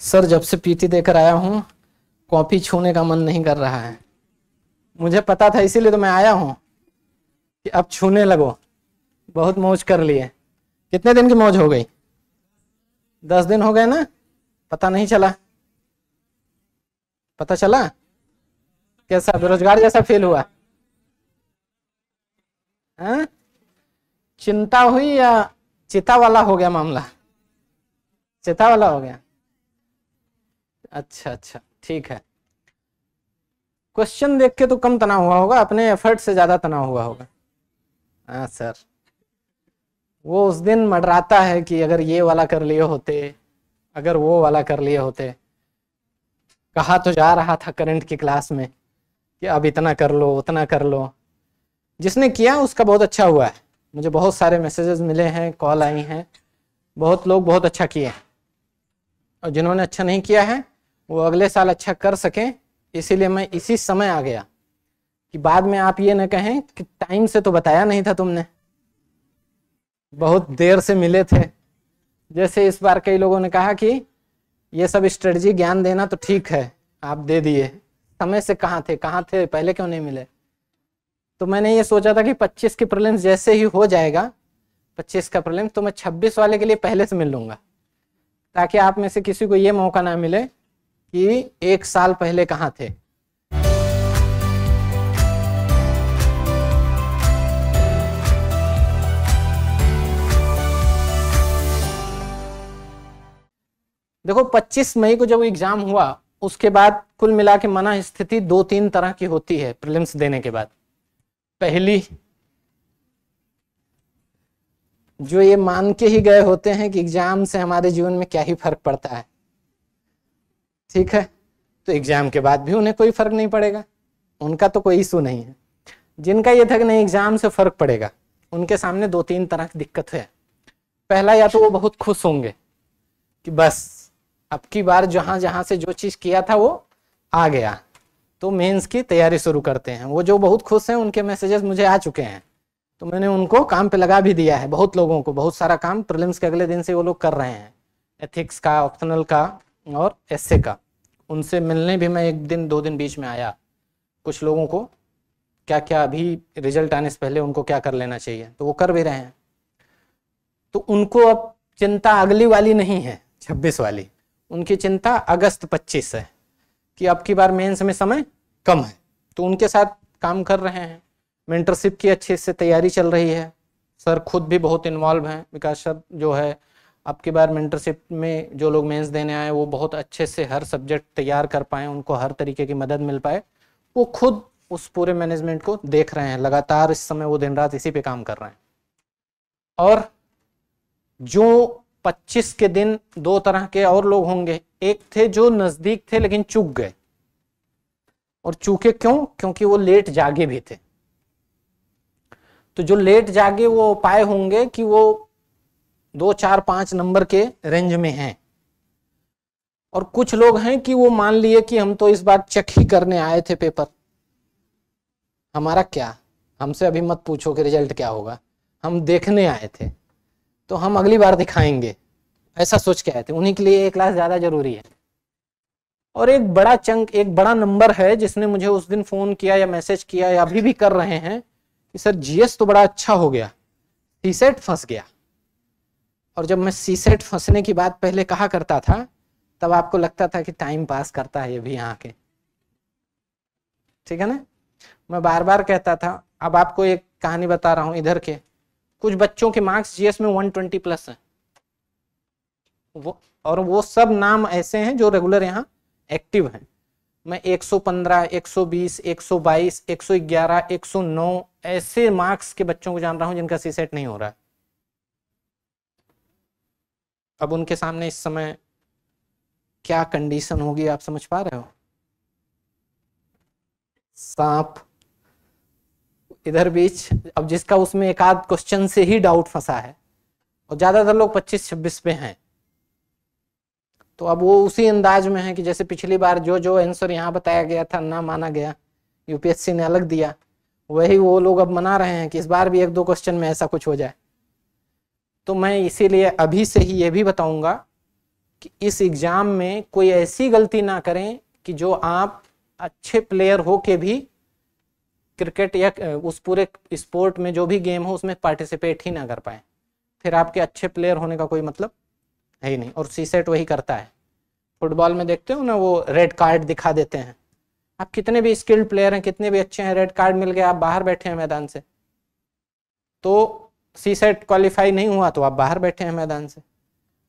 Sir जब से PT देकर आया हूँ कॉपी छूने का मन नहीं कर रहा है। मुझे पता था इसीलिए तो मैं आया हूँ कि अब छूने लगो। बहुत मौज कर लिए। कितने दिन की मौज हो गई? 10 दिन हो गए ना? पता नहीं चला? पता चला? कैसा बेरोजगार जैसा फील हुआ? हाँ? चिंता हुई या चिता वाला हो गया मामला? चिता वाला हो गया। अच्छा अच्छा ठीक है। क्वेश्चन देख के तो कम तनाव हुआ होगा, अपने एफर्ट से ज्यादा तनाव हुआ होगा। हाँ सर, वो उस दिन मंडराता है कि अगर ये वाला कर लिए होते, अगर वो वाला कर लिए होते। कहा तो जा रहा था करंट की क्लास में कि अब इतना कर लो उतना कर लो। जिसने किया उसका बहुत अच्छा हुआ है। मुझे बहुत सारे मैसेजेस मिले हैं, कॉल आई हैं, बहुत लोग बहुत अच्छा किए। और जिन्होंने अच्छा नहीं किया है वो अगले साल अच्छा कर सकें, इसीलिए मैं इसी समय आ गया कि बाद में आप ये न कहें कि टाइम से तो बताया नहीं था तुमने, बहुत देर से मिले थे। जैसे इस बार कई लोगों ने कहा कि ये सब स्ट्रेटजी ज्ञान देना तो ठीक है, आप दे दिए, समय से कहाँ थे पहले क्यों नहीं मिले? तो मैंने ये सोचा था कि 25 की प्रीलिम्स जैसे ही हो जाएगा, 25 का प्रीलिम्स, तो मैं 26 वाले के लिए पहले से मिल लूंगा, ताकि आप में से किसी को ये मौका ना मिले कि 1 साल पहले कहाँ थे। देखो 25 मई को जब एग्जाम हुआ उसके बाद कुल मिला के मना स्थिति 2-3 तरह की होती है प्रीलिम्स देने के बाद। पहली, जो ये मान के ही गए होते हैं कि एग्जाम से हमारे जीवन में क्या ही फर्क पड़ता है, ठीक है, तो एग्जाम के बाद भी उन्हें कोई फर्क नहीं पड़ेगा, उनका तो कोई इशू नहीं है। जिनका ये था कि नहीं एग्जाम से फर्क पड़ेगा, उनके सामने 2-3 तरह की दिक्कत है। पहला, या तो वो बहुत खुश होंगे कि बस अब की बार जहां जहां से जो चीज किया था वो आ गया, तो मेंस की तैयारी शुरू करते हैं। वो जो बहुत खुश हैं उनके मैसेजेस मुझे आ चुके हैं, तो मैंने उनको काम पे लगा भी दिया है। बहुत लोगों को बहुत सारा काम प्रीलिम्स के अगले दिन से वो लोग कर रहे हैं, एथिक्स का, ऑप्शनल का और एसए का। उनसे मिलने भी मैं 1 दिन 2 दिन बीच में आया, कुछ लोगों को क्या क्या अभी रिजल्ट आने से पहले उनको क्या कर लेना चाहिए, तो वो कर भी रहे हैं। तो उनको अब चिंता अगली वाली नहीं है 26 वाली, उनकी चिंता अगस्त 25 है कि अब की बार मेंस में समय कम है, तो उनके साथ काम कर रहे हैं। मेंटरशिप की अच्छे से तैयारी चल रही है, सर खुद भी बहुत इन्वॉल्व हैं। विकास सर जो है, अब की बार मेंटरशिप में जो लोग मेंस देने आए वो बहुत अच्छे से हर सब्जेक्ट तैयार कर पाए, उनको हर तरीके की मदद मिल पाए। वो खुद उस पूरे मैनेजमेंट को देख रहे हैं, लगातार इस समय वो दिन रात इसी पे काम कर रहे हैं। और जो 25 के दिन 2 तरह के और लोग होंगे, एक थे जो नजदीक थे लेकिन चूक गए, और चूके क्यों? क्योंकि वो लेट जागे भी थे। तो जो लेट जागे वो पाए होंगे कि वो 2, 4, 5 नंबर के रेंज में हैं, और कुछ लोग हैं कि वो मान लिए कि हम तो इस बार चेक ही करने आए थे पेपर, हमारा क्या, हमसे अभी मत पूछो कि रिजल्ट क्या होगा, हम देखने आए थे, तो हम अगली बार दिखाएंगे, ऐसा सोच के आए थे। उन्हीं के लिए ये क्लास ज्यादा जरूरी है। और एक बड़ा चंक, एक बड़ा नंबर है जिसने मुझे उस दिन फोन किया या मैसेज किया या अभी भी कर रहे हैं कि सर जीएस तो बड़ा अच्छा हो गया, सीसेट फंस गया। और जब मैं सीसेट फंसने की बात पहले कहा करता था तब आपको लगता था कि टाइम पास करता है ये भी यहाँ के, ठीक है ना। मैं बार बार कहता था। अब आपको एक कहानी बता रहा हूं, इधर के कुछ बच्चों के मार्क्स जीएस में 120 प्लस है, और वो सब नाम ऐसे हैं जो रेगुलर यहाँ एक्टिव हैं। मैं 115, 120, 122, 111, 109 ऐसे मार्क्स के बच्चों को जान रहा हूं जिनका सीसेट नहीं हो रहा है। अब उनके सामने इस समय क्या कंडीशन होगी आप समझ पा रहे हो? सांप इधर बीच, अब जिसका उसमें एक आध क्वेश्चन से ही डाउट फंसा है, और ज्यादातर लोग 25-26 पे हैं, तो अब वो उसी अंदाज में है कि जैसे पिछली बार जो जो आंसर यहाँ बताया गया था ना माना गया, यूपीएससी ने अलग दिया, वही वो लोग अब मना रहे हैं कि इस बार भी 1-2 क्वेश्चन में ऐसा कुछ हो जाए। तो मैं इसीलिए अभी से ही ये भी बताऊंगा कि इस एग्जाम में कोई ऐसी गलती ना करें कि जो आप अच्छे प्लेयर हो के भी क्रिकेट या उस पूरे स्पोर्ट में जो भी गेम हो उसमें पार्टिसिपेट ही ना कर पाए, फिर आपके अच्छे प्लेयर होने का कोई मतलब है ही नहीं। और सीसेट वही करता है। फुटबॉल में देखते हो ना, वो रेड कार्ड दिखा देते हैं। आप कितने भी स्किल्ड प्लेयर हैं, कितने भी अच्छे हैं, रेड कार्ड मिल गया, आप बाहर बैठे हैं मैदान से, तो सीसेट क्वालिफाई नहीं हुआ तो आप बाहर बैठे हैं मैदान से।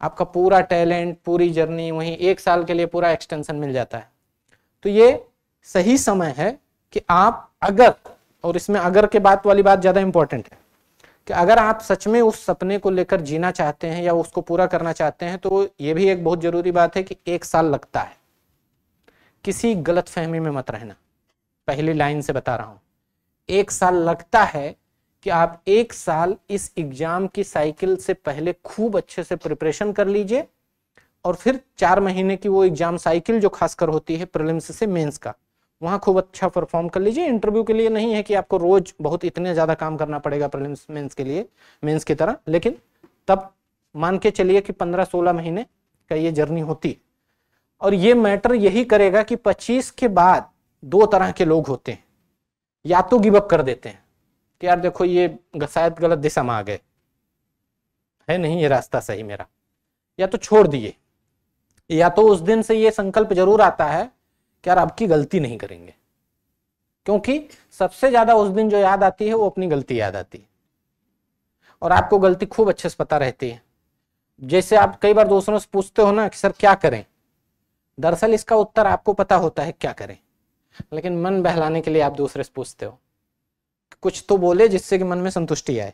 आपका पूरा टैलेंट, पूरी जर्नी वहीं 1 साल के लिए पूरा एक्सटेंशन मिल जाता है। तो ये सही समय है कि आप अगर, और इसमें अगर के बात वाली बात ज्यादा इंपॉर्टेंट है, कि अगर आप सच में उस सपने को लेकर जीना चाहते हैं या उसको पूरा करना चाहते हैं, तो ये भी एक बहुत जरूरी बात है कि 1 साल लगता है। किसी गलतफहमी में मत रहना, पहली लाइन से बता रहा हूं, 1 साल लगता है कि आप 1 साल इस एग्जाम की साइकिल से पहले खूब अच्छे से प्रिपरेशन कर लीजिए, और फिर 4 महीने की वो एग्जाम साइकिल जो खासकर होती है प्रीलिम्स से मेंस का, वहां खूब अच्छा परफॉर्म कर लीजिए। इंटरव्यू के लिए नहीं है कि आपको रोज बहुत इतने ज्यादा काम करना पड़ेगा प्रीलिम्स मेंस के लिए, मेंस की तरह, लेकिन तब मान के चलिए कि 15-16 महीने का ये जर्नी होती है। और ये मैटर यही करेगा कि 25 के बाद 2 तरह के लोग होते हैं। या तो गिव अप कर देते हैं कि यार देखो ये शायद गलत दिशा में आ गए, है नहीं ये रास्ता सही मेरा, या तो छोड़ दिए, या तो उस दिन से ये संकल्प जरूर आता है कि यार अब की गलती नहीं करेंगे। क्योंकि सबसे ज्यादा उस दिन जो याद आती है वो अपनी गलती याद आती है, और आपको गलती खूब अच्छे से पता रहती है। जैसे आप कई बार दूसरों से पूछते हो ना कि सर क्या करें, दरअसल इसका उत्तर आपको पता होता है क्या करें, लेकिन मन बहलाने के लिए आप दूसरे से पूछते हो कुछ तो बोले जिससे कि मन में संतुष्टि आए।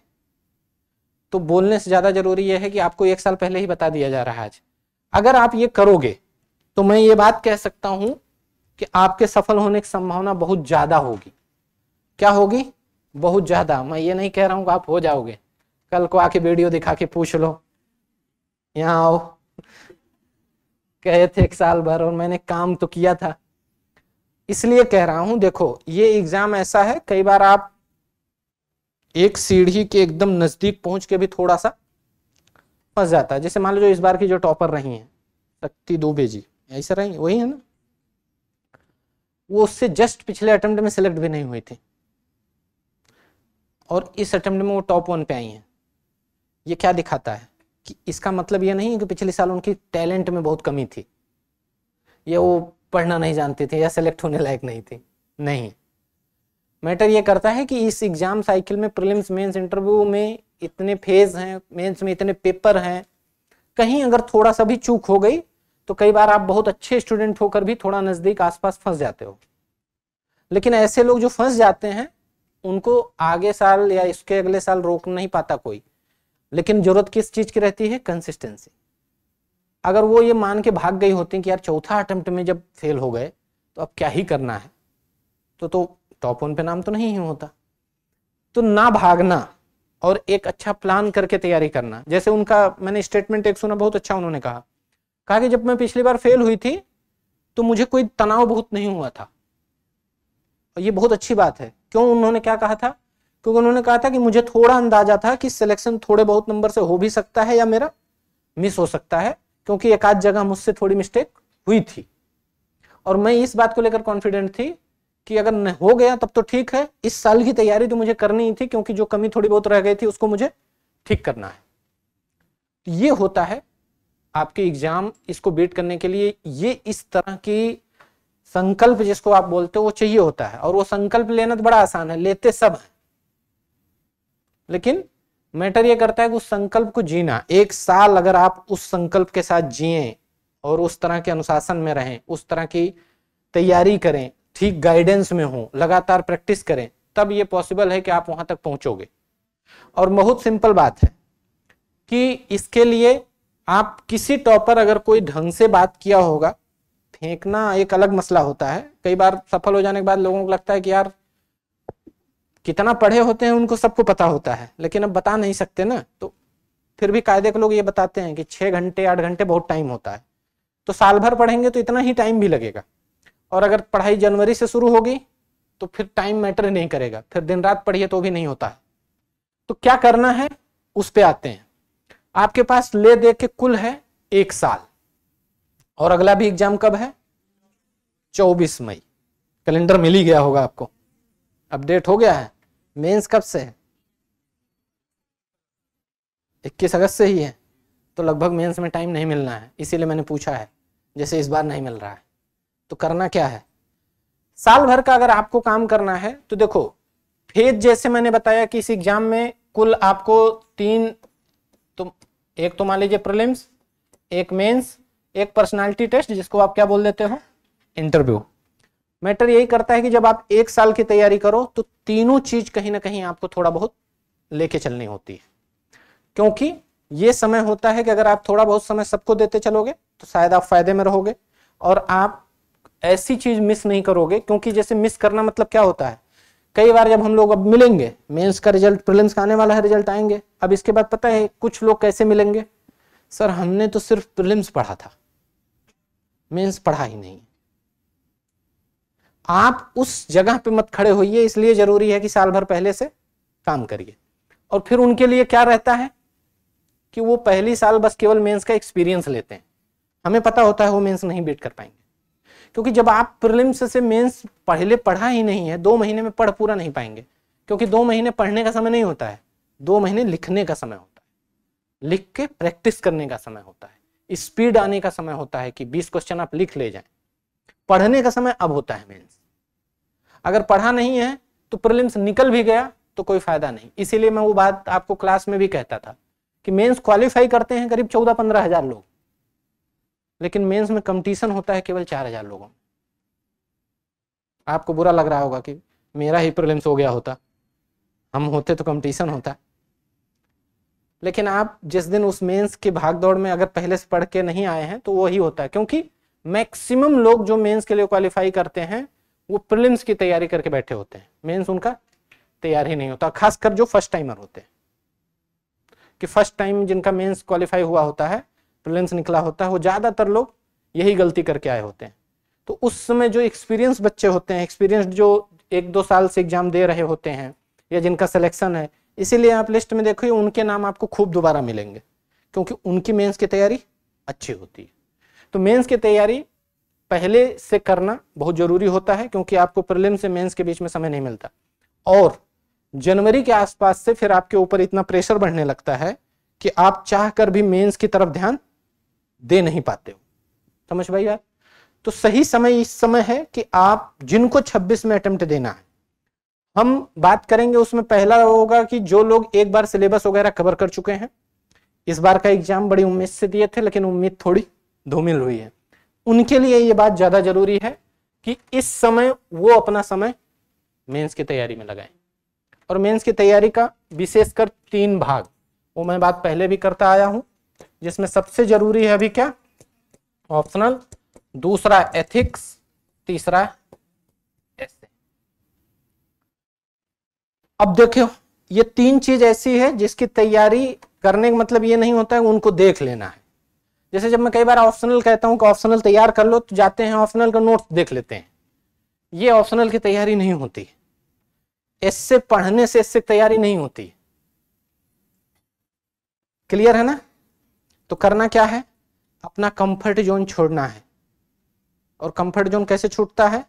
तो बोलने से ज्यादा जरूरी यह है कि आपको 1 साल पहले ही बता दिया जा रहा है आज। अगर आप ये करोगे तो मैं ये बात कह सकता हूं कि आपके सफल होने की संभावना बहुत ज्यादा होगी। क्या होगी? बहुत ज्यादा। मैं ये नहीं कह रहा हूं कि आप हो जाओगे, कल को आके वीडियो दिखा के पूछ लो, यहां आओ कहे थे 1 साल भर और मैंने काम तो किया था। इसलिए कह रहा हूं, देखो ये एग्जाम ऐसा है, कई बार आप एक सीढ़ी के एकदम नजदीक पहुंच के भी थोड़ा सा फंस जाता है। जैसे मान लो जो इस बार की जो टॉपर रही हैं शक्ति दुबे जी, ऐसा रही वही है ना, वो उससे जस्ट पिछले अटेम्प्ट में सिलेक्ट भी नहीं हुई थी और इस अटेम्प्ट में वो टॉप 1 पे आई हैं। ये क्या दिखाता है कि इसका मतलब ये नहीं है कि पिछले साल उनकी टैलेंट में बहुत कमी थी, या वो पढ़ना नहीं जानती थी, या सिलेक्ट होने लायक नहीं थी। नहीं, मैटर ये करता है कि इस एग्जाम साइकिल में प्रीलिम्स मेंस इंटरव्यू में इतने फेज हैं, मेंस में इतने पेपर हैं, कहीं अगर थोड़ा सा भी चूक हो गई तो कई बार आप बहुत अच्छे स्टूडेंट होकर भी थोड़ा नजदीक आसपास फंस जाते हो। लेकिन ऐसे लोग जो फंस जाते हैं उनको आगे साल या इसके अगले साल रोक नहीं पाता कोई। लेकिन जरूरत किस चीज की रहती है? कंसिस्टेंसी। अगर वो ये मान के भाग गई होती कि यार चौथा अटेम्प्ट में जब फेल हो गए तो अब क्या ही करना है, तो टॉप 1 पे नाम तो नहीं ही होता। तो ना भागना और एक अच्छा प्लान करके तैयारी करना। जैसे उनका मैंने स्टेटमेंट एक सुना, बहुत अच्छा उन्होंने कहा कि जब मैं पिछली बार फेल हुई थी तो मुझे कोई तनाव बहुत नहीं हुआ था। और ये बहुत अच्छी बात है। क्यों उन्होंने क्या कहा था? क्योंकि उन्होंने कहा था कि मुझे थोड़ा अंदाजा था कि सिलेक्शन थोड़े बहुत नंबर से हो भी सकता है या मेरा मिस हो सकता है, क्योंकि एक आध जगह मुझसे थोड़ी मिस्टेक हुई थी। और मैं इस बात को लेकर कॉन्फिडेंट थी कि अगर न हो गया तब तो ठीक है, इस साल की तैयारी तो मुझे करनी ही थी, क्योंकि जो कमी थोड़ी बहुत रह गई थी उसको मुझे ठीक करना है। ये होता है आपके एग्जाम, इसको बीट करने के लिए ये इस तरह की संकल्प जिसको आप बोलते हो वो चाहिए होता है। और वो संकल्प लेना तो बड़ा आसान है, लेते सब है, लेकिन मैटर ये करता है कि उस संकल्प को जीना। 1 साल अगर आप उस संकल्प के साथ जिए और उस तरह के अनुशासन में रहें, उस तरह की तैयारी करें, ठीक गाइडेंस में हो, लगातार प्रैक्टिस करें, तब ये पॉसिबल है कि आप वहां तक पहुंचोगे। और बहुत सिंपल बात है कि इसके लिए आप किसी टॉपर अगर कोई ढंग से बात किया होगा, फेंकना एक अलग मसला होता है। कई बार सफल हो जाने के बाद लोगों को लगता है कि यार कितना पढ़े होते हैं उनको सबको पता होता है, लेकिन अब बता नहीं सकते ना। तो फिर भी कायदे के लोग ये बताते हैं कि 6 घंटे 8 घंटे बहुत टाइम होता है, तो साल भर पढ़ेंगे तो इतना ही टाइम भी लगेगा। और अगर पढ़ाई जनवरी से शुरू होगी तो फिर टाइम मैटर नहीं करेगा, फिर दिन रात पढ़िए तो भी नहीं होता है। तो क्या करना है उस पे आते हैं। आपके पास ले दे के कुल है 1 साल, और अगला भी एग्जाम कब है? 24 मई। कैलेंडर मिल ही गया होगा आपको, अपडेट हो गया है। मेंस कब से है? 21 अगस्त से ही है। तो लगभग मेंस में टाइम नहीं मिलना है, इसीलिए मैंने पूछा है, जैसे इस बार नहीं मिल रहा है। तो करना क्या है, साल भर का अगर आपको काम करना है तो देखो, फेज जैसे मैंने बताया कि इस एग्जाम में कुल आपको 3, तो एक तो मान लीजिए प्रीलिम्स, एक मेंस, एक पर्सनालिटी टेस्ट जिसको आप क्या बोल देते हो, इंटरव्यू। मैटर यही करता है कि जब आप 1 साल की तैयारी करो तो तीनों चीज कहीं ना कहीं आपको थोड़ा बहुत लेके चलनी होती है, क्योंकि ये समय होता है कि अगर आप थोड़ा बहुत समय सबको देते चलोगे तो शायद आप फायदे में रहोगे और आप ऐसी चीज मिस नहीं करोगे। क्योंकि जैसे मिस करना मतलब क्या होता है, कई बार जब हम लोग अब मिलेंगे, मेंस का रिजल्ट, प्रीलिम्स का आने वाला है, रिजल्ट आएंगे, अब इसके बाद पता है कुछ लोग कैसे मिलेंगे, सर हमने तो सिर्फ प्रीलिम्स पढ़ा था, मेंस पढ़ा ही नहीं। आप उस जगह पे मत खड़े होइए, इसलिए जरूरी है कि साल भर पहले से काम करिए। और फिर उनके लिए क्या रहता है कि वो पहली साल बस केवल मेंस का एक्सपीरियंस लेते हैं, हमें पता होता है वो मेंस नहीं बीट कर पाएंगे, क्योंकि जब आप प्रीलिम्स से मेंस पहले पढ़ा ही नहीं है, 2 महीने में पढ़ पूरा नहीं पाएंगे, क्योंकि 2 महीने पढ़ने का समय नहीं होता है, 2 महीने लिखने का समय होता है, लिख के प्रैक्टिस करने का समय होता है, स्पीड आने का समय होता है कि 20 क्वेश्चन आप लिख ले जाएं। पढ़ने का समय अब होता है मेंस। अगर पढ़ा नहीं है तो प्रीलिम्स निकल भी गया तो कोई फायदा नहीं। इसीलिए मैं वो बात आपको क्लास में भी कहता था कि मेंस क्वालिफाई करते हैं करीब 14-15 हजार लोग, लेकिन मेंस में कंपटीशन होता है केवल 4000 लोगों में। आपको बुरा लग रहा होगा कि मेरा ही प्रीलिम्स हो गया होता, हम होते तो कंपटीशन होता, लेकिन आप जिस दिन उस मेंस की भागदौड़ में अगर पहले से पढ़ के नहीं आए हैं तो वही होता है। क्योंकि मैक्सिमम लोग जो मेंस के लिए क्वालिफाई करते हैं वो प्रीलिम्स की तैयारी करके बैठे होते हैं, मेंस उनका तैयार ही नहीं होता, खासकर जो फर्स्ट टाइमर होते हैं, कि फर्स्ट टाइम जिनका मेंस क्वालिफाई हुआ होता है, प्रीलिम्स निकला होता है, वो ज्यादातर लोग यही गलती करके आए होते हैं। तो उस समय जो एक्सपीरियंस बच्चे होते हैं, एक्सपीरियंस जो 1-2 साल से एग्जाम दे रहे होते हैं या जिनका सिलेक्शन है, इसीलिए आप लिस्ट में देखिए उनके नाम आपको खूब दोबारा मिलेंगे, क्योंकि उनकी मेंस की तैयारी अच्छी होती है। तो मेंस की तैयारी पहले से करना बहुत जरूरी होता है, क्योंकि आपको प्रीलिम्स से मेंस के बीच में समय नहीं मिलता, और जनवरी के आसपास से फिर आपके ऊपर इतना प्रेशर बढ़ने लगता है कि आप चाहकर भी मेंस की तरफ ध्यान दे नहीं पाते हो। समझ भाई यार? तो सही समय इस समय है कि आप जिनको 26 में अटेम्प्ट देना है, हम बात करेंगे उसमें पहला होगा कि जो लोग एक बार सिलेबस वगैरह कवर कर चुके हैं, इस बार का एग्जाम बड़ी उम्मीद से दिए थे लेकिन उम्मीद थोड़ी धूमिल हुई है, उनके लिए ये बात ज्यादा जरूरी है कि इस समय वो अपना समय मेंस की तैयारी में लगाएं। और मेंस की तैयारी का विशेषकर 3 भाग, वो मैं बात पहले भी करता आया हूं, जिसमें सबसे जरूरी है अभी क्या, ऑप्शनल, दूसरा एथिक्स, तीसरा एसे। अब देखो ये 3 चीज ऐसी है जिसकी तैयारी करने का मतलब ये नहीं होता है उनको देख लेना है। जैसे जब मैं कई बार ऑप्शनल कहता हूं कि ऑप्शनल तैयार कर लो, तो जाते हैं ऑप्शनल का नोट्स देख लेते हैं, ये ऑप्शनल की तैयारी नहीं होती, इससे पढ़ने से इससे तैयारी नहीं होती। क्लियर है ना? तो करना क्या है, अपना कंफर्ट जोन छोड़ना है। और कंफर्ट जोन कैसे छूटता है,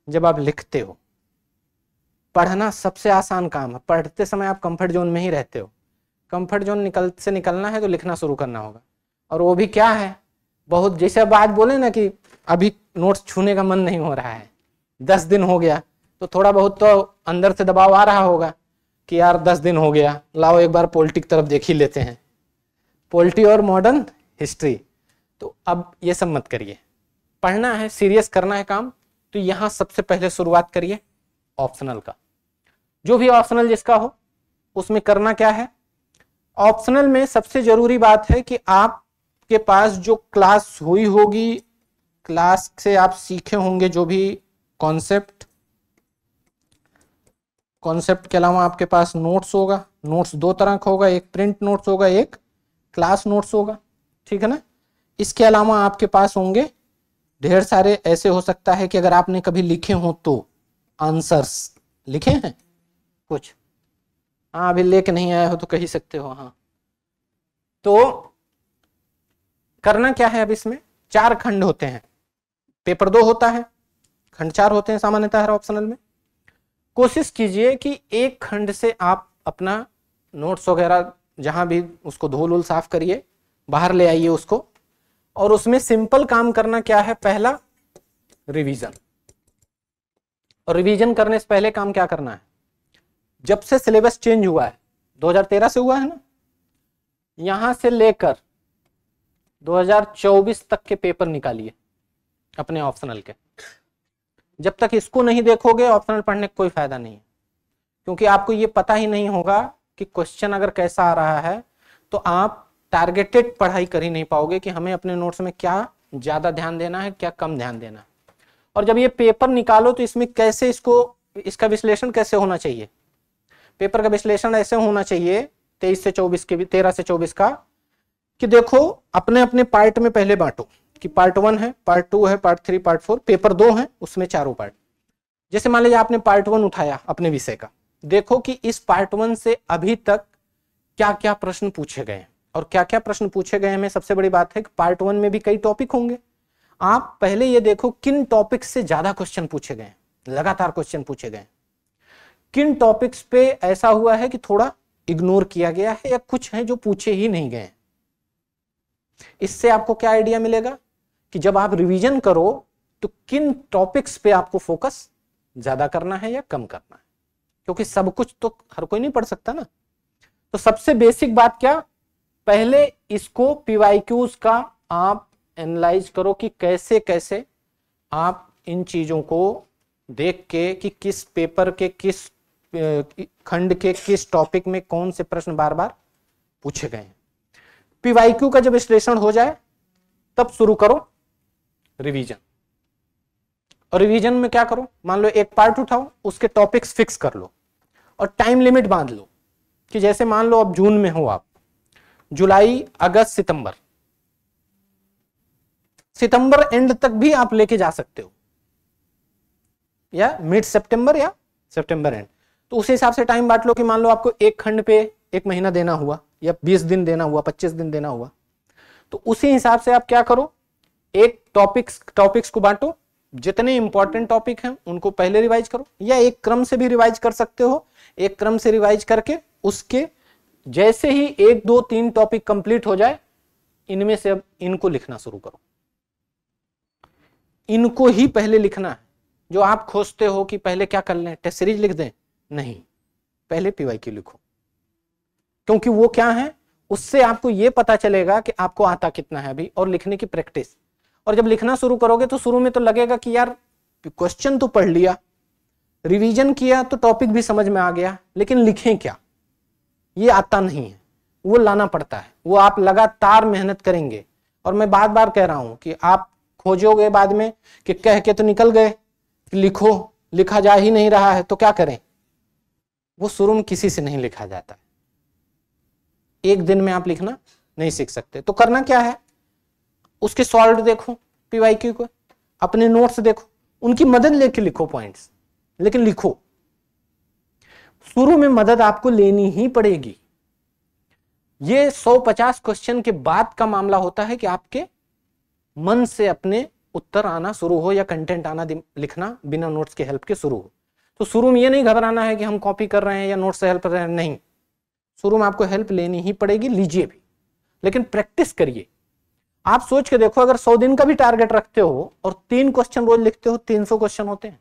जब आप लिखते हो। पढ़ना सबसे आसान काम है, पढ़ते समय आप कंफर्ट जोन में ही रहते हो, कंफर्ट जोन निकलना है तो लिखना शुरू करना होगा। और वो भी क्या है, बहुत, जैसे अब आज बोले ना कि अभी नोट्स छूने का मन नहीं हो रहा है, 10 दिन हो गया, तो थोड़ा बहुत तो अंदर से दबाव आ रहा होगा कि यार 10 दिन हो गया, लाओ एक बार पॉलिटी की तरफ देख ही लेते हैं, पॉलिटी और मॉडर्न हिस्ट्री। तो अब ये सब मत करिए, पढ़ना है, सीरियस करना है काम, तो यहां सबसे पहले शुरुआत करिए ऑप्शनल का। जो भी ऑप्शनल जिसका हो उसमें करना क्या है, ऑप्शनल में सबसे जरूरी बात है कि आपके पास जो क्लास हुई होगी, क्लास से आप सीखे होंगे जो भी कॉन्सेप्ट के अलावा आपके पास नोट्स होगा। नोट्स 2 तरह का होगा, एक प्रिंट नोट्स होगा, एक क्लास नोट्स होगा, ठीक है ना। इसके अलावा आपके पास होंगे ढेर सारे, ऐसे हो सकता है कि अगर आपने कभी लिखे हो तो आंसर्स लिखे हैं कुछ, हाँ अभी लेके नहीं आए हो तो कह ही सकते हो। हाँ, तो करना क्या है अब इसमें, 4 खंड होते हैं, पेपर 2 होता है, खंड 4 होते हैं सामान्यतः हर ऑप्शनल में। कोशिश कीजिए कि एक खंड से आप अपना नोट्स वगैरह जहां भी उसको धूल उल साफ करिए, बाहर ले आइए उसको, और उसमें सिंपल काम करना क्या है, पहला रिवीजन। और रिवीजन करने से पहले काम क्या करना है, जब से सिलेबस चेंज हुआ है, 2013 से हुआ है ना, यहां से लेकर 2024 तक के पेपर निकालिए अपने ऑप्शनल के। जब तक इसको नहीं देखोगे ऑप्शनल पढ़ने का कोई फायदा नहीं है, क्योंकि आपको ये पता ही नहीं होगा कि क्वेश्चन अगर कैसा आ रहा है, तो आप टारगेटेड पढ़ाई कर ही नहीं पाओगे कि हमें अपने नोट्स में क्या ज्यादा ध्यान देना है, क्या कम ध्यान देना है। और जब ये पेपर निकालो तो इसमें कैसे इसका विश्लेषण कैसे होना चाहिए, पेपर का विश्लेषण ऐसे होना चाहिए 13 से 24 का, कि देखो अपने अपने पार्ट में पहले बांटो कि पार्ट 1 है, पार्ट 2 है, पार्ट 3, पार्ट 4, पेपर 2 है, उसमें चारों पार्ट। जैसे मान लीजिए आपने पार्ट 1 उठाया अपने विषय का, देखो कि इस पार्ट 1 से अभी तक क्या क्या प्रश्न पूछे गए, और क्या क्या प्रश्न पूछे गए में सबसे बड़ी बात है कि पार्ट 1 में भी कई टॉपिक होंगे। आप पहले ये देखो किन टॉपिक से ज्यादा क्वेश्चन पूछे गए, लगातार क्वेश्चन पूछे गए, किन टॉपिक्स पे ऐसा हुआ है कि थोड़ा इग्नोर किया गया है, या कुछ है जो पूछे ही नहीं गए। इससे आपको क्या आइडिया मिलेगा कि जब आप रिवीजन करो तो किन टॉपिक्स पे आपको फोकस ज्यादा करना है या कम करना है, क्योंकि सब कुछ तो हर कोई नहीं पढ़ सकता ना। तो सबसे बेसिक बात क्या, पहले इसको पीवाईक्यूज का आप एनालाइज करो कि कैसे कैसे आप इन चीजों को देख के कि किस पेपर के किस खंड के किस टॉपिक में कौन से प्रश्न बार बार पूछे गए हैं। पीवाईक्यू का जब विश्लेषण हो जाए तब शुरू करो रिवीजन। और रिवीजन में क्या करो, मान लो एक पार्ट उठाओ, उसके टॉपिक्स फिक्स कर लो और टाइम लिमिट बांध लो कि जैसे मान लो अब जून में हो, आप जुलाई, अगस्त, सितंबर एंड तक भी आप लेके जा सकते हो, या मिड सितंबर या सितंबर एंड। तो उस हिसाब से टाइम बांट लो कि मान लो आपको एक खंड पे 1 महीना देना हुआ, या 20 दिन देना हुआ, 25 दिन देना हुआ, तो उसी हिसाब से आप क्या करो, एक टॉपिक्स को बांटो, जितने इंपॉर्टेंट टॉपिक हैं उनको पहले रिवाइज करो, या एक क्रम से भी रिवाइज कर सकते हो। एक क्रम से रिवाइज करके उसके जैसे ही 1, 2, 3 टॉपिक कंप्लीट हो जाए, इनमें से अब इनको लिखना शुरू करो। इनको ही पहले लिखना है। जो आप खोजते हो कि पहले क्या कर लें, टेस्ट सीरीज लिख दें, नहीं, पहले पीवाईक्यू लिखो, क्योंकि वो क्या है, उससे आपको ये पता चलेगा कि आपको आता कितना है अभी, और लिखने की प्रैक्टिस। और जब लिखना शुरू करोगे तो शुरू में तो लगेगा कि यार क्वेश्चन तो पढ़ लिया, रिवीजन किया तो टॉपिक भी समझ में आ गया, लेकिन लिखें क्या, ये आता नहीं है, वो लाना पड़ता है। वो आप लगातार मेहनत करेंगे। और मैं बार बार कह रहा हूं कि आप खोजोगे बाद में कि कह के तो निकल गए, लिखो, लिखा जा ही नहीं रहा है, तो क्या करें। वो शुरू में किसी से नहीं लिखा जाता, एक दिन में आप लिखना नहीं सीख सकते। तो करना क्या है, उसके सॉल्व देखो, पीवाईक्यू को, अपने नोट्स देखो, उनकी मदद लेके लिखो पॉइंट्स, लेकिन लिखो। शुरू में मदद आपको लेनी ही पड़ेगी। ये 150 क्वेश्चन के बाद का मामला होता है कि आपके मन से अपने उत्तर आना शुरू हो, या कंटेंट आना, लिखना बिना नोट्स के हेल्प के शुरू हो। तो शुरू में ये नहीं घबराना है कि हम कॉपी कर रहे हैं या नोट्स से हेल्प कर रहे हैं, नहीं, शुरू में आपको हेल्प लेनी ही पड़ेगी, लीजिए भी, लेकिन प्रैक्टिस करिए। आप सोच के देखो, अगर 100 दिन का भी टारगेट रखते हो और 3 क्वेश्चन रोज लिखते हो, 300 क्वेश्चन होते हैं,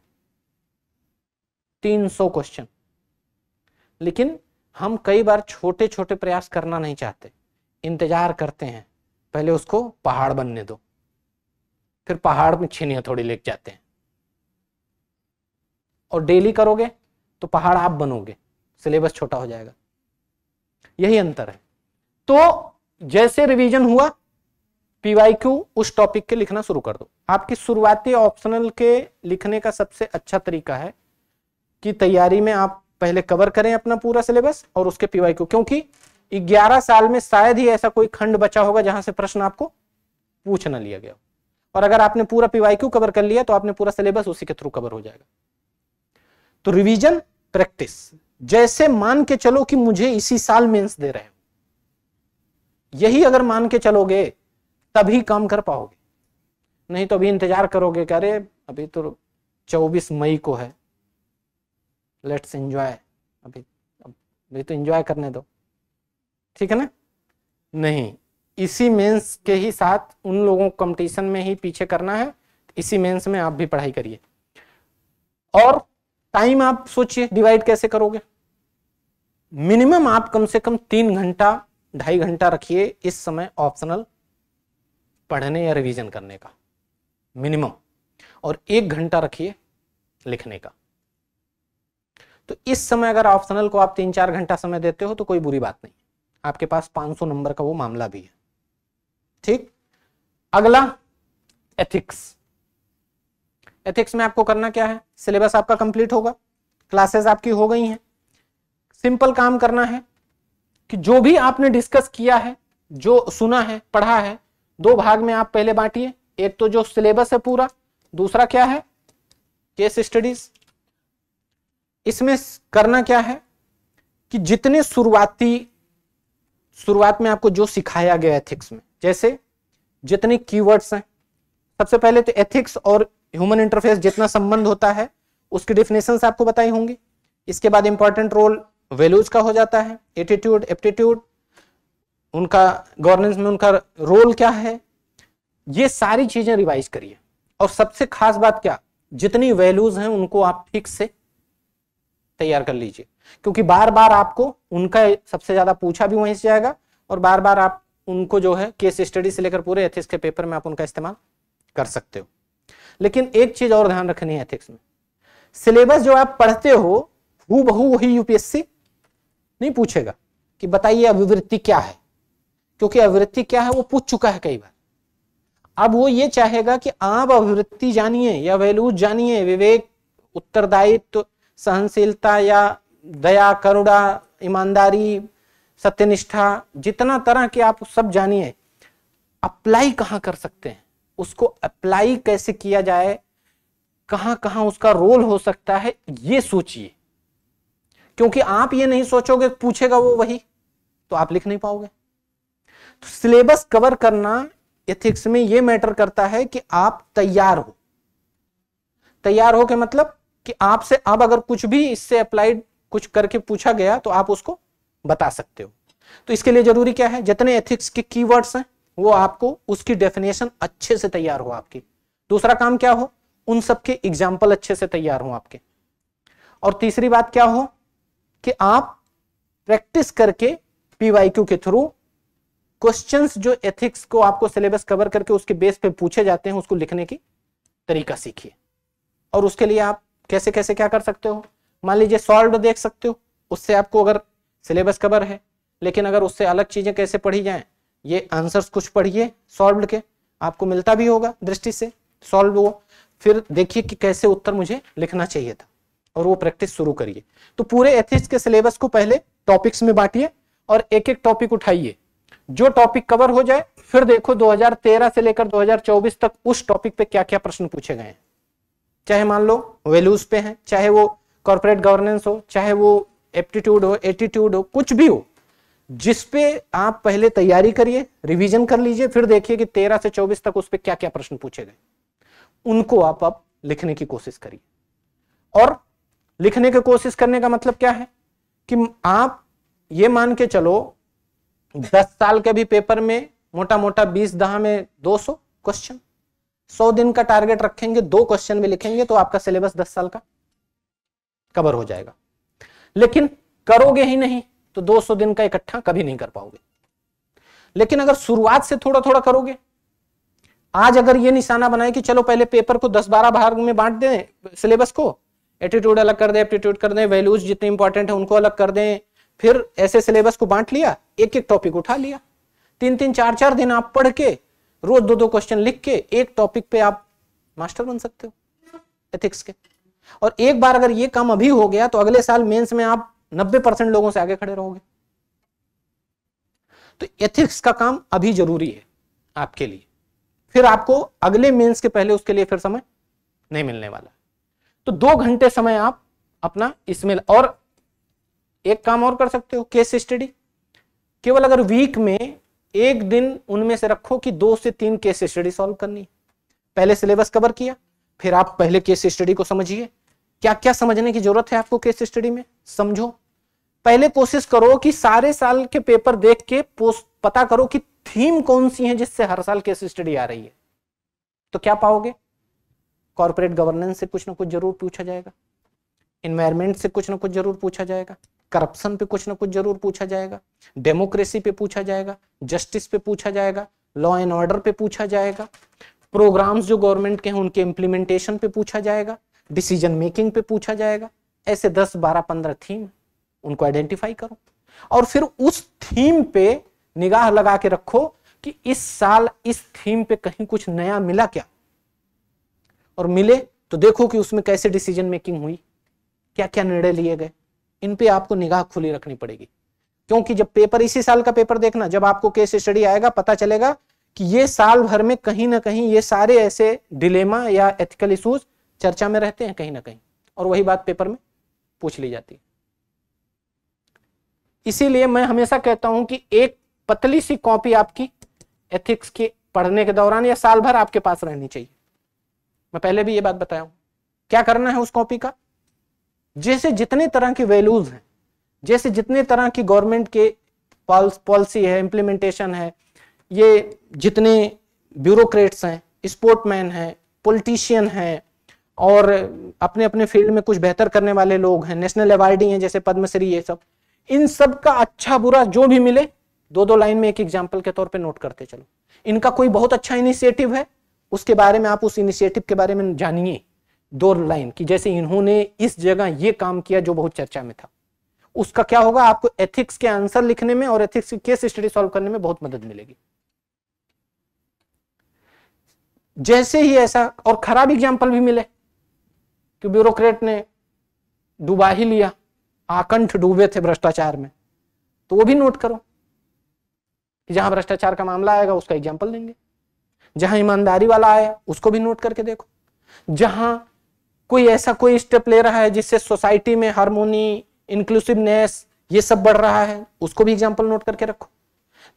300 क्वेश्चन। लेकिन हम कई बार छोटे छोटे प्रयास करना नहीं चाहते, इंतजार करते हैं, पहले उसको पहाड़ बनने दो, फिर पहाड़ में छीनियां थोड़ी लेके जाते हैं। और डेली करोगे तो पहाड़ आप बनोगे, सिलेबस छोटा हो जाएगा, यही अंतर है। तो जैसे रिवीजन हुआ, पीवाईक्यू उस टॉपिक के लिखना शुरू कर दो। आपकी शुरुआती ऑप्शनल के लिखने का सबसे अच्छा तरीका है कि तैयारी में आप पहले कवर करें अपना पूरा सिलेबस और उसके पीवाईक्यू, क्योंकि 11 साल में शायद ही ऐसा कोई खंड बचा होगा जहां से प्रश्न आपको पूछ न लिया गया। और अगर आपने पूरा पीवाईक्यू कवर कर लिया तो आपने पूरा सिलेबस उसी के थ्रू कवर हो जाएगा। तो रिवीजन, प्रैक्टिस, जैसे मान के चलो कि मुझे इसी साल मेंस दे रहे हो, यही अगर मान के चलोगे तभी काम कर पाओगे। नहीं तो अभी इंतजार करोगे कि अरे अभी तो 24 मई को है, लेट्स एंजॉय, अभी तो एंजॉय करने दो, ठीक है ना। नहीं, इसी मेंस के ही साथ उन लोगों को कंपटीशन में ही पीछे करना है, इसी मेंस में आप भी पढ़ाई करिए। और टाइम आप सोचिए डिवाइड कैसे करोगे। मिनिमम आप कम से कम 3 घंटा 2.5 घंटा रखिए इस समय ऑप्शनल पढ़ने या रिवीजन करने का मिनिमम, और 1 घंटा रखिए लिखने का। तो इस समय अगर ऑप्शनल को आप 3-4 घंटा समय देते हो तो कोई बुरी बात नहीं, आपके पास 500 नंबर का वो मामला भी है, ठीक। अगला एथिक्स। एथिक्स में आपको करना क्या है, सिलेबस आपका कंप्लीट होगा, क्लासेस आपकी हो गई हैं, सिंपल काम करना है कि जो भी आपने डिस्कस किया है, जो सुना है, पढ़ा है, 2 भाग में आप पहले बांटिए। एक तो जो सिलेबस है पूरा, दूसरा क्या है, केस स्टडीज। इसमें करना क्या है कि जितने शुरुआत में आपको जो सिखाया गया एथिक्स में, जैसे जितने कीवर्ड्स हैं, सबसे पहले तो एथिक्स और ह्यूमन इंटरफेस जितना संबंध होता है उसकी डेफिनेशंस आपको बताई होंगी। इसके बाद इंपॉर्टेंट रोल वैल्यूज का हो जाता है, एटीट्यूड, एप्टीट्यूड, उनका गवर्नेंस में उनका रोल क्या है, ये सारी चीजें रिवाइज करिए। और सबसे खास बात क्या, जितनी वैल्यूज हैं उनको आप ठीक से तैयार कर लीजिए, क्योंकि बार बार आपको उनका सबसे ज्यादा पूछा भी वहीं से जाएगा, और बार बार आप उनको जो है केस स्टडी से लेकर पूरे एथिक्स के पेपर में आप उनका इस्तेमाल कर सकते हो। लेकिन एक चीज और ध्यान रखनी है एथिक्स में, सिलेबस जो आप पढ़ते हो हूबहू वही यूपीएससी नहीं पूछेगा कि बताइए अभिवृत्ति क्या है, क्योंकि अभिवृत्ति क्या है वो पूछ चुका है कई बार। अब वो ये चाहेगा कि आप अभिवृत्ति जानिए या वैल्यूज जानिए, विवेक, उत्तरदायित्व, सहनशीलता या दया, करुणा, ईमानदारी, सत्यनिष्ठा, जितना तरह के आप सब जानिए। अप्लाई कहां कर सकते हैं, उसको अप्लाई कैसे किया जाए, कहां कहां उसका रोल हो सकता है, ये सोचिए। क्योंकि आप ये नहीं सोचोगे पूछेगा वो वही, तो आप लिख नहीं पाओगे। तो सिलेबस कवर करना एथिक्स में ये मैटर करता है कि आप तैयार हो। तैयार हो के मतलब कि आपसे अब अगर कुछ भी इससे अप्लाइड कुछ करके पूछा गया तो आप उसको बता सकते हो। तो इसके लिए जरूरी क्या है, जितने एथिक्स के कीवर्ड्स हैं वो आपको उसकी डेफिनेशन अच्छे से तैयार हो आपकी। दूसरा काम क्या हो, उन सबके एग्जाम्पल अच्छे से तैयार हो आपके। और तीसरी बात क्या हो कि आप प्रैक्टिस करके पीवाईक्यू के थ्रू क्वेश्चंस जो एथिक्स को आपको सिलेबस कवर करके उसके बेस पे पूछे जाते हैं उसको लिखने की तरीका सीखिए। और उसके लिए आप कैसे कैसे क्या कर सकते हो, मान लीजिए सॉल्व देख सकते हो, उससे आपको अगर सिलेबस कवर है, लेकिन अगर उससे अलग चीजें कैसे पढ़ी जाएं, ये आंसर्स कुछ पढ़िए सॉल्व के, आपको मिलता भी होगा दृष्टि से सॉल्व वो, फिर देखिए कि कैसे उत्तर मुझे लिखना चाहिए था, और वो प्रैक्टिस शुरू करिए। तो पूरे एथिक्स के सिलेबस को पहले टॉपिक्स में बांटिए और एक एक टॉपिक उठाइए, जो टॉपिक कवर हो जाए फिर देखो 2013 से लेकर 2024 तक उस टॉपिक पे क्या क्या प्रश्न पूछे गए हैं। चाहे मान लो वैल्यूज पे हैं, चाहे वो कॉर्पोरेट गवर्नेंस हो, चाहे वो एप्टीट्यूड हो, एटीट्यूड हो, कुछ भी हो, जिस पे आप पहले तैयारी करिए, रिवीजन कर लीजिए, फिर देखिए कि 13 से 24 तक उस पे क्या क्या प्रश्न पूछे गए, उनको आप अब लिखने की कोशिश करिए। और लिखने की कोशिश करने का मतलब क्या है कि आप ये मान के चलो 10 साल के भी पेपर में मोटा मोटा 20 दहा में 200 क्वेश्चन, 100 दिन का टारगेट रखेंगे, 2 क्वेश्चन भी लिखेंगे तो आपका सिलेबस 10 साल का कवर हो जाएगा। लेकिन करोगे ही नहीं तो 200 दिन का इकट्ठा कभी नहीं कर पाओगे। लेकिन अगर शुरुआत से थोड़ा थोड़ा करोगे, आज अगर ये निशाना बनाए कि चलो पहले पेपर को 10-12 भाग में बांट दें, सिलेबस को एटीट्यूड अलग कर दें, एप्टीट्यूड कर दें, वैल्यूज जितने इंपॉर्टेंट है उनको अलग कर दें, फिर ऐसे सिलेबस को बांट लिया, एक एक टॉपिक उठा लिया, 3-3 4-4 दिन आप पढ़ के रोज 2-2 क्वेश्चन लिख के एक टॉपिक पे आप मास्टर बन सकते हो एथिक्स के। और एक बार अगर ये काम अभी हो गया तो अगले साल मेंस में आप 90% लोगों से आगे खड़े रहोगे। तो एथिक्स का काम अभी जरूरी है आपके लिए, फिर आपको अगले मेंस के पहले उसके लिए फिर समय नहीं मिलने वाला। तो 2 घंटे समय आप अपना इसमें, और एक काम और कर सकते हो, केस स्टडी। केवल अगर वीक में एक दिन उनमें से रखो कि 2 से 3 केस स्टडी सॉल्व करनी, पहले सिलेबस कवर किया, फिर आप पहले केस स्टडी को समझिए, क्या क्या समझने की जरूरत है आपको केस स्टडी में, समझो। पहले कोशिश करो कि सारे साल के पेपर देख के पता करो कि थीम कौन सी है जिससे हर साल केस स्टडी आ रही है। तो क्या पाओगे, कॉर्पोरेट गवर्नेंस से कुछ ना कुछ जरूर पूछा जाएगा, एनवायरमेंट से कुछ ना कुछ जरूर पूछा जाएगा, करप्शन पे कुछ ना कुछ जरूर पूछा जाएगा, डेमोक्रेसी पे पूछा जाएगा, जस्टिस पे पूछा जाएगा, लॉ एंड ऑर्डर पे पूछा जाएगा, प्रोग्राम्स जो गवर्नमेंट के हैं उनके इंप्लीमेंटेशन पे पूछा जाएगा, डिसीजन मेकिंग पे पूछा जाएगा। ऐसे 10, 12, 15 थीम, उनको आइडेंटिफाई करो और फिर उस थीम पे निगाह लगा के रखो कि इस साल इस थीम पे कहीं कुछ नया मिला क्या, और मिले तो देखो कि उसमें कैसे डिसीजन मेकिंग हुई, क्या क्या निर्णय लिए गए। इन पे आपको निगाह खुली रखनी पड़ेगी, क्योंकि जब पेपर, इसी साल का पेपर देखना, जब आपको केस स्टडी आएगा पता चलेगा कि ये साल भर में कहीं ना कहीं ये सारे ऐसे डिलेमा या एथिकल इश्यूज चर्चा में रहते हैं कहीं ना कहीं, और वही बात पेपर में पूछ ली जाती है। इसीलिए मैं हमेशा कहता हूं कि एक पतली सी कॉपी आपकी एथिक्स के पढ़ने के दौरान या साल भर आपके पास रहनी चाहिए। मैं पहले भी ये बात बताया हूं। क्या करना है उस कॉपी का, जैसे जितने तरह की वैल्यूज हैं, जैसे जितने तरह की गवर्नमेंट के पॉलिसी है, इंप्लीमेंटेशन है, ये जितने ब्यूरोक्रेट्स हैं, स्पोर्टमैन हैं, पॉलिटिशियन हैं, और अपने अपने फील्ड में कुछ बेहतर करने वाले लोग हैं, नेशनल अवार्डी हैं जैसे पद्मश्री, ये सब, इन सब का अच्छा बुरा जो भी मिले 2-2 लाइन में एक एग्जाम्पल के तौर पे नोट करते चलो। इनका कोई बहुत अच्छा इनिशिएटिव है, उसके बारे में आप उस इनिशिएटिव के बारे में जानिए 2 लाइन की, जैसे इन्होंने इस जगह ये काम किया जो बहुत चर्चा में था। उसका क्या होगा, आपको एथिक्स के आंसर लिखने में और एथिक्स की केस स्टडी सॉल्व करने में बहुत मदद मिलेगी। जैसे ही ऐसा और खराब एग्जाम्पल भी मिले कि ब्यूरोक्रेट ने डुबा ही लिया, आकंठ डूबे थे भ्रष्टाचार में, तो वो भी नोट करो कि जहां भ्रष्टाचार का मामला आएगा उसका एग्जाम्पल देंगे, जहां ईमानदारी वाला आया उसको भी नोट करके देखो, जहां कोई ऐसा कोई स्टेप ले रहा है जिससे सोसाइटी में हार्मोनी, इंक्लूसिवनेस ये सब बढ़ रहा है, उसको भी एग्जाम्पल नोट करके रखो।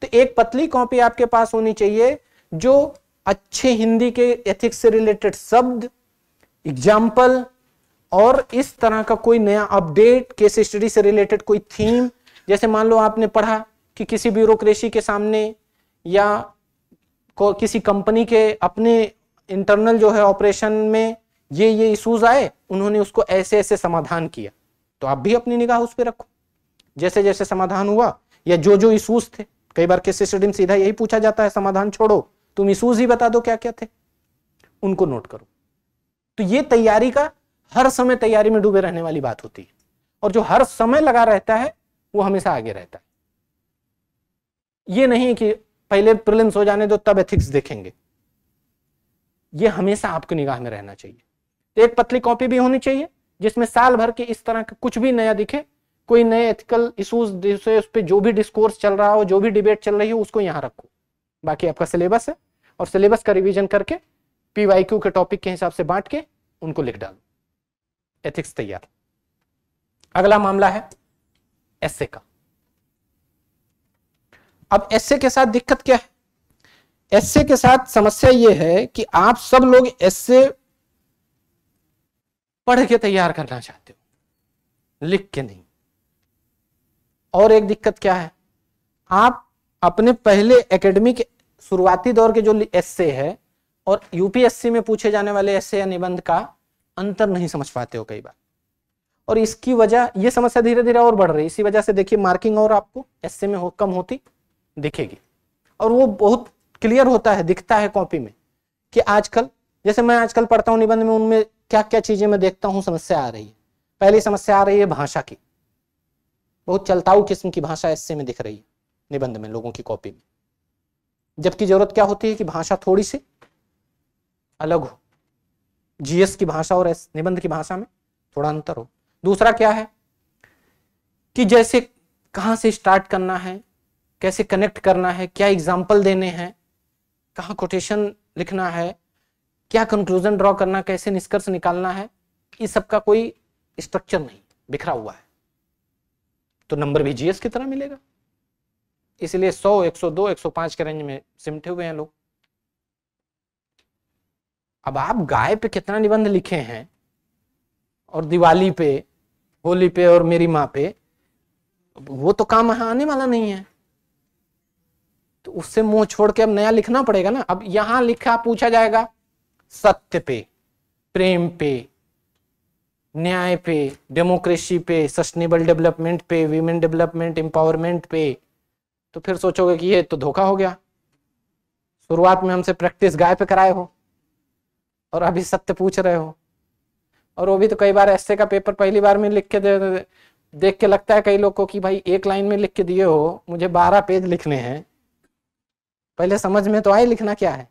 तो एक पतली कॉपी आपके पास होनी चाहिए जो अच्छे हिंदी के एथिक्स से रिलेटेड शब्द, एग्जाम्पल और इस तरह का कोई नया अपडेट, केस स्टडी से रिलेटेड कोई थीम। जैसे मान लो आपने पढ़ा कि किसी ब्यूरोक्रेसी के सामने या किसी कंपनी के अपने इंटरनल जो है ऑपरेशन में ये इश्यूज आए, उन्होंने उसको ऐसे ऐसे समाधान किया, तो आप भी अपनी निगाह उस पर रखो। जैसे जैसे समाधान हुआ या जो जो इश्यूज थे, कई बार केस स्टडी में सीधा यही पूछा जाता है, समाधान छोड़ो तुम इश्यूज ही बता दो क्या क्या थे, उनको नोट करो। तो ये तैयारी का, हर समय तैयारी में डूबे रहने वाली बात होती है, और जो हर समय लगा रहता है वो हमेशा आगे रहता है। ये नहीं कि पहले प्रीलिम्स हो जाने दो तब एथिक्स देखेंगे, ये हमेशा आपकी निगाह में रहना चाहिए। तो एक पतली कॉपी भी होनी चाहिए जिसमें साल भर के इस तरह का कुछ भी नया दिखे, कोई नए एथिकल इश्यूज, उस पर जो भी डिस्कोर्स चल रहा हो, जो भी डिबेट चल रही हो, उसको यहां रखो। बाकी आपका सिलेबस है, और सिलेबस का रिवीजन करके PYQ के टॉपिक के हिसाब से बांट के उनको लिख डालो, एथिक्स तैयार। अगला मामला है एस्से का। अब एस्से के साथ दिक्कत क्या है, एस्से के साथ समस्या यह है कि आप सब लोग एस्से पढ़ के तैयार करना चाहते हो, लिख के नहीं। और एक दिक्कत क्या है, आप अपने पहले एकेडमिक शुरुआती दौर के जो एस्से है और यूपीएससी में पूछे जाने वाले एस्से या निबंध का अंतर नहीं समझ पाते हो कई बार, और इसकी वजह, ये समस्या धीरे धीरे और बढ़ रही है। इसी वजह से देखिए मार्किंग और आपको एस्से में कम होती दिखेगी, और वो बहुत क्लियर होता है, दिखता है कॉपी में कि आजकल, जैसे मैं आजकल पढ़ता हूं निबंध में, उनमें क्या क्या चीजें मैं देखता हूं समस्या आ रही है। पहली समस्या आ रही है भाषा की, बहुत चलताऊ किस्म की भाषा एस्से में दिख रही है निबंध में लोगों की कॉपी में, जबकि जरूरत क्या होती है कि भाषा थोड़ी सी अलग हो, जीएस की भाषा और निबंध की भाषा में थोड़ा अंतर हो। दूसरा क्या है कि जैसे कहां से स्टार्ट करना है, कैसे कनेक्ट करना है, क्या एग्जाम्पल देने हैं, कहां कोटेशन लिखना है, क्या कंक्लूजन ड्रॉ करना, कैसे निष्कर्ष निकालना है, इस सब का कोई स्ट्रक्चर नहीं, बिखरा हुआ है। तो नंबर भी जीएस की तरह मिलेगा, इसलिए 100, 102, 105 के रेंज में सिमटे हुए हैं लोग। अब आप गाय पे कितना निबंध लिखे हैं और दिवाली पे, होली पे और मेरी माँ पे, वो तो काम आने वाला नहीं है। तो उससे मुंह छोड़ के अब नया लिखना पड़ेगा ना। अब यहां लिखा पूछा जाएगा सत्य पे, प्रेम पे, न्याय पे, डेमोक्रेसी पे, सस्टेनेबल डेवलपमेंट पे, वीमेन डेवलपमेंट एम्पावरमेंट पे, तो फिर सोचोगे कि ये तो धोखा हो गया। शुरुआत में हमसे प्रैक्टिस गाय पे कराए हो और अभी सत्य पूछ रहे हो। और वो भी तो कई बार ऐसे का पेपर पहली बार में लिख के देख के लगता है कई लोग को कि भाई एक लाइन में लिख के दिए हो, मुझे 12 पेज लिखने हैं। पहले समझ में तो आए लिखना क्या है।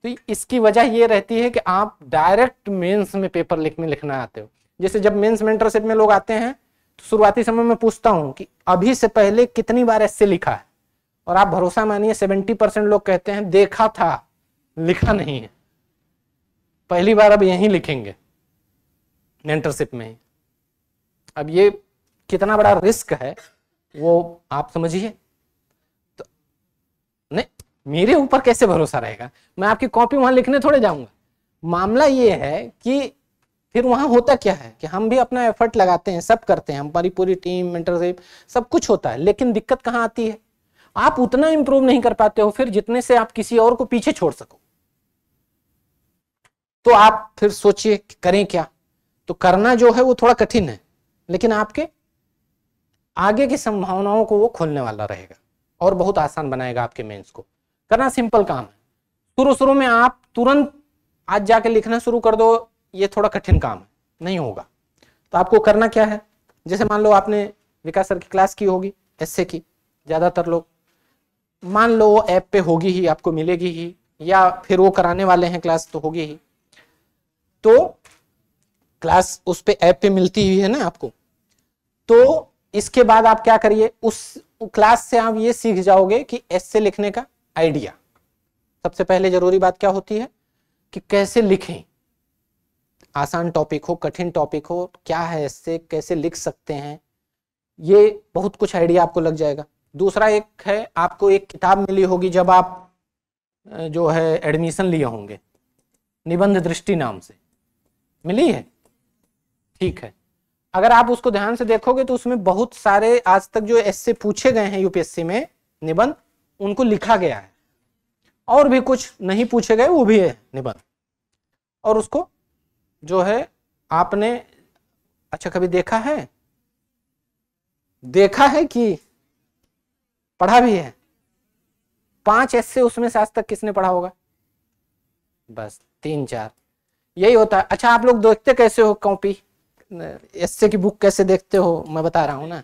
तो इसकी वजह ये रहती है कि आप डायरेक्ट मेंस में पेपर लिखना आते हो। जैसे जब मेंस मेंटरशिप में लोग आते हैं तो शुरुआती समय में पूछता हूं कि अभी से पहले कितनी बार ऐसे लिखा है, और आप भरोसा मानिए 70% लोग कहते हैं देखा था, लिखा नहीं है, पहली बार अब यहीं लिखेंगे मेंटरशिप में। अब ये कितना बड़ा रिस्क है वो आप समझिए। तो नहीं, मेरे ऊपर कैसे भरोसा रहेगा, मैं आपकी कॉपी वहां लिखने थोड़े जाऊंगा। मामला ये है कि फिर वहां होता क्या है कि हम भी अपना एफर्ट लगाते हैं, सब करते हैं, हमारी पूरी टीम, मेंटरशिप, सब कुछ होता है, लेकिन दिक्कत कहां आती है, आप उतना इंप्रूव नहीं कर पाते हो फिर जितने से आप किसी और को पीछे छोड़ सको। तो आप फिर सोचिए करें क्या। तो करना जो है वो थोड़ा कठिन है, लेकिन आपके आगे की संभावनाओं को वो खोलने वाला रहेगा और बहुत आसान बनाएगा आपके मेंस को। करना सिंपल काम है। शुरू शुरू में आप तुरंत आज जाके लिखना शुरू कर दो, ये थोड़ा कठिन काम है, नहीं होगा। तो आपको करना क्या है, जैसे मान लो आपने विकास सर की क्लास की होगी एसए की, ज्यादातर लोग मान लो वो ऐप पे होगी ही, आपको मिलेगी ही, या फिर वो कराने वाले हैं क्लास तो होगी ही। तो क्लास उस पे ऐप पे मिलती ही है ना आपको। तो इसके बाद आप क्या करिए, उस क्लास से आप ये सीख जाओगे कि एस्से लिखने का आइडिया। सबसे पहले जरूरी बात क्या होती है कि कैसे लिखें, आसान टॉपिक हो, कठिन टॉपिक हो, क्या है एस्से, कैसे लिख सकते हैं, ये बहुत कुछ आइडिया आपको लग जाएगा। दूसरा एक है, आपको एक किताब मिली होगी जब आप जो है एडमिशन लिए होंगे, निबंध दृष्टि नाम से मिली है, ठीक है। अगर आप उसको ध्यान से देखोगे तो उसमें बहुत सारे आज तक जो एस्से पूछे गए हैं यूपीएससी में निबंध, उनको लिखा गया है, और भी कुछ नहीं पूछे गए वो भी है निबंध। और उसको जो है आपने अच्छा कभी देखा है कि पढ़ा भी है? 5 एस्से उसमें से आज तक किसने पढ़ा होगा? बस 3-4, यही होता है। अच्छा आप लोग देखते कैसे हो कॉपी, एस्से की बुक कैसे देखते हो, मैं बता रहा हूं ना।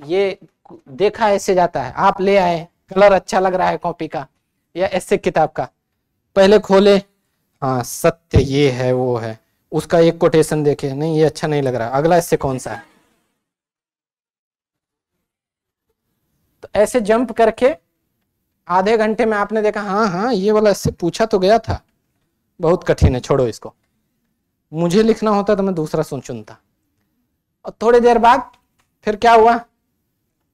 ये देखा ऐसे जाता है, आप ले आए, कलर अच्छा लग रहा है कॉपी का या एस्से किताब का, पहले खोले, हाँ सत्य ये है वो है, उसका एक कोटेशन देखे, नहीं ये अच्छा नहीं लग रहा, अगला एस्से कौन सा है। तो ऐसे जंप करके आधे घंटे में आपने देखा हाँ ये वाला एस्से पूछा तो गया था, बहुत कठिन है, छोड़ो इसको। मुझे लिखना होता तो मैं दूसरा चुनता। और थोड़ी देर बाद फिर क्या हुआ,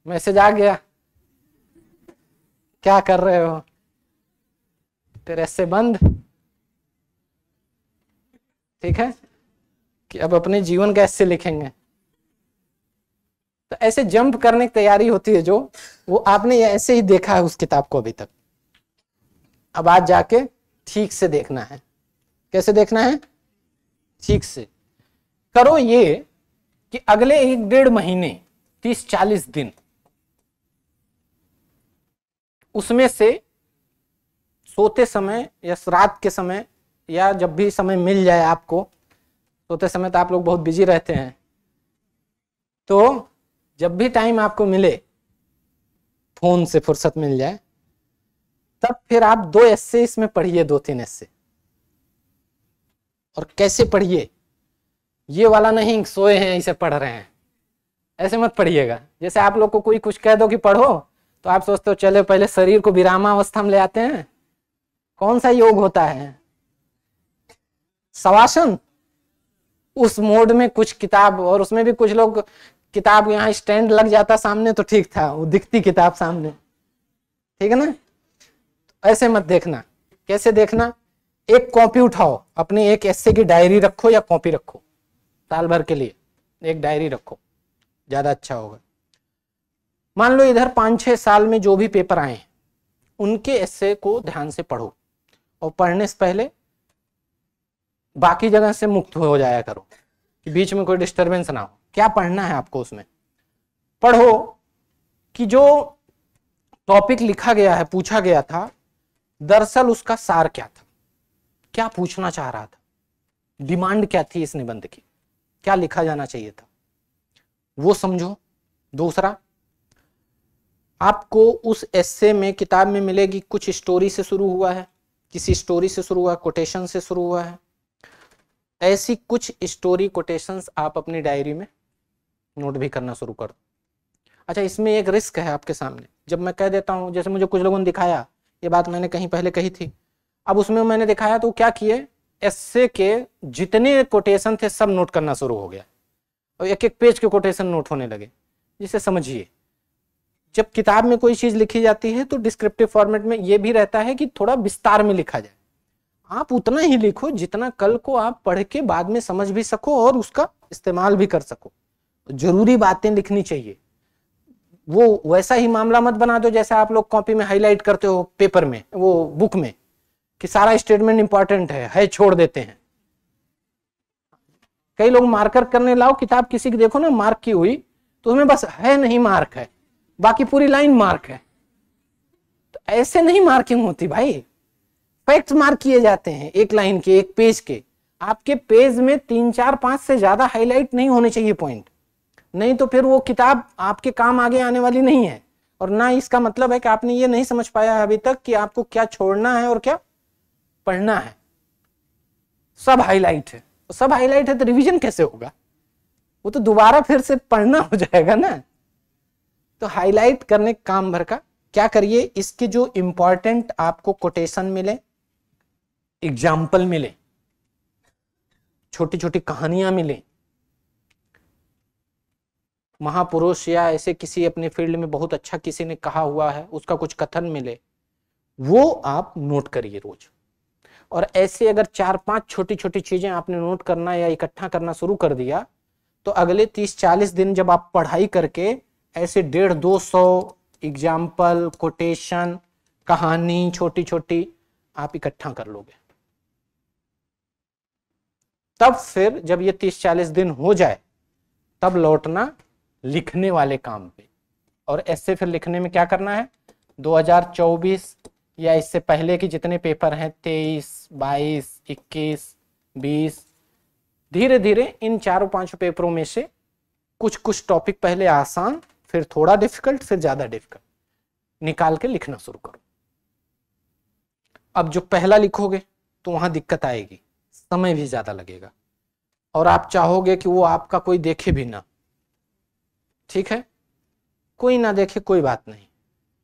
मैसेज आ गया, क्या कर रहे हो, फिर ऐसे बंद। ठीक है कि अब अपने जीवन का ऐसे लिखेंगे। तो ऐसे जंप करने की तैयारी होती है जो, वो आपने ऐसे ही देखा है उस किताब को अभी तक। अब आज जाके ठीक से देखना है। कैसे देखना है? ठीक से करो ये कि अगले 1-1.5 महीने 30-40 दिन, उसमें से सोते समय या रात के समय या जब भी समय मिल जाए आपको, सोते समय तो आप लोग बहुत बिजी रहते हैं, तो जब भी टाइम आपको मिले, फोन से फुर्सत मिल जाए, तब फिर आप 2 एस्से इसमें पढ़िए, 2-3 एस्से। और कैसे पढ़िए, ये वाला नहीं सोए हैं इसे पढ़ रहे हैं, ऐसे मत पढ़िएगा। जैसे आप लोग को कोई कुछ कह दो कि पढ़ो, तो आप सोचते हो चले पहले शरीर को विरामावस्था में ले आते हैं। कौन सा योग होता है? शवासन। उस मोड में कुछ किताब, और उसमें भी कुछ लोग किताब यहाँ स्टैंड लग जाता सामने तो ठीक था, वो दिखती किताब सामने, ठीक है ना। ऐसे मत देखना, कैसे देखना, एक कॉपी उठाओ, अपने एक एस्से की डायरी रखो या कॉपी रखो, साल भर के लिए एक डायरी रखो, ज्यादा अच्छा होगा। मान लो इधर 5-6 साल में जो भी पेपर आए उनके एस्से को ध्यान से पढ़ो, और पढ़ने से पहले बाकी जगह से मुक्त हो जाया करो कि बीच में कोई डिस्टरबेंस ना हो। क्या पढ़ना है आपको उसमें, पढ़ो कि जो टॉपिक लिखा गया है, पूछा गया था, दरअसल उसका सार क्या था, क्या पूछना चाह रहा था, डिमांड क्या थी इस निबंध की, क्या लिखा जाना चाहिए था, वो समझो। दूसरा, आपको उस एस्से में, किताब में मिलेगी, कुछ स्टोरी से शुरू हुआ है, किसी स्टोरी से शुरू हुआ, कोटेशन से शुरू हुआ है, ऐसी कुछ स्टोरी कोटेशंस आप अपनी डायरी में नोट भी करना शुरू कर दो। अच्छा, इसमें एक रिस्क है आपके सामने, जब मैं कह देता हूं, जैसे मुझे कुछ लोगों ने दिखाया, ये बात मैंने कहीं पहले कही थी, अब उसमें मैंने दिखाया तो क्या किए, एस्से के जितने कोटेशन थे सब नोट करना शुरू हो गया, और एक एक पेज के कोटेशन नोट होने लगे। जिसे समझिए, जब किताब में कोई चीज लिखी जाती है तो डिस्क्रिप्टिव फॉर्मेट में यह भी रहता है कि थोड़ा विस्तार में लिखा जाए, आप उतना ही लिखो जितना कल को आप पढ़ के बाद में समझ भी सको और उसका इस्तेमाल भी कर सको। जरूरी बातें लिखनी चाहिए, वो वैसा ही मामला मत बना दो जैसे आप लोग कॉपी में हाईलाइट करते हो पेपर में, वो बुक में, कि सारा स्टेटमेंट इंपॉर्टेंट है छोड़ देते हैं। कई लोग मार्कर करने लाओ, किताब किसी की देखो ना मार्क की हुई, तो उसमें बस है नहीं मार्क है, बाकी पूरी लाइन मार्क है। तो ऐसे नहीं मार्किंग होती भाई, फैक्ट्स मार्क किए जाते हैं एक लाइन के, एक पेज के। आपके पेज में 3, 4, 5 से ज्यादा हाईलाइट नहीं होने चाहिए पॉइंट, नहीं तो फिर वो किताब आपके काम आगे आने वाली नहीं है। और ना इसका मतलब है कि आपने ये नहीं समझ पाया अभी तक कि आपको क्या छोड़ना है और क्या पढ़ना है। सब हाईलाइट है, सब हाईलाइट है तो रिवीजन कैसे होगा, वो तो दोबारा फिर से पढ़ना हो जाएगा ना। तो हाईलाइट करने काम भर का क्या करिए, इसके जो इंपॉर्टेंट आपको कोटेशन मिले, एग्जाम्पल मिले, छोटी छोटी कहानियां मिले, महापुरुष या ऐसे किसी अपने फील्ड में बहुत अच्छा किसी ने कहा हुआ है उसका कुछ कथन मिले, वो आप नोट करिए रोज। और ऐसे अगर 4-5 छोटी छोटी चीजें आपने नोट करना या इकट्ठा करना शुरू कर दिया, तो अगले 30-40 दिन जब आप पढ़ाई करके ऐसे 150-200 एग्जाम्पल, कोटेशन, कहानी छोटी छोटी आप इकट्ठा कर लोगे। तब फिर जब ये 30-40 दिन हो जाए, तब लौटना लिखने वाले काम पे। और ऐसे फिर लिखने में क्या करना है, 2024 या इससे पहले के जितने पेपर हैं, 23, 22, 21, 20, धीरे धीरे इन 4-5 पेपरों में से कुछ कुछ टॉपिक पहले आसान, फिर थोड़ा डिफिकल्ट, फिर ज्यादा डिफिकल्ट निकाल के लिखना शुरू करो। अब जो पहला लिखोगे तो वहां दिक्कत आएगी, समय भी ज्यादा लगेगा, और आप चाहोगे कि वो आपका कोई देखे भी ना। ठीक है, कोई ना देखे कोई बात नहीं,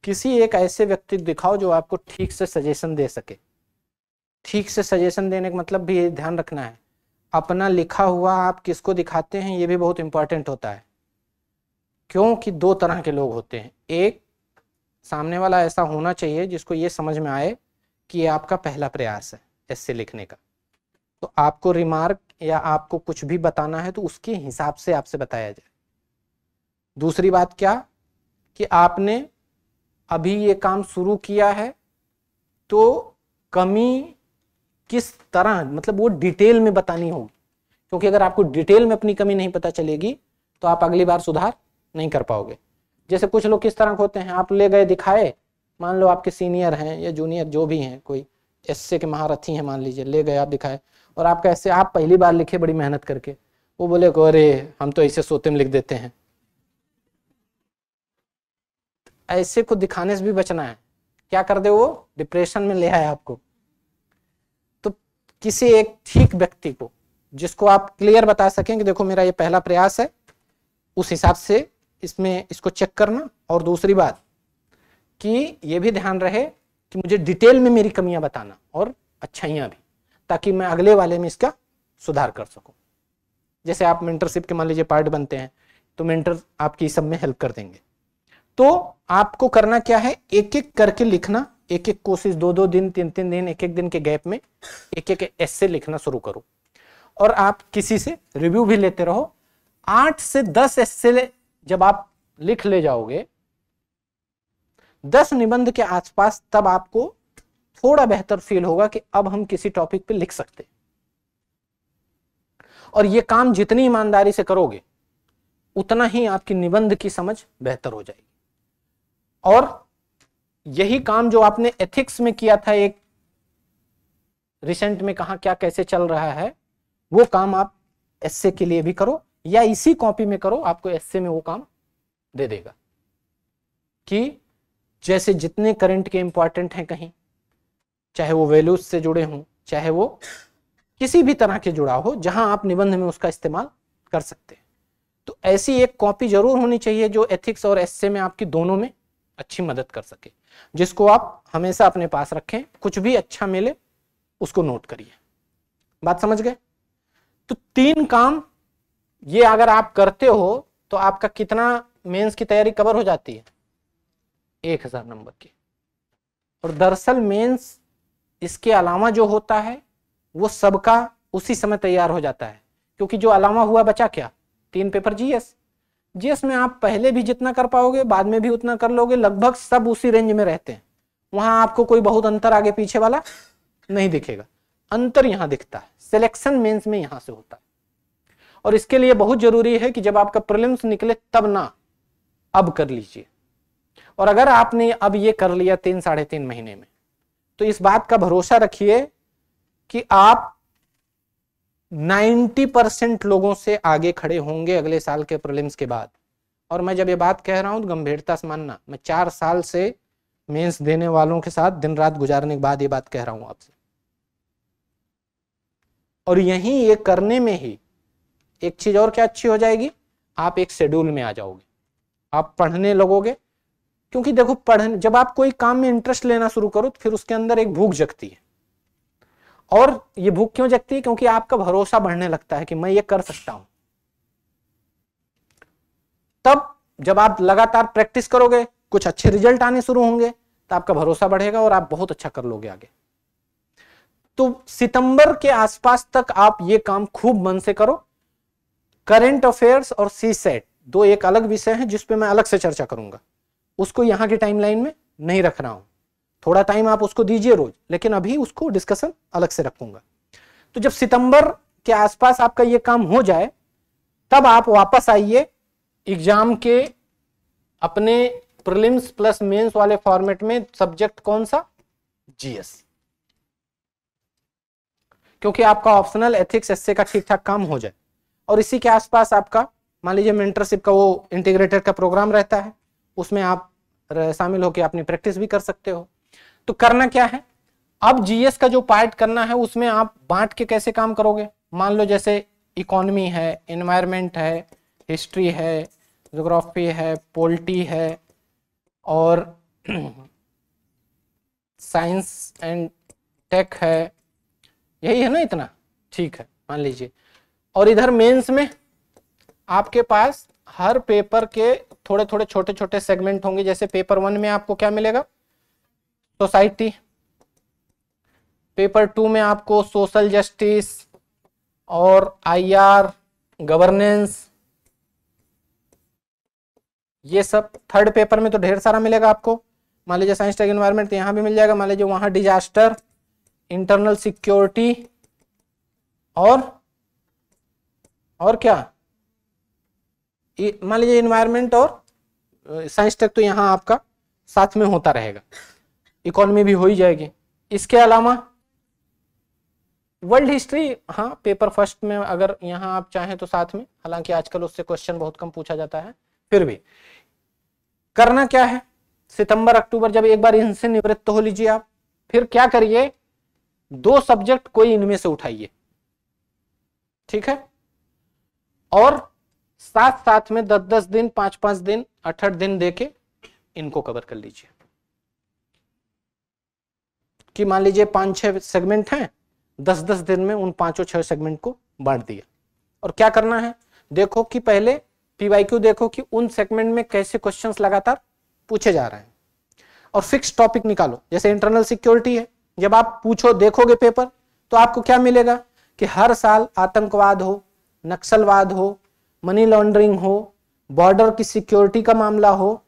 किसी एक ऐसे व्यक्ति दिखाओ जो आपको ठीक से सजेशन दे सके। ठीक से सजेशन देने का मतलब भी ये ध्यान रखना है, अपना लिखा हुआ आप किसको दिखाते हैं ये भी बहुत इंपॉर्टेंट होता है। क्योंकि 2 तरह के लोग होते हैं, एक सामने वाला ऐसा होना चाहिए जिसको ये समझ में आए कि ये आपका पहला प्रयास है ऐसे लिखने का, तो आपको रिमार्क या आपको कुछ भी बताना है तो उसके हिसाब से आपसे बताया जाए। दूसरी बात क्या, कि आपने अभी ये काम शुरू किया है तो कमी किस तरह, मतलब वो डिटेल में बतानी होगी, क्योंकि अगर आपको डिटेल में अपनी कमी नहीं पता चलेगी तो आप अगली बार सुधार नहीं कर पाओगे। जैसे कुछ लोग किस तरह होते हैं, आप ले गए दिखाए, मान लो आपके सीनियर हैं या जूनियर जो भी हैं, कोई एस्से के महारथी हैं मान लीजिए, ले गए आप दिखाए, और आपका ऐसे आप पहली बार लिखे बड़ी मेहनत करके, वो बोले को अरे हम तो ऐसे सोते में लिख देते हैं। ऐसे को दिखाने से भी बचना है, क्या कर दे वो डिप्रेशन में ले आए आपको। तो किसी एक ठीक व्यक्ति को जिसको आप क्लियर बता सकें कि देखो मेरा ये पहला प्रयास है, उस हिसाब से इसमें इसको चेक करना। और दूसरी बात कि ये भी ध्यान रहे कि मुझे डिटेल में मेरी कमियां बताना और अच्छाइयां भी, ताकि मैं अगले वाले में इसका सुधार कर सकूं। जैसे आप मेंटरशिप के मान लीजिए पार्ट बनते हैं, तो मेंटर आपकी सब में हेल्प कर देंगे। तो आपको करना क्या है, एक एक करके लिखना एक एक कोशिश 2-2 दिन 3-3 दिन एक एक दिन के गैप में एक एक एस्से लिखना शुरू करो और आप किसी से रिव्यू भी लेते रहो। 8 से 10 एस्से जब आप लिख ले जाओगे 10 निबंध के आसपास, तब आपको थोड़ा बेहतर फील होगा कि अब हम किसी टॉपिक पे लिख सकते। और ये काम जितनी ईमानदारी से करोगे उतना ही आपकी निबंध की समझ बेहतर हो जाएगी। और यही काम जो आपने एथिक्स में किया था, एक रिसेंट में कहा क्या कैसे चल रहा है, वो काम आप एस्से के लिए भी करो या इसी कॉपी में करो, आपको एस्से में वो काम दे देगा कि जैसे जितने करंट के इंपॉर्टेंट हैं कहीं, चाहे वो वैल्यूज से जुड़े हों, चाहे वो किसी भी तरह के जुड़ा हो, जहां आप निबंध में उसका इस्तेमाल कर सकते हैं। तो ऐसी एक कॉपी जरूर होनी चाहिए जो एथिक्स और एस्से में आपकी दोनों में अच्छी मदद कर सके, जिसको आप हमेशा अपने पास रखें। कुछ भी अच्छा मिले उसको नोट करिए। बात समझ गए? तो 3 काम ये अगर आप करते हो तो आपका कितना मेंस की तैयारी कवर हो जाती है? 1000 नंबर की। और दरअसल मेंस इसके अलावा जो होता है वो सबका उसी समय तैयार हो जाता है, क्योंकि जो अलावा हुआ बचा क्या? 3 पेपर जीएस। जीएस में आप पहले भी जितना कर पाओगे बाद में भी उतना कर लोगे, लगभग सब उसी रेंज में रहते हैं। वहां आपको कोई बहुत अंतर आगे पीछे वाला नहीं दिखेगा। अंतर यहां दिखता है, सिलेक्शन मेंस में यहां से होता है। और इसके लिए बहुत जरूरी है कि जब आपका प्रीलिम्स निकले तब ना, अब कर लीजिए। और अगर आपने अब ये कर लिया 3-3.5 महीने में, तो इस बात का भरोसा रखिए कि आप 90% लोगों से आगे खड़े होंगे अगले साल के प्रीलिम्स के बाद। और मैं जब ये बात कह रहा हूं तो गंभीरता से मानना, मैं 4 साल से मेंस देने वालों के साथ दिन रात गुजारने के बाद ये बात कह रहा हूं आपसे। और यही ये करने में ही एक चीज और क्या अच्छी हो जाएगी, आप एक शेड्यूल में आ जाओगे, आप पढ़ने लगोगे। क्योंकि देखो, पढ़ने जब आप कोई काम में इंटरेस्ट लेना शुरू करो तो फिर उसके अंदर एक भूख जगती है। और ये भूख क्यों जगती है? क्योंकि आपका भरोसा बढ़ने लगता है कि मैं ये कर सकता हूं। तब जब आप लगातार प्रैक्टिस करोगे, कुछ अच्छे रिजल्ट आने शुरू होंगे, तो आपका भरोसा बढ़ेगा और आप बहुत अच्छा कर लोगे आगे। तो सितंबर के आसपास तक आप ये काम खूब मन से करो। करंट अफेयर्स और सीसेट 2 एक अलग विषय हैं जिस पे मैं अलग से चर्चा करूंगा, उसको यहां की टाइमलाइन में नहीं रख रहा हूं। थोड़ा टाइम आप उसको दीजिए रोज, लेकिन अभी उसको डिस्कशन अलग से रखूंगा। तो जब सितंबर के आसपास आपका ये काम हो जाए, तब आप वापस आइए एग्जाम के अपने प्रीलिम्स प्लस मेंस वाले फॉर्मेट में। सब्जेक्ट कौन सा? जीएस। क्योंकि आपका ऑप्शनल एथिक्स एस्से का ठीक ठाक काम हो जाए। और इसी के आसपास आपका मान लीजिए मेंटरशिप का वो इंटीग्रेटेड का प्रोग्राम रहता है, उसमें आप शामिल होकर अपनी प्रैक्टिस भी कर सकते हो। तो करना क्या है, अब जीएस का जो पार्ट करना है उसमें आप बांट के कैसे काम करोगे। मान लो जैसे इकोनॉमी है, एनवायरनमेंट है, हिस्ट्री है, ज्योग्राफी है, पॉलिटी है और साइंस एंड टेक है, यही है ना इतना? ठीक है, मान लीजिए। और इधर मेंस में आपके पास हर पेपर के थोड़े थोड़े छोटे छोटे सेगमेंट होंगे। जैसे पेपर 1 में आपको क्या मिलेगा? सोसाइटी। पेपर 2 में आपको सोशल जस्टिस और आईआर, गवर्नेंस, ये सब। थर्ड पेपर में तो ढेर सारा मिलेगा आपको। मान लीजिए साइंस टेक एनवायरनमेंट, तो यहां भी मिल जाएगा। मान लीजिए वहां डिजास्टर, इंटरनल सिक्योरिटी और क्या, मान लीजिए एनवायरनमेंट और साइंस टेक तो यहां आपका साथ में होता रहेगा। इकोनॉमी भी हो ही जाएगी। इसके अलावा वर्ल्ड हिस्ट्री, हाँ पेपर फर्स्ट में अगर यहां आप चाहें तो साथ में, हालांकि आजकल उससे क्वेश्चन बहुत कम पूछा जाता है, फिर भी करना क्या है, सितंबर अक्टूबर जब एक बार इनसे निवृत्त हो लीजिए आप, फिर क्या करिए, 2 सब्जेक्ट कोई इनमें से उठाइए, ठीक है, और साथ साथ में 10-10 दिन, 5-5 दिन, 8-8 दिन देके इनको कवर कर लीजिए। कि मान लीजिए 5-6 सेगमेंट हैं, 10-10 दिन में उन 5-6 सेगमेंट को बांट दिया। और क्या करना है, देखो कि पहले पीवाईक्यू देखो कि उन सेगमेंट में कैसे क्वेश्चंस लगातार पूछे जा रहे हैं। और फिक्स टॉपिक निकालो। जैसे इंटरनल सिक्योरिटी है, जब आप पूछो देखोगे पेपर तो आपको क्या मिलेगा कि हर साल आतंकवाद हो, नक्सलवाद हो, मनी लॉन्ड्रिंग हो, बॉर्डर की सिक्योरिटी का मामला हो,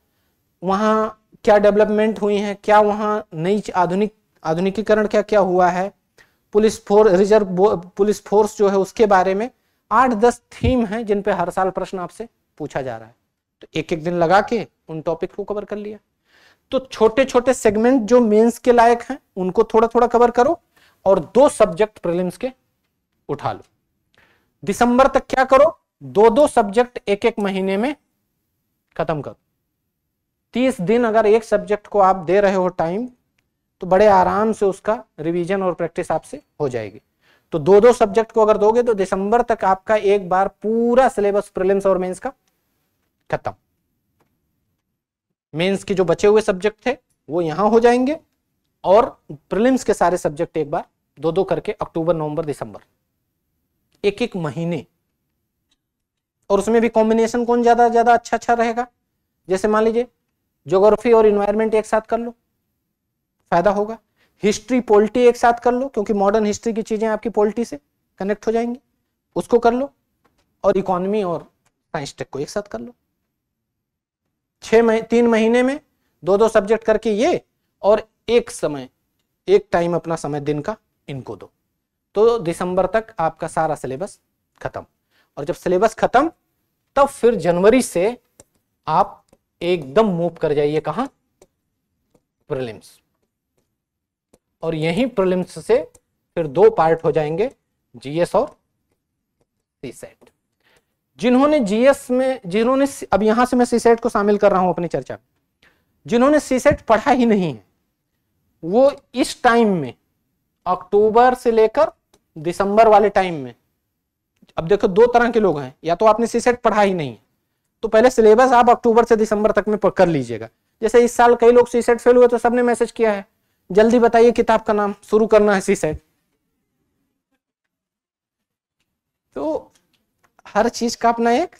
वहां क्या डेवलपमेंट हुई है, क्या वहां नई आधुनिकीकरण क्या क्या हुआ है, police force, reserve police force जो है उसके बारे में 8-10 थीम है जिन पे हर साल प्रश्न आपसे पूछा जा रहा है। तो एक एक दिन लगा के उन टॉपिक को कवर कर लिया। तो छोटे छोटे सेगमेंट जो मेंस के लायक हैं उनको थोड़ा थोड़ा कवर करो और 2 सब्जेक्ट प्रीलिम्स के उठा लो। दिसंबर तक क्या करो, 2-2 सब्जेक्ट एक एक महीने में खत्म करो। 30 दिन अगर एक सब्जेक्ट को आप दे रहे हो टाइम, तो बड़े आराम से उसका रिवीजन और प्रैक्टिस आपसे हो जाएगी। तो 2-2 सब्जेक्ट को अगर दोगे तो दिसंबर तक आपका एक बार पूरा सिलेबस प्रीलिम्स और मेंस का खत्म। मेंस के जो बचे हुए सब्जेक्ट थे वो यहां हो जाएंगे और प्रीलिम्स के सारे सब्जेक्ट एक बार 2-2 करके अक्टूबर, नवंबर, दिसंबर, एक एक महीने। और उसमें भी कॉम्बिनेशन कौन ज्यादा अच्छा रहेगा। जैसे मान लीजिए ज्योग्राफी और इन्वायरमेंट एक साथ कर लो, फायदा होगा। हिस्ट्री पॉलिटी एक साथ कर लो, क्योंकि मॉडर्न हिस्ट्री की चीजें आपकी पॉलिटी से कनेक्ट हो जाएंगी, उसको कर लो। और इकोनॉमी और साइंस टेक को एक साथ कर लो। 3 महीने में 2-2 सब्जेक्ट करके ये, और एक टाइम अपना समय दिन का इनको दो। तो दिसंबर तक आपका सारा सिलेबस खत्म। और जब सिलेबस खत्म तब फिर जनवरी से आप एकदम मूव कर जाइए कहां, प्रीलिम्स। और यही प्रीलिम्स से फिर 2 पार्ट हो जाएंगे, जीएस और सीसेट। जिन्होंने जीएस में, अब यहां से मैं सीसेट को शामिल कर रहा हूं अपनी चर्चा में, जिन्होंने सीसेट पढ़ा ही नहीं है वो इस टाइम में, अक्टूबर से लेकर दिसंबर वाले टाइम में, अब देखो 2 तरह के लोग हैं, या तो आपने सीसेट पढ़ा ही नहीं है तो पहले सिलेबस आप अक्टूबर से दिसंबर तक में कर लीजिएगा। जैसे इस साल कई लोग सीसेट फेल हुए तो सबने मैसेज किया है जल्दी बताइए किताब का नाम, शुरू करना है सीसेट। तो हर चीज का अपना एक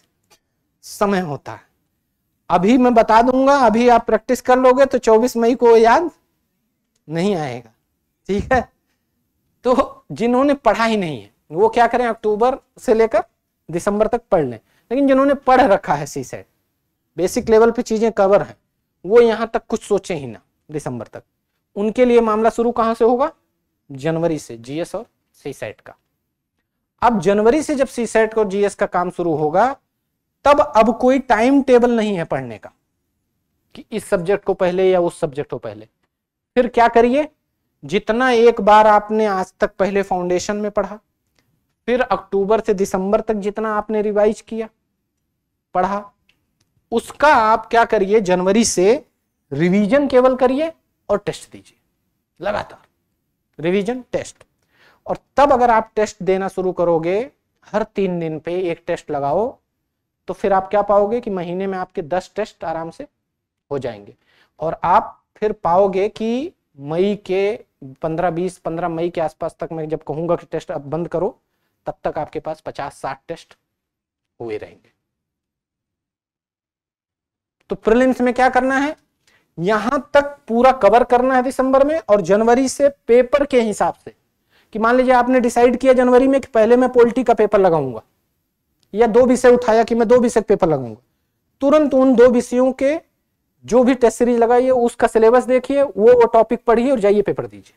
समय होता है। अभी मैं बता दूंगा, अभी आप प्रैक्टिस कर लोगे तो 24 मई को याद नहीं आएगा, ठीक है। तो जिन्होंने पढ़ा ही नहीं है वो क्या करें, अक्टूबर से लेकर दिसंबर तक पढ़ लें। लेकिन जिन्होंने पढ़ रखा है सीसेट, बेसिक लेवल पे चीजें कवर है, वो यहां तक कुछ सोचे ही ना दिसंबर तक। उनके लिए मामला शुरू कहां से होगा, जनवरी से, जीएस और सीसेट का। अब जनवरी से जब सीसेट और जीएस का काम शुरू होगा तब अब कोई टाइम टेबल नहीं है पढ़ने का कि इस सब्जेक्ट को पहले या उस सब्जेक्ट को पहले। फिर क्या करिए, जितना एक बार आपने आज तक पहले फाउंडेशन में पढ़ा, फिर अक्टूबर से दिसंबर तक जितना आपने रिवाइज किया पढ़ा, उसका आप क्या करिए, जनवरी से रिवीजन केवल करिए और टेस्ट दीजिए, लगातार रिवीजन टेस्ट। और तब अगर आप टेस्ट देना शुरू करोगे, हर 3 दिन पे एक टेस्ट लगाओ, तो फिर आप क्या पाओगे कि महीने में आपके 10 टेस्ट आराम से हो जाएंगे। और आप फिर पाओगे कि मई के 15 मई के आसपास तक मैं जब कहूंगा कि टेस्ट अब बंद करो, तब तक आपके पास 50-60 टेस्ट हुए रहेंगे। तो प्रीलिम्स में क्या करना है, यहां तक पूरा कवर करना है दिसंबर में, और जनवरी से पेपर के हिसाब से, कि मान लीजिए आपने डिसाइड किया जनवरी में कि पहले मैं पॉलिटी का पेपर लगाऊंगा, या 2 विषय उठाया कि मैं 2 विषय पेपर लगाऊंगा, तुरंत उन 2 विषयों के जो भी टेस्ट सीरीज लगाइए उसका सिलेबस देखिए, वो टॉपिक पढ़िए और जाइए पेपर दीजिए।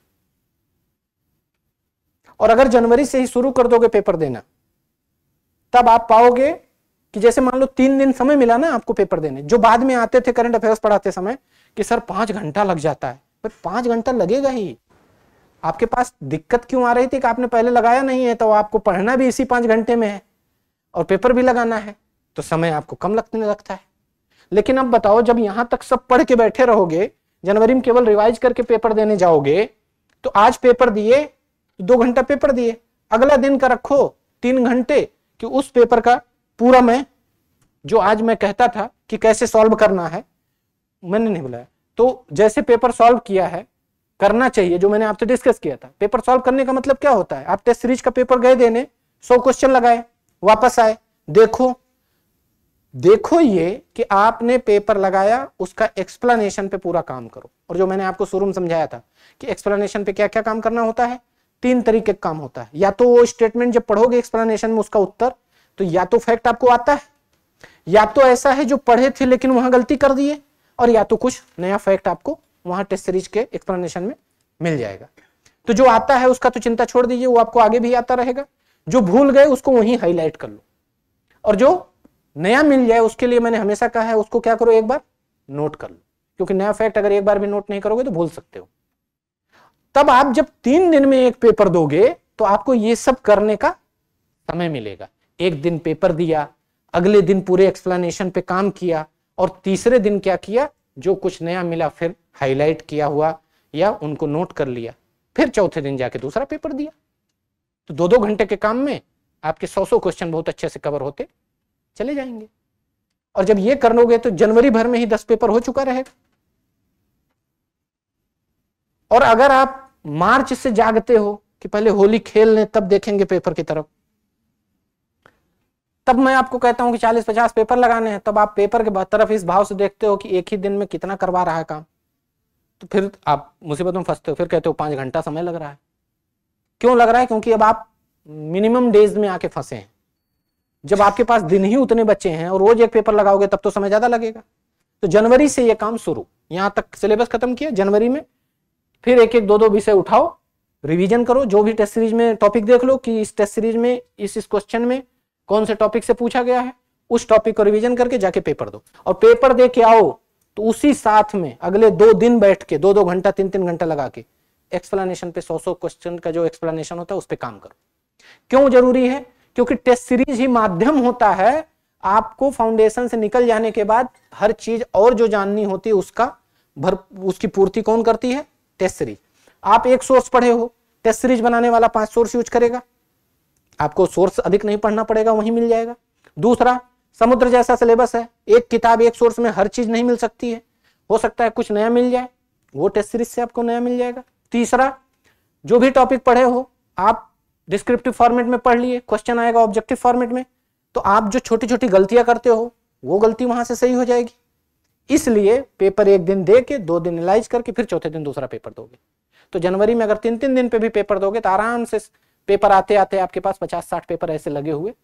और अगर जनवरी से ही शुरू कर दोगे पेपर देना, तब आप पाओगे कि जैसे मान लो 3 दिन समय मिला ना आपको पेपर देने, जो बाद में आते थे करंट अफेयर्स पढ़ाते समय कि सर 5 घंटा लग जाता है, पर 5 घंटा लगेगा ही। आपके पास दिक्कत क्यों आ रही थी कि आपने पहले लगाया नहीं है, तो आपको पढ़ना भी इसी 5 घंटे में है और पेपर भी लगाना है, तो समय आपको कम लगने लगता है। लेकिन अब बताओ, जब यहां तक सब पढ़ के बैठे रहोगे, जनवरी में केवल रिवाइज करके पेपर देने जाओगे, तो आज पेपर दिए 2 घंटा पेपर दिए, अगला दिन का रखो 3 घंटे कि उस पेपर का पूरा मैं जो आज मैं कहता था कि कैसे सॉल्व करना है, मैंने नहीं बुलाया, तो जैसे पेपर सॉल्व किया है करना चाहिए, जो मैंने आपसे डिस्कस किया था। पेपर सॉल्व करने का मतलब क्या होता है, आप टेस्ट सीरीज का पेपर गए देने, 100 क्वेश्चन लगाए, वापस आए, देखो देखो ये कि आपने पेपर लगाया, उसका एक्सप्लेनेशन पे पूरा काम करो। और जो मैंने आपको शुरू में समझाया था कि एक्सप्लेनेशन पे क्या क्या काम करना होता है, 3 तरीके का काम होता है। या तो वो स्टेटमेंट जब पढ़ोगे एक्सप्लेनेशन में उसका उत्तर, तो या तो फैक्ट आपको आता है, या तो ऐसा है जो पढ़े थे लेकिन वहां गलती कर दिए, और या तो कुछ नया फैक्ट आपको वहां टेस्ट सीरीज के एक्सप्लेनेशन में मिल जाएगा। तो जो आता है उसका तो चिंता छोड़ दीजिए, वो आपको आगे भी आता रहेगा। जो भूल गए उसको वहीं हाईलाइट कर लो, और जो नया मिल जाए उसके लिए मैंने हमेशा कहा है उसको क्या करो, एक बार नोट कर लो, क्योंकि नया फैक्ट अगर एक बार भी नोट नहीं करोगे तो भूल सकते हो। तब आप जब 3 दिन में एक पेपर दोगे तो आपको ये सब करने का समय मिलेगा। एक दिन पेपर दिया, अगले दिन पूरे एक्सप्लेनेशन पे काम किया, और तीसरे दिन क्या किया, जो कुछ नया मिला फिर हाईलाइट किया हुआ या उनको नोट कर लिया, फिर चौथे दिन जाके दूसरा पेपर दिया। तो 2-2 घंटे के काम में आपके 100 क्वेश्चन बहुत अच्छे से कवर होते चले जाएंगे। और जब ये कर लोगे तो जनवरी भर में ही 10 पेपर हो चुका रहेगा। और अगर आप मार्च से जागते हो कि पहले होली खेल लें तब देखेंगे पेपर की तरफ, तब मैं आपको कहता हूं कि 40-50 पेपर लगाने हैं, तब आप पेपर के तरफ इस भाव से देखते हो कि एक ही दिन में कितना करवा रहा है काम, तो फिर आप मुसीबत में फंसते हो। फिर कहते हो 5 घंटा समय लग रहा है। क्यों लग रहा है? क्योंकि अब आप मिनिमम डेज में आके फंसे हैं। जब आपके पास दिन ही उतने बच्चे हैं और रोज एक पेपर लगाओगे तब तो समय ज्यादा लगेगा। तो जनवरी से ये काम शुरू, यहां तक सिलेबस खत्म किया, जनवरी में फिर एक एक 2-2 विषय उठाओ, रिवीजन करो, जो भी टेस्ट सीरीज में टॉपिक देख लो कि इस टेस्ट सीरीज में इस क्वेश्चन में कौन से टॉपिक से पूछा गया है, उस टॉपिक को रिवीजन करके जाके पेपर दो। और पेपर दे के आओ तो उसी साथ में अगले 2 दिन बैठ के 2-2 घंटा 3-3 घंटा लगा के एक्सप्लेनेशन पे 100 क्वेश्चन का जो एक्सप्लेनेशन होता है उस पर काम करो। क्यों जरूरी है? क्योंकि टेस्ट सीरीज ही माध्यम होता है आपको फाउंडेशन से निकल जाने के बाद हर चीज और जो जाननी होती है उसकी पूर्ति कौन करती है? Test series. आप एक सोर्स पढ़े हो, टेस्ट सीरीज बनाने वाला 5 सोर्स यूज करेगा, आपको सोर्स अधिक नहीं पढ़ना पड़ेगा, वहीं मिल जाएगा। दूसरा, समुद्र जैसा सिलेबस है, एक किताब एक सोर्स में हर चीज नहीं मिल सकती है, हो सकता है कुछ नया मिल जाए, वो टेस्ट सीरीज से आपको नया मिल जाएगा। तीसरा, जो भी टॉपिक पढ़े हो आप डिस्क्रिप्टिव फॉर्मेट में पढ़ लिए, क्वेश्चन आएगा ऑब्जेक्टिव फॉर्मेट में, तो आप जो छोटी छोटी गलतियां करते हो वो गलती वहां से सही हो जाएगी। इसलिए पेपर एक दिन दे के 2 दिन एनालाइज करके फिर चौथे दिन दूसरा पेपर दोगे। तो जनवरी में अगर 3-3 दिन पे भी पेपर दोगे तो आराम से पेपर आते आते आपके पास 50-60 पेपर ऐसे लगे हुए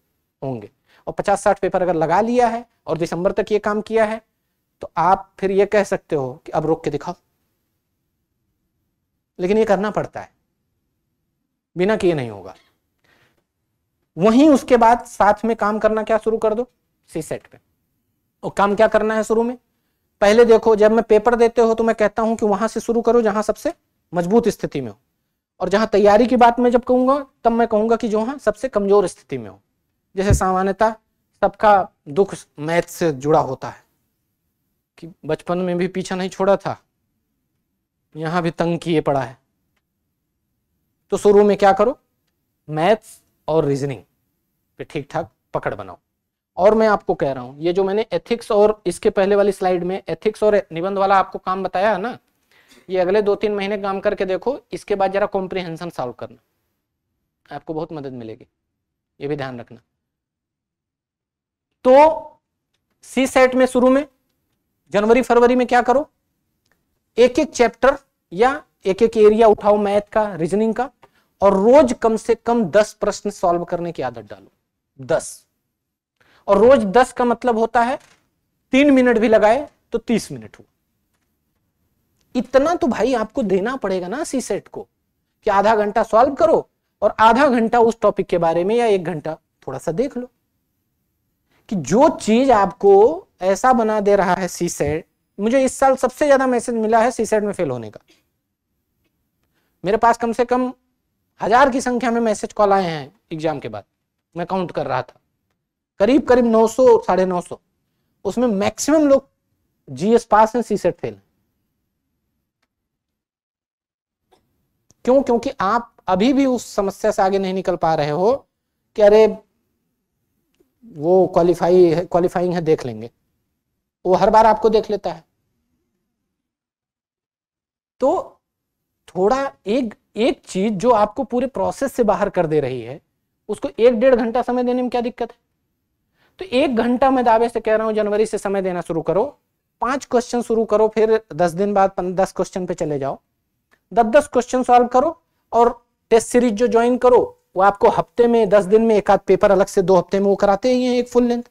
होंगे। और 50-60 पेपर अगर लगा लिया है और दिसंबर तक ये काम किया है तो आप फिर ये कह सकते हो कि अब रोक के दिखाओ। लेकिन ये करना पड़ता है, बिना किए नहीं होगा। वहीं उसके बाद साथ में काम करना क्या शुरू कर दो? सीसेट पे। और काम क्या करना है शुरू में? पहले देखो, जब मैं पेपर देते हो तो मैं कहता हूं कि वहां से शुरू करो जहां सबसे मजबूत स्थिति में हो, और जहां तैयारी की बात मैं जब कहूंगा तब मैं कहूंगा कि जो सबसे कमजोर स्थिति में हो। जैसे सामान्यतः सबका दुख मैथ से जुड़ा होता है कि बचपन में भी पीछा नहीं छोड़ा था, यहां भी तंग किए पड़ा है। तो शुरू में क्या करो? मैथ्स और रीजनिंग पे ठीक ठाक पकड़ बनाओ। और मैं आपको कह रहा हूं, ये जो मैंने एथिक्स और इसके पहले वाली स्लाइड में एथिक्स और निबंध वाला आपको काम बताया है ना, ये अगले 2-3 महीने काम करके देखो। इसके बाद जरा कॉम्प्रिहेंशन सॉल्व करना, आपको बहुत मदद मिलेगी, ये भी ध्यान रखना। तो सी सेट में शुरू में जनवरी फरवरी में क्या करो? एक एक चैप्टर या एक एक एरिया उठाओ मैथ का, रीजनिंग का, और रोज कम से कम 10 प्रश्न सॉल्व करने की आदत डालो। 10, और रोज 10 का मतलब होता है 3 मिनट भी लगाए तो 30 मिनट हुआ। इतना तो भाई आपको देना पड़ेगा ना सी सेट को, कि आधा घंटा सॉल्व करो और आधा घंटा उस टॉपिक के बारे में या 1 घंटा थोड़ा सा देख लो। कि जो चीज आपको ऐसा बना दे रहा है सी सेट, मुझे इस साल सबसे ज्यादा मैसेज मिला है सी सेट में फेल होने का। मेरे पास कम से कम 1000 की संख्या में मैसेज कॉल आए हैं एग्जाम के बाद, मैं काउंट कर रहा था, करीब करीब 900 950, उसमें मैक्सिमम लोग जीएस पास हैं, सी सेट फेल। क्यों? क्योंकि आप अभी भी उस समस्या से आगे नहीं निकल पा रहे हो कि अरे वो क्वालिफाइंग है देख लेंगे, वो हर बार आपको देख लेता है। तो थोड़ा एक चीज जो आपको पूरे प्रोसेस से बाहर कर दे रही है, उसको 1-1.5 घंटा समय देने में क्या दिक्कत है? तो 1 घंटा मैं दावे से कह रहा हूं जनवरी से समय देना शुरू करो, 5 क्वेश्चन शुरू करो, फिर 10 दिन बाद 10 क्वेश्चन पे चले जाओ, 10-10 क्वेश्चन सॉल्व करो, और टेस्ट सीरीज जो ज्वाइन करो वो आपको हफ्ते में 10 दिन में एक आध पेपर अलग से 2 हफ्ते में वो कराते ही हैं एक फुल लेंथ।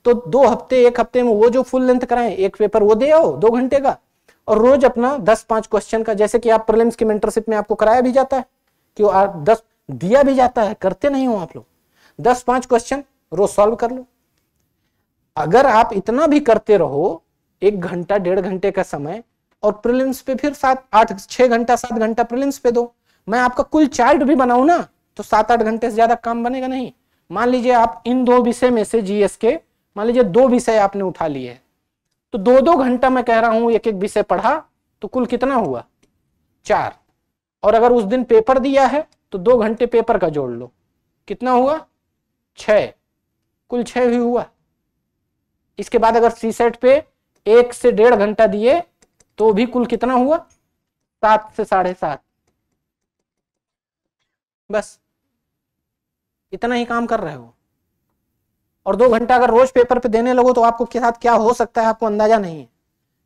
तो 2 हफ्ते 1 हफ्ते में वो जो फुल लेंथ कराएं, एक पेपर वो दे आओ 2 घंटे का, और रोज अपना 10-5 क्वेश्चन का, जैसे कि आप प्रीलिम्स की मेंटरशिप में आपको कराया भी जाता है कि 10 दिया भी जाता है, करते नहीं हो आप लोग, 10-5 क्वेश्चन रोज सॉल्व कर लो। अगर आप इतना भी करते रहो, 1 घंटा 1.5 घंटे का समय, और प्रीलिम्स पे फिर 6 घंटा 7 घंटा प्रीलिम्स पे दो, मैं आपका कुल चार्ट भी बनाऊं ना तो 7-8 घंटे से ज्यादा काम बनेगा नहीं। मान लीजिए आप इन 2 विषय में से जीएस के मान लीजिए 2 विषय आपने उठा लिए हैं, तो 2-2 घंटा मैं कह रहा हूं एक एक विषय पढ़ा, तो कुल कितना हुआ 4, और अगर उस दिन पेपर दिया है तो 2 घंटे पेपर का जोड़ लो, कितना हुआ 6, कुल 6 भी हुआ। इसके बाद अगर सी सेट पे 1 से 1.5 घंटा दिए तो भी कुल कितना हुआ 7 से 7.5, बस इतना ही काम कर रहे हो। और 2 घंटा अगर रोज पेपर पे देने लगो तो आपको के साथ क्या हो सकता है आपको अंदाजा नहीं है,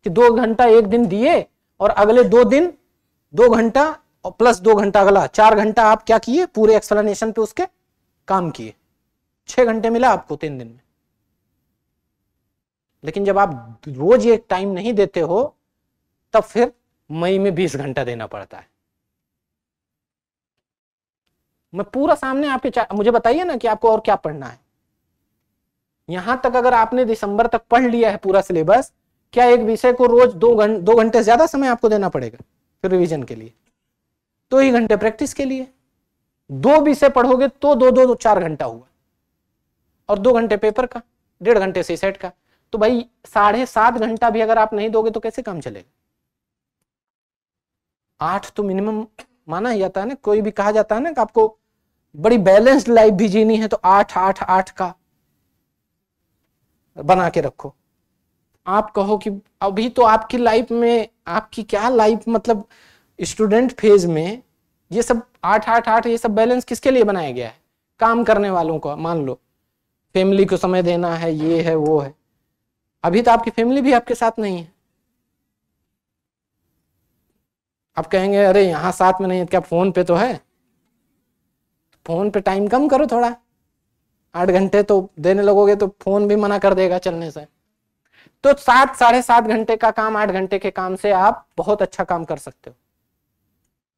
कि 2 घंटा एक दिन दिए और अगले 2 दिन 2 घंटा और प्लस 2 घंटा अगला 4 घंटा आप क्या किए, पूरे एक्सप्लेनेशन पे उसके काम किए, 6 घंटे मिला आपको 3 दिन में। लेकिन जब आप रोज ये टाइम नहीं देते हो तब फिर मई में 20 घंटा देना पड़ता है। मैं पूरा सामने आपके, मुझे बताइए ना कि आपको और क्या पढ़ना है। यहां तक अगर आपने दिसंबर तक पढ़ लिया है पूरा सिलेबस, क्या एक विषय को रोज 2 घंटे ज्यादा समय आपको देना पड़ेगा फिर रिवीजन के लिए? 2 ही घंटे प्रैक्टिस के लिए। 2 विषय पढ़ोगे तो 2 4 घंटा हुआ, और 2 घंटे पेपर का, 1.5 घंटे से सेट का, तो भाई 7.5 घंटा भी अगर आप नहीं दोगे तो कैसे काम चलेगा? 8 तो मिनिमम माना ही जाता है ना, कोई भी कहा जाता है ना कि आपको बड़ी बैलेंस्ड लाइफ भी जीनी है तो 8 का बना के रखो। आप कहो कि अभी तो आपकी लाइफ में, आपकी क्या लाइफ, मतलब स्टूडेंट फेज में ये सब 8 ये सब बैलेंस किसके लिए बनाया गया है? काम करने वालों को। मान लो फैमिली को समय देना है, ये है वो है, अभी तो आपकी फैमिली भी आपके साथ नहीं है। आप कहेंगे अरे यहाँ साथ में नहीं है, क्या फोन पे तो है? फोन पे टाइम कम करो थोड़ा, 8 घंटे तो देने लगोगे तो फोन भी मना कर देगा चलने से। तो 7-7.5 घंटे का काम 8 घंटे के काम से आप बहुत अच्छा काम कर सकते हो,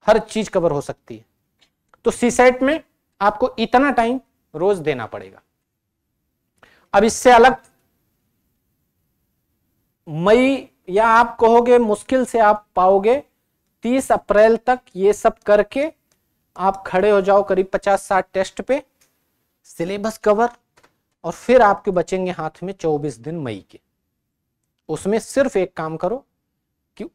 हर चीज कवर हो सकती है। तो सी सेट में आपको इतना टाइम रोज देना पड़ेगा। अब इससे अलग मई, या आप कहोगे मुश्किल से आप पाओगे 30 अप्रैल तक ये सब करके आप खड़े हो जाओ करीब 50-60 टेस्ट पे, सिलेबस कवर, और फिर आपके बचेंगे हाथ में 24 दिन मई के। उसमें सिर्फ एक काम करो कि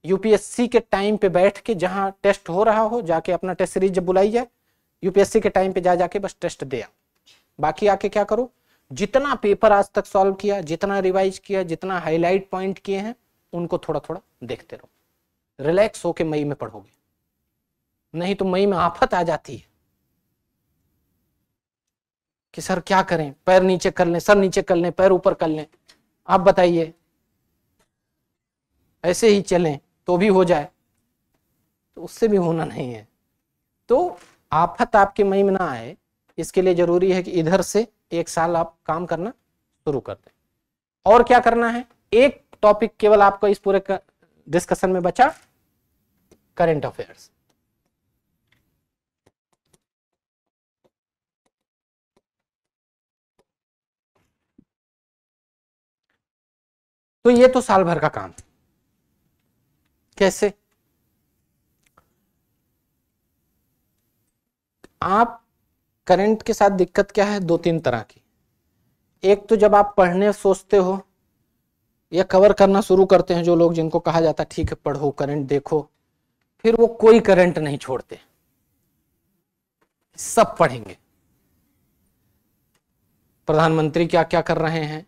यूपीएससी के टाइम पे बैठ के, जहां टेस्ट हो रहा हो जाके अपना टेस्ट सीरीज जब बुलाई जाए यूपीएससी के टाइम पे जाके बस टेस्ट दे आओ। बाकी आके क्या करो, जितना पेपर आज तक सॉल्व किया, जितना रिवाइज किया, जितना हाईलाइट पॉइंट किए हैं, उनको थोड़ा थोड़ा देखते रहो। रिलैक्स होके मई में पढ़ोगे, नहीं तो मई में आफत आ जाती है कि सर क्या करें, पैर नीचे कर लें, सर नीचे कर लें, पैर ऊपर कर लें, आप बताइए ऐसे ही चलें तो भी हो जाए, तो उससे भी होना नहीं है। तो आफत आपके मई में ना आए, इसके लिए जरूरी है कि इधर से 1 साल आप काम करना शुरू कर दें। और क्या करना है, एक टॉपिक केवल आपको इस पूरे डिस्कशन में बचा, करंट अफेयर्स। तो ये तो साल भर का काम। कैसे? आप करंट के साथ दिक्कत क्या है, 2-3 तरह की। एक तो जब आप पढ़ने सोचते हो या कवर करना शुरू करते हैं जो लोग, जिनको कहा जाता है ठीक है पढ़ो करंट देखो, फिर वो कोई करंट नहीं छोड़ते, सब पढ़ेंगे। प्रधानमंत्री क्या क्या कर रहे हैं,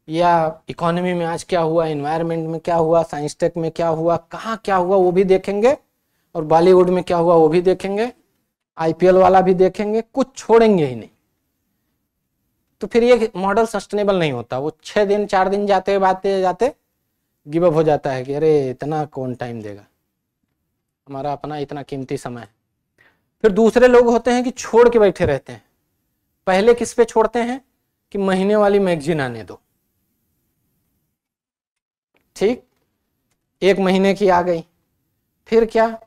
या इकोनॉमी में आज क्या हुआ, एनवायरनमेंट में क्या हुआ, साइंस टेक में क्या हुआ, कहाँ क्या हुआ वो भी देखेंगे, और बॉलीवुड में क्या हुआ वो भी देखेंगे, आईपीएल वाला भी देखेंगे, कुछ छोड़ेंगे ही नहीं। तो फिर ये मॉडल सस्टेनेबल नहीं होता। वो 6 दिन 4 दिन जाते जाते गिव अप हो जाता है कि अरे इतना कौन टाइम देगा, हमारा अपना इतना कीमती समय है। फिर दूसरे लोग होते हैं कि छोड़ के बैठे रहते हैं। पहले किस पे छोड़ते हैं कि महीने वाली मैगजीन आने दो, ठीक, 1 महीने की आ गई, फिर क्या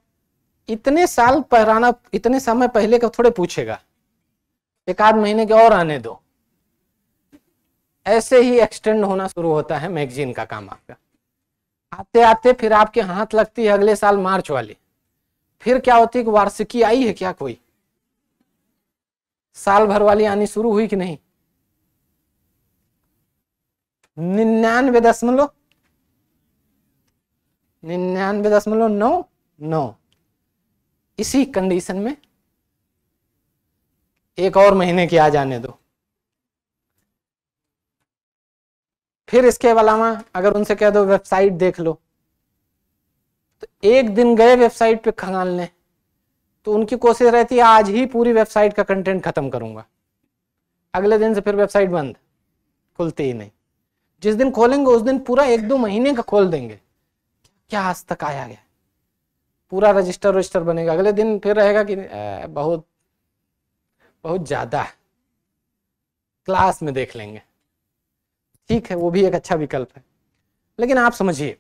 इतने साल पुराना, इतने समय पहले का थोड़े पूछेगा, 1 आध महीने के और आने दो। ऐसे ही एक्सटेंड होना शुरू होता है मैगजीन का काम आपका। आते आते फिर आपके हाथ लगती है अगले साल मार्च वाली। फिर क्या होती है कि वार्षिकी आई है क्या, कोई साल भर वाली आनी शुरू हुई कि नहीं? 99.99 इसी कंडीशन में 1 और महीने की आ जाने दो। फिर इसके अलावा अगर उनसे कह दो वेबसाइट देख लो, तो एक दिन गए वेबसाइट पे खंगालने, तो उनकी कोशिश रहती है आज ही पूरी वेबसाइट का कंटेंट खत्म करूंगा। अगले दिन से फिर वेबसाइट बंद, खुलती ही नहीं। जिस दिन खोलेंगे उस दिन पूरा 1-2 महीने का खोल देंगे, क्या आज तक आया गया, पूरा रजिस्टर बनेगा। अगले दिन फिर रहेगा कि बहुत बहुत ज्यादा है, क्लास में देख लेंगे। ठीक है, वो भी एक अच्छा विकल्प है। लेकिन आप समझिए,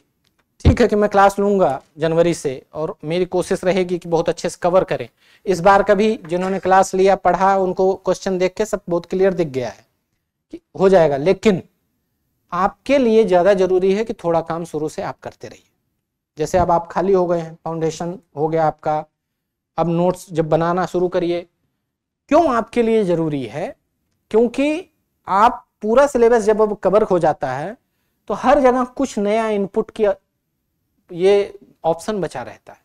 ठीक है कि मैं क्लास लूंगा जनवरी से और मेरी कोशिश रहेगी कि बहुत अच्छे से कवर करें। इस बार कभी जिन्होंने क्लास लिया पढ़ा उनको क्वेश्चन देख के सब बहुत क्लियर दिख गया है कि हो जाएगा। लेकिन आपके लिए ज्यादा जरूरी है कि थोड़ा काम शुरू से आप करते रहिए। जैसे अब आप खाली हो गए हैं, फाउंडेशन हो गया आपका, अब नोट्स जब बनाना शुरू करिए। क्यों आपके लिए जरूरी है? क्योंकि आप पूरा सिलेबस जब अब कवर हो जाता है तो हर जगह कुछ नया इनपुट की ये ऑप्शन बचा रहता है।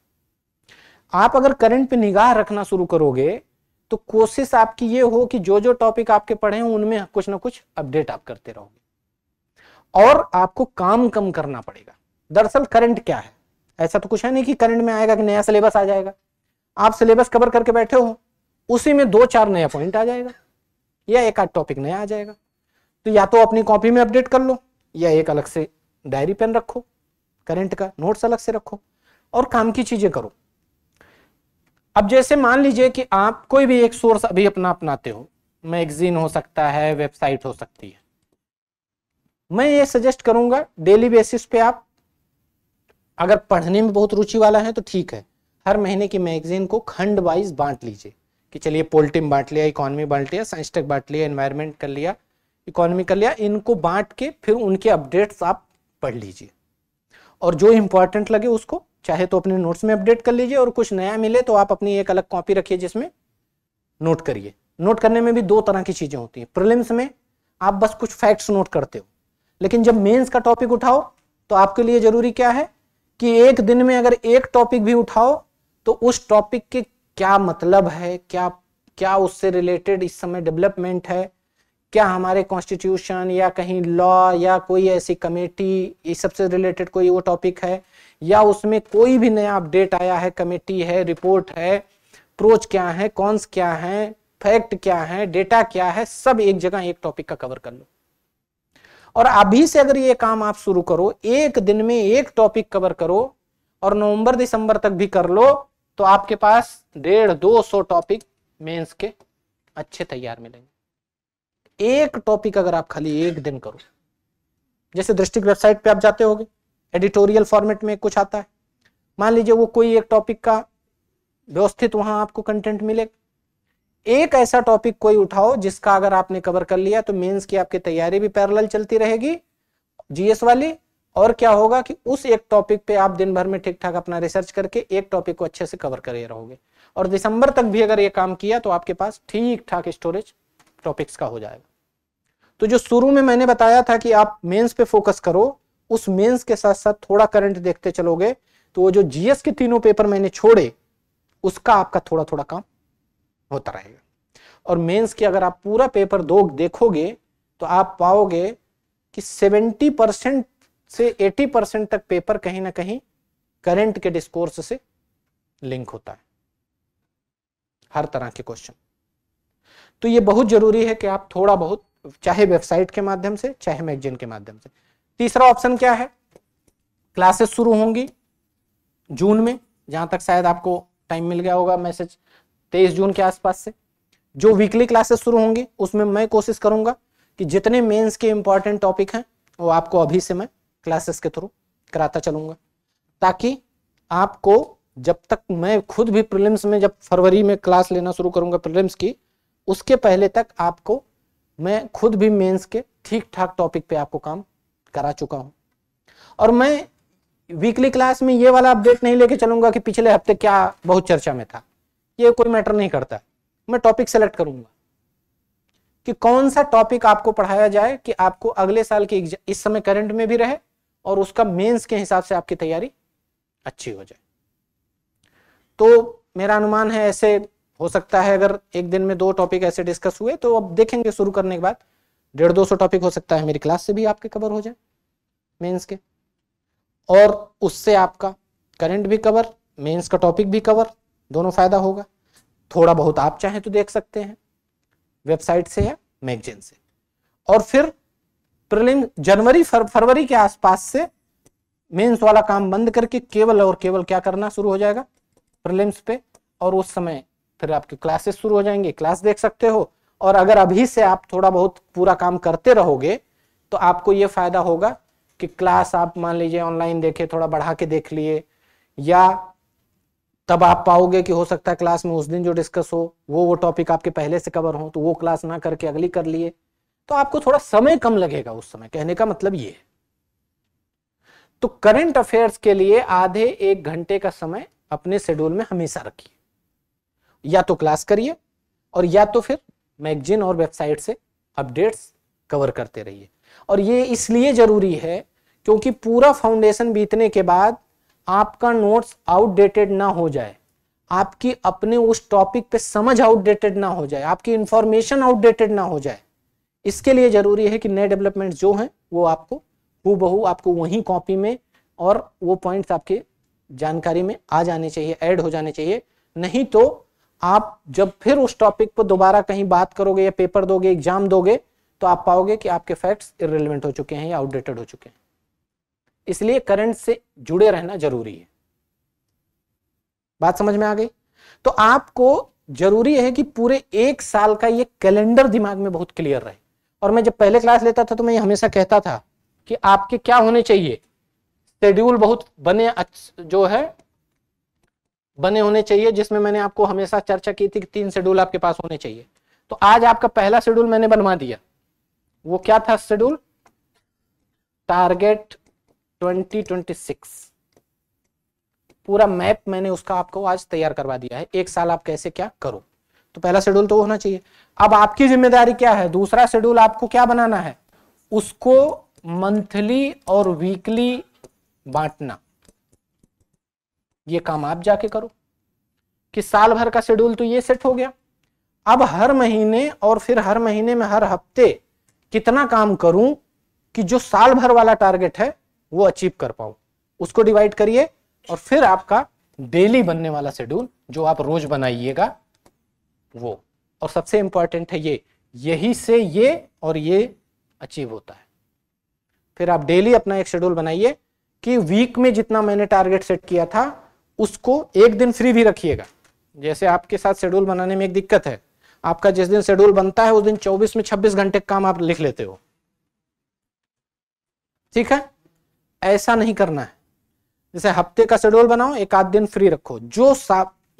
आप अगर करंट पे निगाह रखना शुरू करोगे तो कोशिश आपकी ये हो कि जो जो टॉपिक आपके पढ़े हैं उनमें कुछ ना कुछ अपडेट आप करते रहोगे और आपको काम कम करना पड़ेगा। दरअसल करंट क्या है? ऐसा तो कुछ है नहीं कि करंट में आएगा कि नया सिलेबस आ जाएगा। आप सिलेबस कवर करके बैठे हो, उसी में 2-4 नया पॉइंट आ जाएगा या 1 आध टॉपिक नया आ जाएगा। तो या तो अपनी कॉपी में अपडेट कर लो या एक अलग से डायरी पेन रखो, करंट का नोट्स अलग से रखो और काम की चीजें करो। अब जैसे मान लीजिए कि आप कोई भी एक सोर्स अभी अपना अपनाते हो, मैगजीन हो सकता है, वेबसाइट हो सकती है। मैं ये सजेस्ट करूंगा डेली बेसिस पे आप अगर पढ़ने में बहुत रुचि वाला है तो ठीक है, हर महीने की मैगजीन को खंड वाइज बांट लीजिए कि चलिए पॉलिटिम बांट लिया, इकोनॉमी बांट लिया, साइंस टेक बांट लिया, एनवायरमेंट कर लिया, इकोनॉमी कर लिया। इनको बांट के फिर उनके अपडेट्स आप पढ़ लीजिए और जो इंपॉर्टेंट लगे उसको चाहे तो अपने नोट्स में अपडेट कर लीजिए और कुछ नया मिले तो आप अपनी एक अलग कॉपी रखिए जिसमें नोट करिए। नोट करने में भी 2 तरह की चीजें होती हैं। प्रीलिम्स में आप बस कुछ फैक्ट्स नोट करते हो, लेकिन जब मेंस का टॉपिक उठाओ तो आपके लिए जरूरी क्या है कि एक दिन में अगर एक टॉपिक भी उठाओ तो उस टॉपिक के क्या मतलब है, क्या उससे रिलेटेड इस समय डेवलपमेंट है, क्या हमारे कॉन्स्टिट्यूशन या कहीं लॉ या कोई ऐसी कमेटी इस सबसे रिलेटेड कोई वो टॉपिक है, या उसमें कोई भी नया अपडेट आया है, कमेटी है, रिपोर्ट है, प्रोच क्या है, कॉन्स क्या है, फैक्ट क्या है, डेटा क्या है, सब एक जगह एक टॉपिक का कवर कर लो। और अभी से अगर ये काम आप शुरू करो, एक दिन में एक टॉपिक कवर करो और नवंबर दिसंबर तक भी कर लो तो आपके पास 150-200 टॉपिक मेंस के अच्छे तैयार मिलेंगे। एक टॉपिक अगर आप खाली एक दिन करो, जैसे दृष्टि वेबसाइट पे आप जाते होगे, एडिटोरियल फॉर्मेट में कुछ आता है, मान लीजिए वो कोई एक टॉपिक का व्यवस्थित वहां आपको कंटेंट मिलेगा। एक ऐसा टॉपिक कोई उठाओ जिसका अगर आपने कवर कर लिया तो मेंस की आपकी तैयारी भी पैरेलल चलती रहेगी जीएस वाली, और क्या होगा कि उस एक टॉपिक पे आप दिन भर में ठीक ठाक अपना रिसर्च करके एक टॉपिक को अच्छे से कवर करे रहोगे और दिसंबर तक भी अगर ये काम किया तो आपके पास ठीक ठाक स्टोरेज टॉपिक्स का हो जाएगा। तो जो शुरू में मैंने बताया था कि आप मेंस पे फोकस करो, उस मेंस के साथ साथ थोड़ा करंट देखते चलोगे तो वो जो जीएस के 3 पेपर मैंने छोड़े उसका आपका थोड़ा थोड़ा काम होता रहेगा। और मेंस की अगर आप पूरा पेपर 2 देखोगे तो आप पाओगे कि 70% से 80% तक पेपर कहीं ना कहीं करंट के डिस्कोर्स से लिंक होता है, हर तरह के क्वेश्चन। तो ये बहुत जरूरी है कि आप थोड़ा बहुत चाहे वेबसाइट के माध्यम से चाहे मैगजीन के माध्यम से। तीसरा ऑप्शन क्या है, क्लासेस शुरू होंगी जून में, जहां तक शायद आपको टाइम मिल गया होगा मैसेज, 23 जून के आसपास से जो वीकली क्लासेस शुरू होंगी उसमें मैं कोशिश करूंगा कि जितने मेंस के इंपॉर्टेंट टॉपिक हैं वो आपको अभी से मैं क्लासेस के थ्रू कराता चलूंगा, ताकि आपको जब तक मैं खुद भी प्रीलिम्स में जब फरवरी में क्लास लेना शुरू करूंगा प्रीलिम्स की, उसके पहले तक आपको मैं खुद भी मेंस के ठीक ठाक टॉपिक पे आपको काम करा चुका हूं। और मैं वीकली क्लास में ये वाला अपडेट नहीं लेके चलूंगा कि पिछले हफ्ते क्या बहुत चर्चा में था, ये कोई मैटर नहीं करता। मैं टॉपिक सेलेक्ट करूंगा कि कौन सा टॉपिक आपको पढ़ाया जाए कि आपको अगले साल की इस समय करंट में भी रहे और उसका मेंस के हिसाब से आपकी तैयारी अच्छी हो जाए। तो मेरा अनुमान है ऐसे हो सकता है, अगर एक दिन में 2 टॉपिक ऐसे डिस्कस हुए तो अब देखेंगे शुरू करने के बाद 150-200 टॉपिक हो सकता है मेरी क्लास से भी आपके कवर हो जाए मेंस के, और उससे आपका करंट भी कवर, मेंस का टॉपिक भी कवर, दोनों फायदा होगा। थोड़ा बहुत आप चाहें तो देख सकते हैं वेबसाइट से या मैगजीन से। और फिर प्रीलिम जनवरी फरवरी के आसपास से मेंस वाला काम बंद करके केवल और केवल क्या करना शुरू हो जाएगा, प्रीलिम्स पे, और उस समय फिर आपकी क्लासेस शुरू हो जाएंगे, क्लास देख सकते हो। और अगर अभी से आप थोड़ा बहुत पूरा काम करते रहोगे तो आपको ये फायदा होगा कि क्लास आप मान लीजिए ऑनलाइन देखे, थोड़ा बढ़ा के देख लिए, या तब आप पाओगे कि हो सकता है क्लास में उस दिन जो डिस्कस हो वो टॉपिक आपके पहले से कवर हो, तो वो क्लास ना करके अगली कर लिए, तो आपको थोड़ा समय कम लगेगा उस समय। कहने का मतलब ये है। तो करंट अफेयर्स के लिए आधे 1 घंटे का समय अपने शेड्यूल में हमेशा रखिए, या तो क्लास करिए और या तो फिर मैगजीन और वेबसाइट से अपडेट्स कवर करते रहिए। और ये इसलिए जरूरी है क्योंकि पूरा फाउंडेशन बीतने के बाद आपका नोट्स आउटडेटेड ना हो जाए, आपकी अपने उस टॉपिक पे समझ आउटडेटेड ना हो जाए, आपकी इंफॉर्मेशन आउटडेटेड ना हो जाए। इसके लिए जरूरी है कि नए डेवलपमेंट जो हैं वो आपको हूबहू आपको वहीं कॉपी में और वो पॉइंट्स आपके जानकारी में आ जाने चाहिए, ऐड हो जाने चाहिए। नहीं तो आप जब फिर उस टॉपिक पर दोबारा कहीं बात करोगे या पेपर दोगे, एग्जाम दोगे, तो आप पाओगे कि आपके फैक्ट्स इररिलेवेंट हो चुके हैं या आउटडेटेड हो चुके हैं। इसलिए करंट से जुड़े रहना जरूरी है। बात समझ में आ गई? तो आपको जरूरी है कि पूरे 1 साल का ये कैलेंडर दिमाग में बहुत क्लियर रहे। और मैं जब पहले क्लास लेता था तो मैं हमेशा कहता था कि आपके क्या होने चाहिए, शेड्यूल बहुत जो है बने होने चाहिए, जिसमें मैंने आपको हमेशा चर्चा की थी कि 3 शेड्यूल आपके पास होने चाहिए। तो आज आपका पहला शेड्यूल मैंने बनवा दिया। वो क्या था शेड्यूल? टारगेट 2026, पूरा मैप मैंने उसका आपको आज तैयार करवा दिया है। 1 साल आप कैसे क्या करो, तो पहला शेड्यूल तो होना चाहिए। अब आपकी जिम्मेदारी क्या है, दूसरा शेड्यूल आपको क्या बनाना है, उसको मंथली और वीकली बांटना। ये काम आप जाके करो कि साल भर का शेड्यूल तो ये सेट हो गया। अब हर महीने और फिर हर महीने में हर हफ्ते कितना काम करूं कि जो साल भर वाला टारगेट है वो अचीव कर पाऊं, उसको डिवाइड करिए। और फिर आपका डेली बनने वाला शेड्यूल जो आप रोज बनाइएगा वो, और सबसे इंपॉर्टेंट है ये, यही से ये और ये अचीव होता है। फिर आप डेली अपना एक शेड्यूल बनाइए कि वीक में जितना मैंने टारगेट सेट किया था उसको एक दिन फ्री भी रखिएगा। जैसे आपके साथ शेड्यूल बनाने में एक दिक्कत है, आपका जिस दिन शेड्यूल बनता है उस दिन 24 में 26 घंटे काम आप लिख लेते हो, ठीक है? ऐसा नहीं करना है। जैसे हफ्ते का शेड्यूल बनाओ, 1 आध दिन फ्री रखो। जो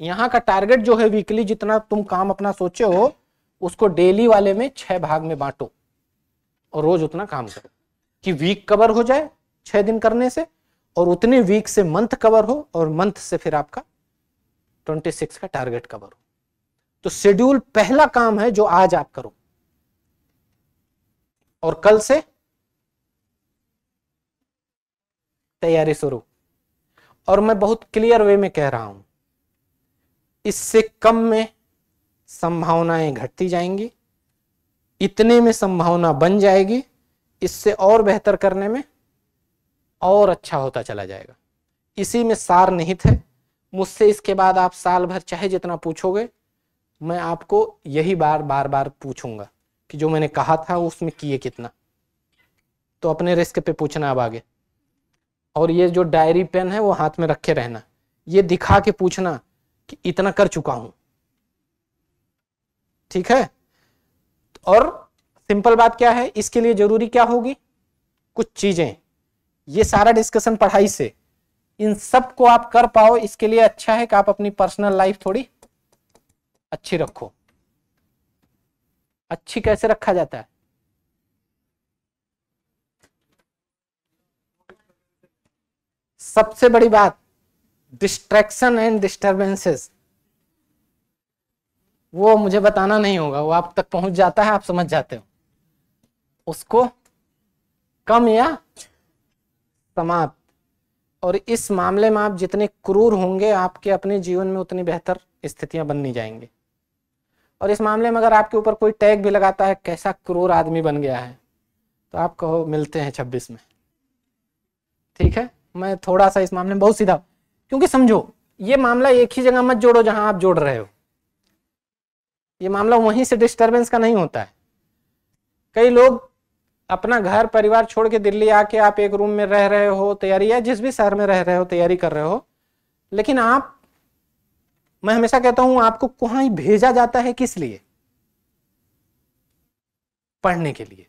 यहाँ का टारगेट जो है वीकली, जितना तुम काम अपना सोचे हो उसको डेली वाले में 6 भाग में बांटो और रोज उतना काम करो कि वीक कवर हो जाए 6 दिन करने से, और उतने वीक से मंथ कवर हो, और मंथ से फिर आपका 26 का टारगेट कवर हो। तो शेड्यूल पहला काम है जो आज आप करो, और कल से तैयारी शुरू। और मैं बहुत क्लियर वे में कह रहा हूं, इससे कम में संभावनाएं घटती जाएंगी, इतने में संभावना बन जाएगी, इससे और बेहतर करने में और अच्छा होता चला जाएगा। इसी में सार निहित है। मुझसे इसके बाद आप साल भर चाहे जितना पूछोगे, मैं आपको यही बार बार पूछूंगा कि जो मैंने कहा था उसमें किए कितना। तो अपने रिस्क पे पूछना अब आगे। और ये जो डायरी पेन है वो हाथ में रखे रहना, ये दिखा के पूछना कि इतना कर चुका हूं। ठीक है। और सिंपल बात क्या है, इसके लिए जरूरी क्या होगी, कुछ चीजें। ये सारा डिस्कशन पढ़ाई से, इन सब को आप कर पाओ, इसके लिए अच्छा है कि आप अपनी पर्सनल लाइफ थोड़ी अच्छी रखो। अच्छी कैसे रखा जाता है, सबसे बड़ी बात डिस्ट्रैक्शन एंड डिस्टर्बेंसेस, वो मुझे बताना नहीं होगा, वो आप तक पहुंच जाता है, आप समझ जाते हो। उसको कम या समाप्त। और इस मामले में आप जितने क्रूर होंगे, आपके अपने जीवन में उतनी बेहतर स्थितियां बननी जाएंगी। और इस मामले में अगर आपके ऊपर कोई टैग भी लगाता है कैसा क्रूर आदमी बन गया है, तो आप कहो मिलते हैं 26 में। ठीक है, मैं थोड़ा सा इस मामले में बहुत सीधा, क्योंकि समझो ये मामला एक ही जगह मत जोड़ो जहां आप जोड़ रहे हो। ये मामला वहीं से डिस्टरबेंस का नहीं होता है। कई लोग अपना घर परिवार छोड़ के दिल्ली आके आप एक रूम में रह रहे हो, तैयारी, या जिस भी शहर में रह रहे हो तैयारी कर रहे हो, लेकिन आप, मैं हमेशा कहता हूं आपको वहां भेजा जाता है किस लिए, पढ़ने के लिए।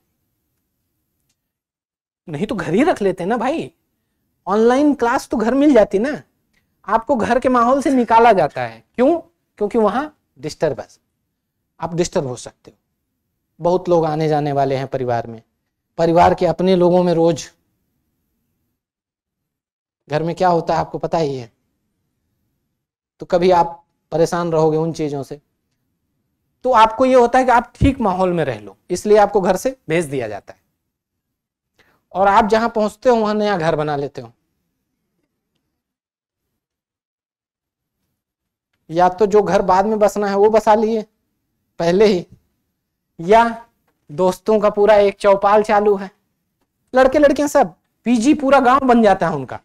नहीं तो घर ही रख लेते ना भाई, ऑनलाइन क्लास तो घर मिल जाती ना। आपको घर के माहौल से निकाला जाता है, क्यों? क्योंकि वहां डिस्टर्बेंस, आप डिस्टर्ब हो सकते हो। बहुत लोग आने जाने वाले हैं परिवार में, परिवार के अपने लोगों में रोज घर में क्या होता है आपको पता ही है। तो कभी आप परेशान रहोगे उन चीजों से, तो आपको ये होता है कि आप ठीक माहौल में रह लो, इसलिए आपको घर से भेज दिया जाता है। और आप जहां पहुंचते हो वहां नया घर बना लेते हो, या तो जो घर बाद में बसना है वो बसा लिए पहले ही, या दोस्तों का पूरा एक चौपाल चालू है, लड़के लड़कियां सब पीजी, पूरा गांव बन जाता है उनका,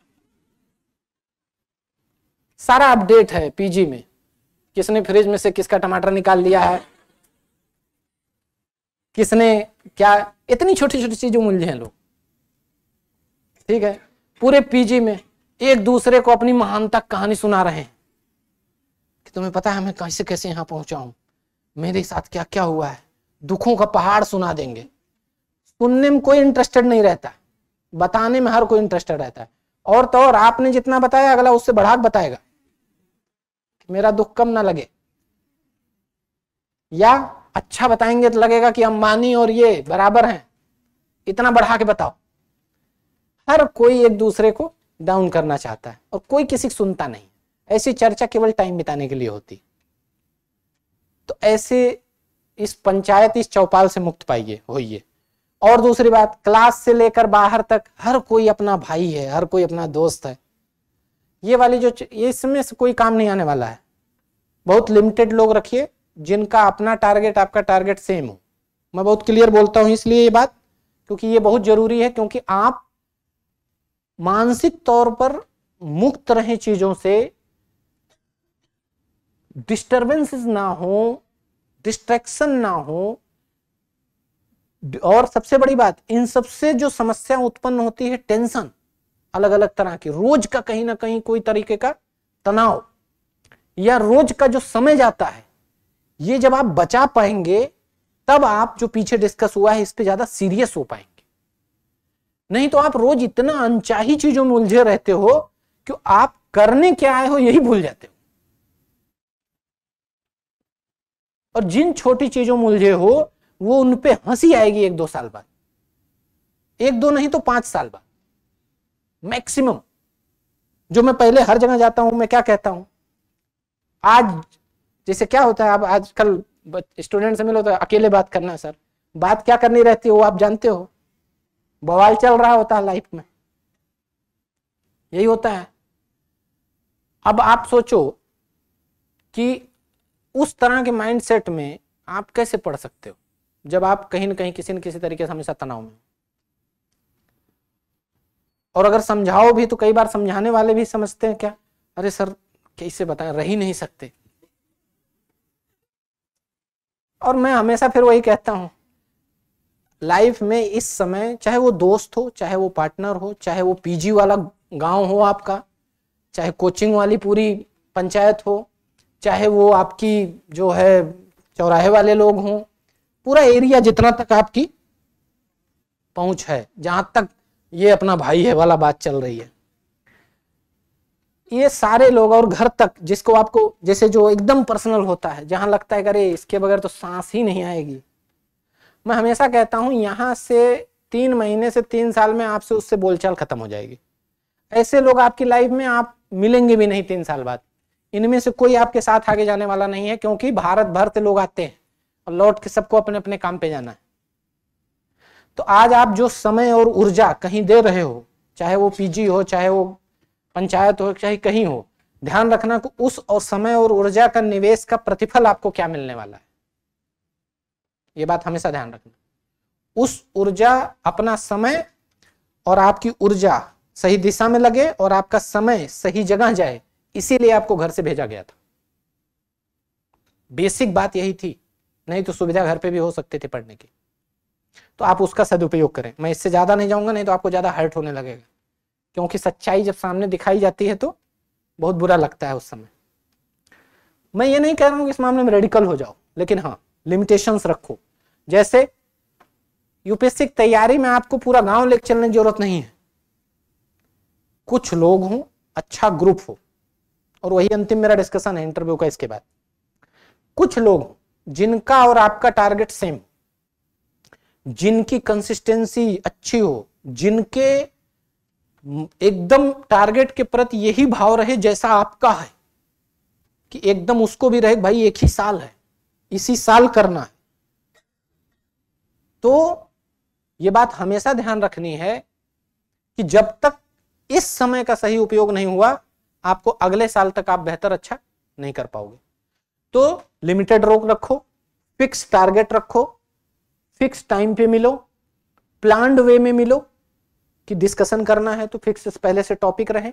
सारा अपडेट है पीजी में। किसने फ्रिज में से किसका टमाटर निकाल लिया है, किसने क्या, इतनी छोटी छोटी चीजों में उलझे हैं लोग। ठीक है, पूरे पीजी में एक दूसरे को अपनी महानता कहानी सुना रहे हैं कि तुम्हें पता है मैं कैसे कैसे यहां पहुंचा हूं, मेरे साथ क्या क्या हुआ है, दुखों का पहाड़ सुना देंगे। सुनने में कोई इंटरेस्टेड नहीं रहता, बताने में हर कोई इंटरेस्टेड रहता है। और तो और आपने जितना बताया अगला उससे बढ़ा के बताएगा, मेरा दुख कम ना लगे, या अच्छा बताएंगे तो लगेगा कि अंबानी और ये बराबर हैं, इतना बढ़ा के बताओ। हर कोई एक दूसरे को डाउन करना चाहता है और कोई किसी को सुनता नहीं। ऐसी चर्चा केवल टाइम बिताने के लिए होती। तो ऐसे इस पंचायत, इस चौपाल से मुक्त पाइए, होइए। और दूसरी बात, क्लास से लेकर बाहर तक हर कोई अपना भाई है, हर कोई अपना दोस्त है। ये वाली जो, ये इसमें से कोई काम नहीं आने वाला है। बहुत लिमिटेड लोग रखिए जिनका अपना टारगेट आपका टारगेट सेम हो। मैं बहुत क्लियर बोलता हूं इसलिए ये बात, क्योंकि ये बहुत जरूरी है, क्योंकि आप मानसिक तौर पर मुक्त रहें चीजों से, डिस्टर्बेंसेस ना हो, डिस्ट्रैक्शन ना हो। और सबसे बड़ी बात, इन सबसे जो समस्या उत्पन्न होती है, टेंशन अलग अलग तरह की, रोज का कहीं ना कहीं कोई तरीके का तनाव, या रोज का जो समय जाता है, ये जब आप बचा पाएंगे तब आप जो पीछे डिस्कस हुआ है इस पे ज्यादा सीरियस हो पाएंगे। नहीं तो आप रोज इतना अनचाही चीजों में उलझे रहते हो कि आप करने क्या आए हो यही भूल जाते हो। और जिन छोटी चीजों में उलझे हो वो उन पे हंसी आएगी 1-2 साल बाद, 1-2 नहीं तो 5 साल बाद मैक्सिमम। जो मैं पहले हर जगह जाता हूं, मैं क्या कहता हूं, आज जैसे क्या होता है, अब आजकल स्टूडेंट से मिलो तो अकेले बात करना है सर, बात क्या करनी रहती है वो आप जानते हो, बवाल चल रहा होता है लाइफ में, यही होता है। अब आप सोचो कि उस तरह के माइंडसेट में आप कैसे पढ़ सकते हो जब आप कहीं ना कहीं किसी न किसी तरीके से हमेशा तनाव में। और अगर समझाओ भी तो कई बार समझाने वाले भी समझते हैं क्या, अरे सर कैसे बताएं, रह ही नहीं सकते। और मैं हमेशा फिर वही कहता हूं, लाइफ में इस समय, चाहे वो दोस्त हो, चाहे वो पार्टनर हो, चाहे वो पीजी वाला गांव हो आपका, चाहे कोचिंग वाली पूरी पंचायत हो, चाहे वो आपकी जो है चौराहे वाले लोग हों, पूरा एरिया जितना तक आपकी पहुंच है, जहां तक ये अपना भाई है वाला बात चल रही है, ये सारे लोग, और घर तक जिसको आपको जैसे जो एकदम पर्सनल होता है, जहां लगता है अरे इसके बगैर तो सांस ही नहीं आएगी। मैं हमेशा कहता हूं यहां से 3 महीने से 3 साल में आपसे उससे बोलचाल खत्म हो जाएगी। ऐसे लोग आपकी लाइफ में आप मिलेंगे भी नहीं 3 साल बाद। इनमें से कोई आपके साथ आगे जाने वाला नहीं है, क्योंकि भारत भर से लोग आते हैं और लौट के सबको अपने अपने काम पे जाना है। तो आज आप जो समय और ऊर्जा कहीं दे रहे हो, चाहे वो पीजी हो, चाहे वो पंचायत हो, चाहे कहीं हो, ध्यान रखना कि उस और समय और ऊर्जा का निवेश का प्रतिफल आपको क्या मिलने वाला है। ये बात हमेशा ध्यान रखना। उस ऊर्जा, अपना समय और आपकी ऊर्जा सही दिशा में लगे और आपका समय सही जगह जाए, इसीलिए आपको घर से भेजा गया था। बेसिक बात यही थी, नहीं तो सुविधा घर पे भी हो सकते थे पढ़ने की। तो आप उसका सदुपयोग करें। मैं इससे ज्यादा नहीं जाऊंगा, नहीं तो आपको ज्यादा हर्ट होने लगेगा, क्योंकि सच्चाई जब सामने दिखाई जाती है तो बहुत बुरा लगता है उस समय। मैं ये नहीं कह रहा हूं कि इस मामले में रेडिकल हो जाओ, लेकिन हाँ लिमिटेशंस रखो। जैसे यूपीएससी की तैयारी में आपको पूरा गांव लेके चलने की जरूरत नहीं है। कुछ लोग हों, अच्छा ग्रुप हो, और वही अंतिम मेरा डिस्कशन है इंटरव्यू का इसके बाद। कुछ लोग जिनका और आपका टारगेट सेम, जिनकी कंसिस्टेंसी अच्छी हो, जिनके एकदम टारगेट के प्रति यही भाव रहे जैसा आपका है, कि एकदम उसको भी रहे भाई एक ही साल है, इसी साल करना है। तो ये बात हमेशा ध्यान रखनी है कि जब तक इस समय का सही उपयोग नहीं हुआ, आपको अगले साल तक आप बेहतर अच्छा नहीं कर पाओगे। तो लिमिटेड रोक रखो, फिक्स टारगेट रखो, फिक्स टाइम पे मिलो, प्लान्ड वे में मिलो, कि डिस्कशन करना है तो फिक्स पहले से टॉपिक रहे।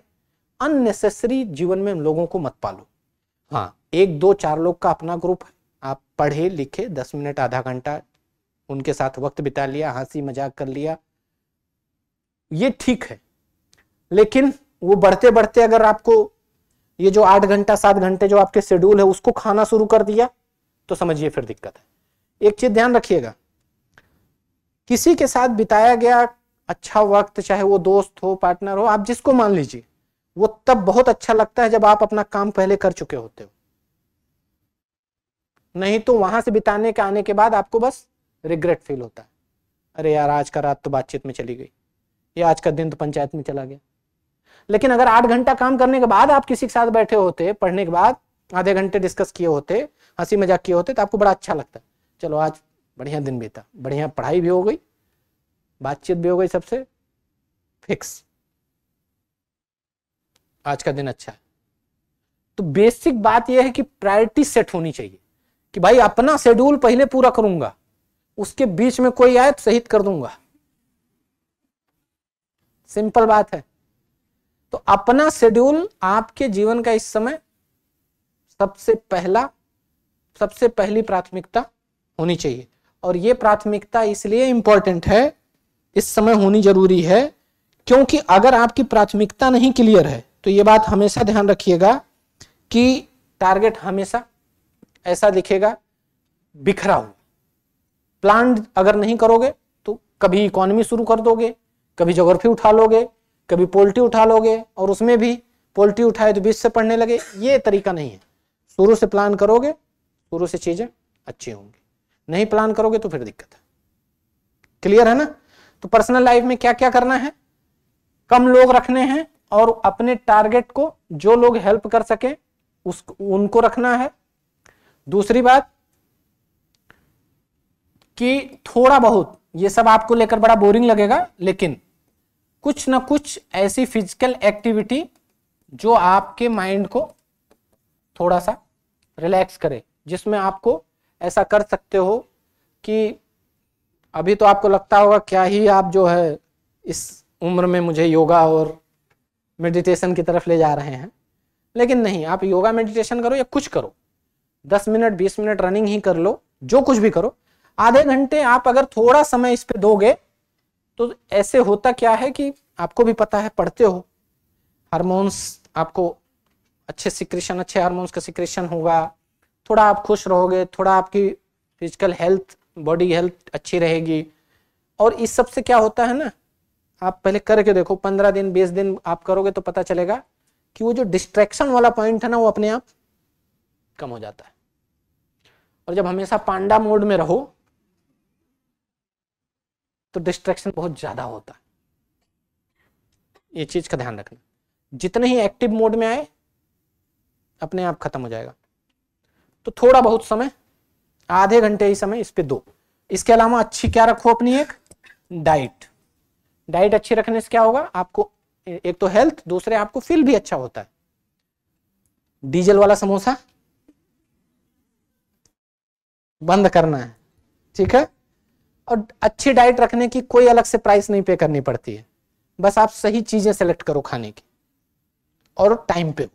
अननेसेसरी जीवन में लोगों को मत पालो। हाँ, 1 2 4 लोग का अपना ग्रुप है, आप पढ़े लिखे 10 मिनट आधा घंटा उनके साथ वक्त बिता लिया, हंसी मजाक कर लिया, ये ठीक है। लेकिन वो बढ़ते बढ़ते अगर आपको ये जो 8 घंटा 7 घंटे जो आपके शेड्यूल है उसको खाना शुरू कर दिया, तो समझिए फिर दिक्कत है। एक चीज ध्यान रखिएगा, किसी के साथ बिताया गया अच्छा वक्त, चाहे वो दोस्त हो, पार्टनर हो, आप जिसको मान लीजिए, वो तब बहुत अच्छा लगता है जब आप अपना काम पहले कर चुके होते हो। नहीं तो वहां से बिताने के आने के बाद आपको बस रिग्रेट फील होता है, अरे यार आज का रात तो बातचीत में चली गई, या आज का दिन तो पंचायत में चला गया। लेकिन अगर 8 घंटा काम करने के बाद आप किसी के साथ बैठे होते, पढ़ने के बाद आधे घंटे डिस्कस किए होते, हंसी मजाक किए होते, तो आपको बड़ा अच्छा लगता है, चलो आज बढ़िया दिन बीता, बढ़िया पढ़ाई भी हो गई, बातचीत भी हो गई, सबसे फिक्स, आज का दिन अच्छा है। तो बेसिक बात यह है कि प्रायोरिटी सेट होनी चाहिए, कि भाई अपना शेड्यूल पहले पूरा करूंगा, उसके बीच में कोई आए तो शहीद कर दूंगा। सिंपल बात है। तो अपना शेड्यूल आपके जीवन का इस समय सबसे पहली प्राथमिकता होनी चाहिए। और यह प्राथमिकता इसलिए इंपॉर्टेंट है, इस समय होनी जरूरी है, क्योंकि अगर आपकी प्राथमिकता नहीं क्लियर है तो यह बात हमेशा ध्यान रखिएगा कि टारगेट हमेशा ऐसा दिखेगा बिखरा हुआ। प्लान अगर नहीं करोगे तो कभी इकोनॉमी शुरू कर दोगे, कभी ज्योग्राफी उठा लोगे, कभी पॉलिटी उठा लोगे, और उसमें भी पॉलिटी उठाए तो बीच से पढ़ने लगे। ये तरीका नहीं है। शुरू से प्लान करोगे, शुरू से चीजें अच्छी होंगी। नहीं प्लान करोगे तो फिर दिक्कत है। क्लियर है ना? तो पर्सनल लाइफ में क्या क्या करना है, कम लोग रखने हैं और अपने टारगेट को जो लोग हेल्प कर सके उनको रखना है। दूसरी बात कि थोड़ा बहुत, ये सब आपको लेकर बड़ा बोरिंग लगेगा, लेकिन कुछ ना कुछ ऐसी फिजिकल एक्टिविटी जो आपके माइंड को थोड़ा सा रिलैक्स करे, जिसमें आपको ऐसा कर सकते हो कि अभी तो आपको लगता होगा क्या ही आप जो है इस उम्र में मुझे योगा और मेडिटेशन की तरफ ले जा रहे हैं, लेकिन नहीं, आप योगा मेडिटेशन करो या कुछ करो, 10 मिनट 20 मिनट रनिंग ही कर लो, जो कुछ भी करो, आधे घंटे आप अगर थोड़ा समय इस पे दोगे तो ऐसे होता क्या है कि आपको भी पता है, पढ़ते हो, हार्मोन्स आपको अच्छे सिक्रेशन, अच्छे हार्मोन्स का सिक्रेशन होगा, थोड़ा आप खुश रहोगे, थोड़ा आपकी फिजिकल हेल्थ, बॉडी हेल्थ अच्छी रहेगी। और इस सब से क्या होता है ना, आप पहले करके देखो, 15 दिन 20 दिन आप करोगे तो पता चलेगा कि वो जो डिस्ट्रैक्शन वाला पॉइंट है ना वो अपने आप कम हो जाता है। और जब हमेशा पांडा मोड में रहो तो डिस्ट्रैक्शन बहुत ज्यादा होता है, ये चीज का ध्यान रखना। जितने ही एक्टिव मोड में आए अपने आप खत्म हो जाएगा। तो थोड़ा बहुत समय, आधे घंटे ही समय इस पे दो। इसके अलावा अच्छी क्या रखो अपनी एक डाइट। डाइट अच्छी रखने से क्या होगा, आपको एक तो हेल्थ, दूसरे आपको फील भी अच्छा होता है। डीजल वाला समोसा बंद करना है, ठीक है। और अच्छी डाइट रखने की कोई अलग से प्राइस नहीं पे करनी पड़ती है, बस आप सही चीजें सेलेक्ट करो खाने की और टाइम पे।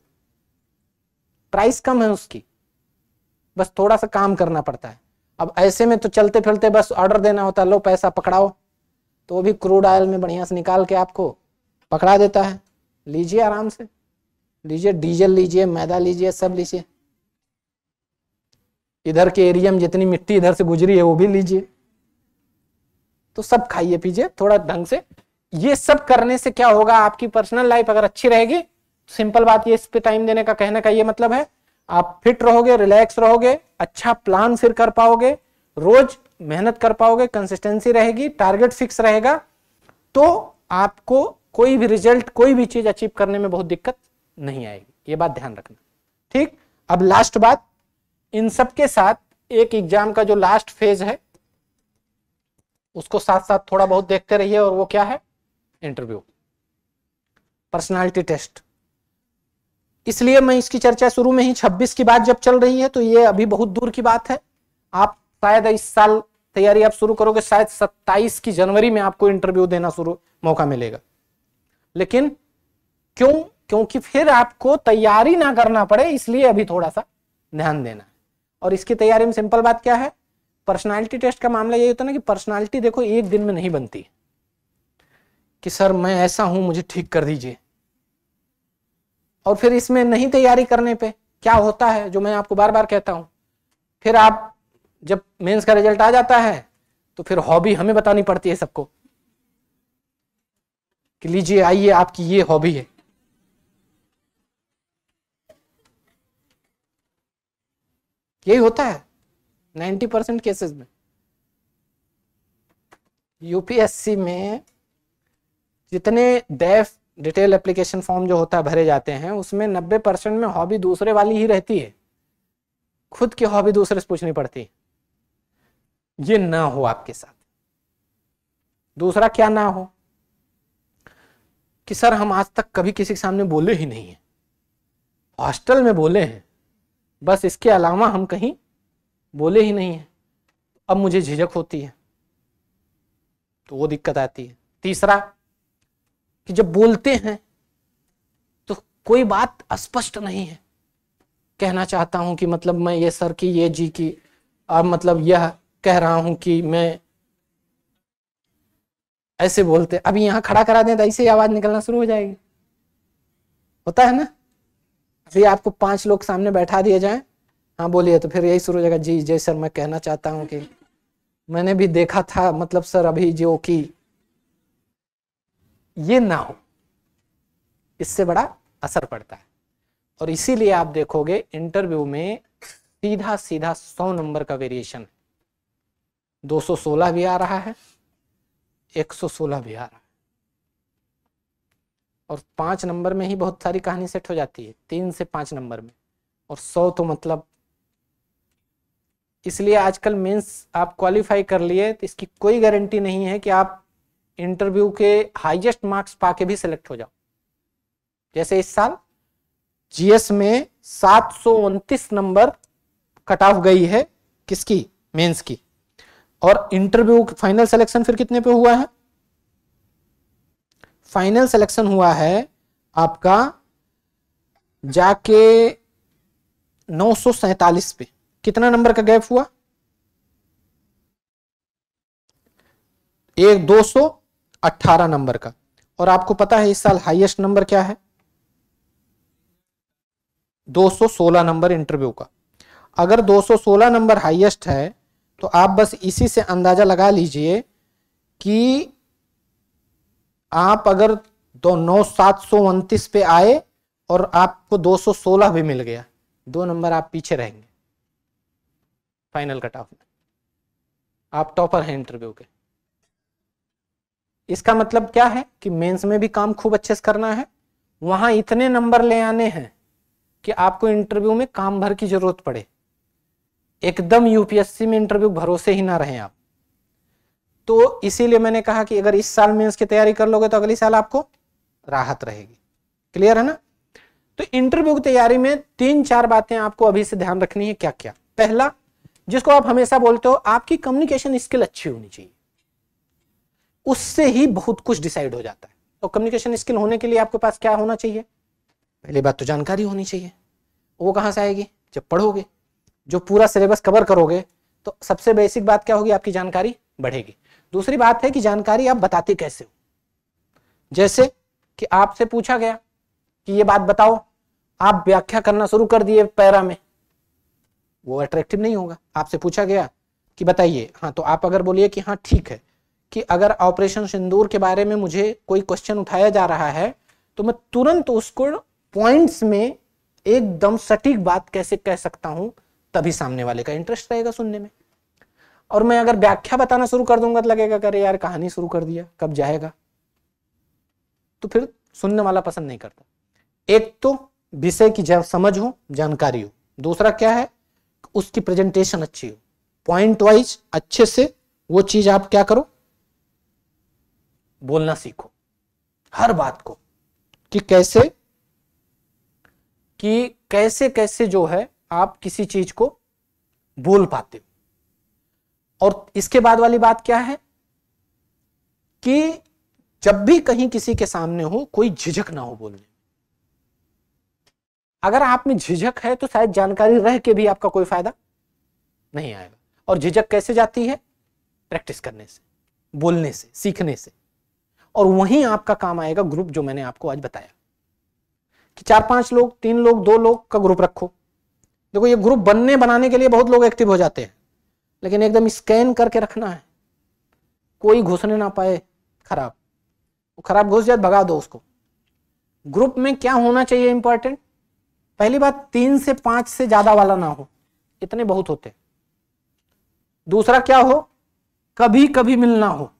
प्राइस कम है उसकी, बस थोड़ा सा काम करना पड़ता है। अब ऐसे में तो चलते फिरते बस ऑर्डर देना होता है, लो पैसा पकड़ाओ, तो वो भी क्रूड ऑयल में बढ़िया से निकाल के आपको पकड़ा देता है। लीजिए आराम से, लीजिए डीजल, लीजिए मैदा, लीजिए सब लीजिए। इधर के एरिया में जितनी मिट्टी इधर से गुजरी है वो भी लीजिए। तो सब खाइए पीजिए थोड़ा ढंग से। ये सब करने से क्या होगा, आपकी पर्सनल लाइफ अगर अच्छी रहेगी, सिंपल बात ये, इस पे टाइम देने का कहने का ये मतलब है, आप फिट रहोगे, रिलैक्स रहोगे, अच्छा प्लान फिर कर पाओगे, रोज मेहनत कर पाओगे, कंसिस्टेंसी रहेगी, टारगेट फिक्स रहेगा, तो आपको कोई भी रिजल्ट, कोई भी चीज अचीव करने में बहुत दिक्कत नहीं आएगी। ये बात ध्यान रखना, ठीक। अब लास्ट बात, इन सब के साथ एक एग्जाम का जो लास्ट फेज है उसको साथ साथ थोड़ा बहुत देखते रहिए, और वो क्या है, इंटरव्यू, पर्सनालिटी टेस्ट। इसलिए मैं इसकी चर्चा शुरू में ही 26 की बात जब चल रही है तो ये अभी बहुत दूर की बात है। आप शायद इस साल तैयारी आप शुरू करोगे, शायद 27 की जनवरी में आपको इंटरव्यू देना शुरू मौका मिलेगा। लेकिन क्यों, क्योंकि फिर आपको तैयारी ना करना पड़े, इसलिए अभी थोड़ा सा ध्यान देना है। और इसकी तैयारी में सिंपल बात क्या है, पर्सनालिटी टेस्ट का मामला यही होता है ना कि पर्सनालिटी देखो एक दिन में नहीं बनती कि सर मैं ऐसा हूं मुझे ठीक कर दीजिए। और फिर इसमें नहीं तैयारी करने पे क्या होता है, जो मैं आपको बार बार कहता हूं, फिर आप जब मेंस का रिजल्ट आ जाता है तो फिर हॉबी हमें बतानी पड़ती है सबको कि लीजिए आइए आपकी ये हॉबी है। यही होता है 90% केसेस में। यूपीएससी में जितने डेफ डिटेल एप्लीकेशन फॉर्म जो होता है भरे जाते हैं, उसमें 90% में हॉबी दूसरे वाली ही रहती है, खुद की हॉबी दूसरे से पूछनी पड़ती है। ये ना हो आपके साथ। दूसरा क्या ना हो कि सर हम आज तक कभी किसी के सामने बोले ही नहीं है, हॉस्टल में बोले हैं बस, इसके अलावा हम कहीं बोले ही नहीं है, अब मुझे झिझक होती है, तो वो दिक्कत आती है। तीसरा कि जब बोलते हैं तो कोई बात स्पष्ट नहीं है, कहना चाहता हूं कि मतलब मैं ये सर की, ये जी की, अब मतलब यह कह रहा हूं कि मैं ऐसे बोलते, अभी यहां खड़ा करा दें तो ऐसे ही आवाज निकलना शुरू हो जाएगी। होता है ना, अभी आपको 5 लोग सामने बैठा दिए जाएं, हाँ बोलिए, तो फिर यही शुरू हो जाएगा, जी जय सर मैं कहना चाहता हूं कि मैंने भी देखा था, मतलब सर अभी जो कि, ये ना हो, इससे बड़ा असर पड़ता है। और इसीलिए आप देखोगे इंटरव्यू में सीधा सीधा 100 नंबर का वेरिएशन, 216 भी आ रहा है, 116 भी आ रहा है, और 5 नंबर में ही बहुत सारी कहानी सेट हो जाती है, 3 से 5 नंबर में, और 100 तो मतलब। इसलिए आजकल मेंस आप क्वालिफाई कर लिए तो इसकी कोई गारंटी नहीं है कि आप इंटरव्यू के हाईएस्ट मार्क्स पाके भी सिलेक्ट हो जाओ। जैसे इस साल जीएस में 729 नंबर कट ऑफ गई है, किसकी, मेंस की, और इंटरव्यू फाइनल सिलेक्शन फिर कितने पे हुआ है, फाइनल सिलेक्शन हुआ है आपका जाके 947 पे। कितना नंबर का गैप हुआ, एक 218 नंबर का। और आपको पता है इस साल हाईएस्ट नंबर क्या है? 216 नंबर इंटरव्यू का। अगर 216 नंबर हाईएस्ट है तो आप बस इसी से अंदाजा लगा लीजिए कि आप अगर 9729 पे आए और आपको 216 भी मिल गया, 2 नंबर आप पीछे रहेंगे फाइनल कट ऑफ में। आप टॉपर हैं इंटरव्यू के। इसका मतलब क्या है कि मेंस में भी काम खूब अच्छे से करना है, वहां इतने नंबर ले आने हैं कि आपको इंटरव्यू में काम भर की जरूरत पड़े। एकदम यूपीएससी में इंटरव्यू भरोसे ही ना रहे आप। तो इसीलिए मैंने कहा कि अगर इस साल मेंस की तैयारी कर लोगे तो अगले साल आपको राहत रहेगी। क्लियर है ना? तो इंटरव्यू की तैयारी में 3-4 बातें आपको अभी से ध्यान रखनी है। क्या क्या? पहला, जिसको आप हमेशा बोलते हो, आपकी कम्युनिकेशन स्किल अच्छी होनी चाहिए। उससे ही बहुत कुछ डिसाइड हो जाता है। तो कम्युनिकेशन स्किल होने के लिए आपके पास क्या होना चाहिए? पहली बात तो जानकारी होनी चाहिए। वो कहां से आएगी? जब पढ़ोगे, जो पूरा सिलेबस कवर करोगे तो सबसे बेसिक बात क्या होगी? आपकी जानकारी बढ़ेगी। दूसरी बात है कि जानकारी आप बताते कैसे हो। जैसे कि आपसे पूछा गया कि ये बात बताओ, आप व्याख्या करना शुरू कर दिए पैरा में, वो अट्रैक्टिव नहीं होगा। आपसे पूछा गया कि बताइए, हाँ, तो आप अगर बोलिए कि हाँ ठीक है, कि अगर ऑपरेशन सिंदूर के बारे में मुझे कोई क्वेश्चन उठाया जा रहा है तो मैं तुरंत उसको पॉइंट्स में एकदम सटीक बात कैसे कह सकता हूं, तभी सामने वाले का इंटरेस्ट रहेगा सुनने में। और मैं अगर व्याख्या बताना शुरू कर दूंगा तो लगेगा अरे यार कहानी शुरू कर दिया, कब जाएगा, तो फिर सुनने वाला पसंद नहीं करता। एक तो विषय की समझ हो, जानकारी हो। दूसरा क्या है? उसकी प्रेजेंटेशन अच्छी हो, पॉइंट वाइज अच्छे से वो चीज आप क्या करो, बोलना सीखो हर बात को, कि कैसे कैसे जो है आप किसी चीज को बोल पाते हो। और इसके बाद वाली बात क्या है कि जब भी कहीं किसी के सामने हो, कोई झिझक ना हो बोलने। अगर आप में झिझक है तो शायद जानकारी रह के भी आपका कोई फायदा नहीं आएगा। और झिझक कैसे जाती है? प्रैक्टिस करने से, बोलने से, सीखने से। और वहीं आपका काम आएगा ग्रुप, जो मैंने आपको आज बताया कि 4-5 लोग, 3 लोग, 2 लोग का ग्रुप रखो। देखो ये ग्रुप बनाने के लिए बहुत लोग एक्टिव हो जाते हैं, लेकिन एकदम स्कैन करके रखना है, कोई घुसने ना पाए खराब। वो खराब घुस जाए भगा दो उसको। ग्रुप में क्या होना चाहिए इंपॉर्टेंट? पहली बात, 3 से 5 से ज्यादा वाला ना हो, इतने बहुत होते। दूसरा क्या हो? कभी कभी मिलना हो।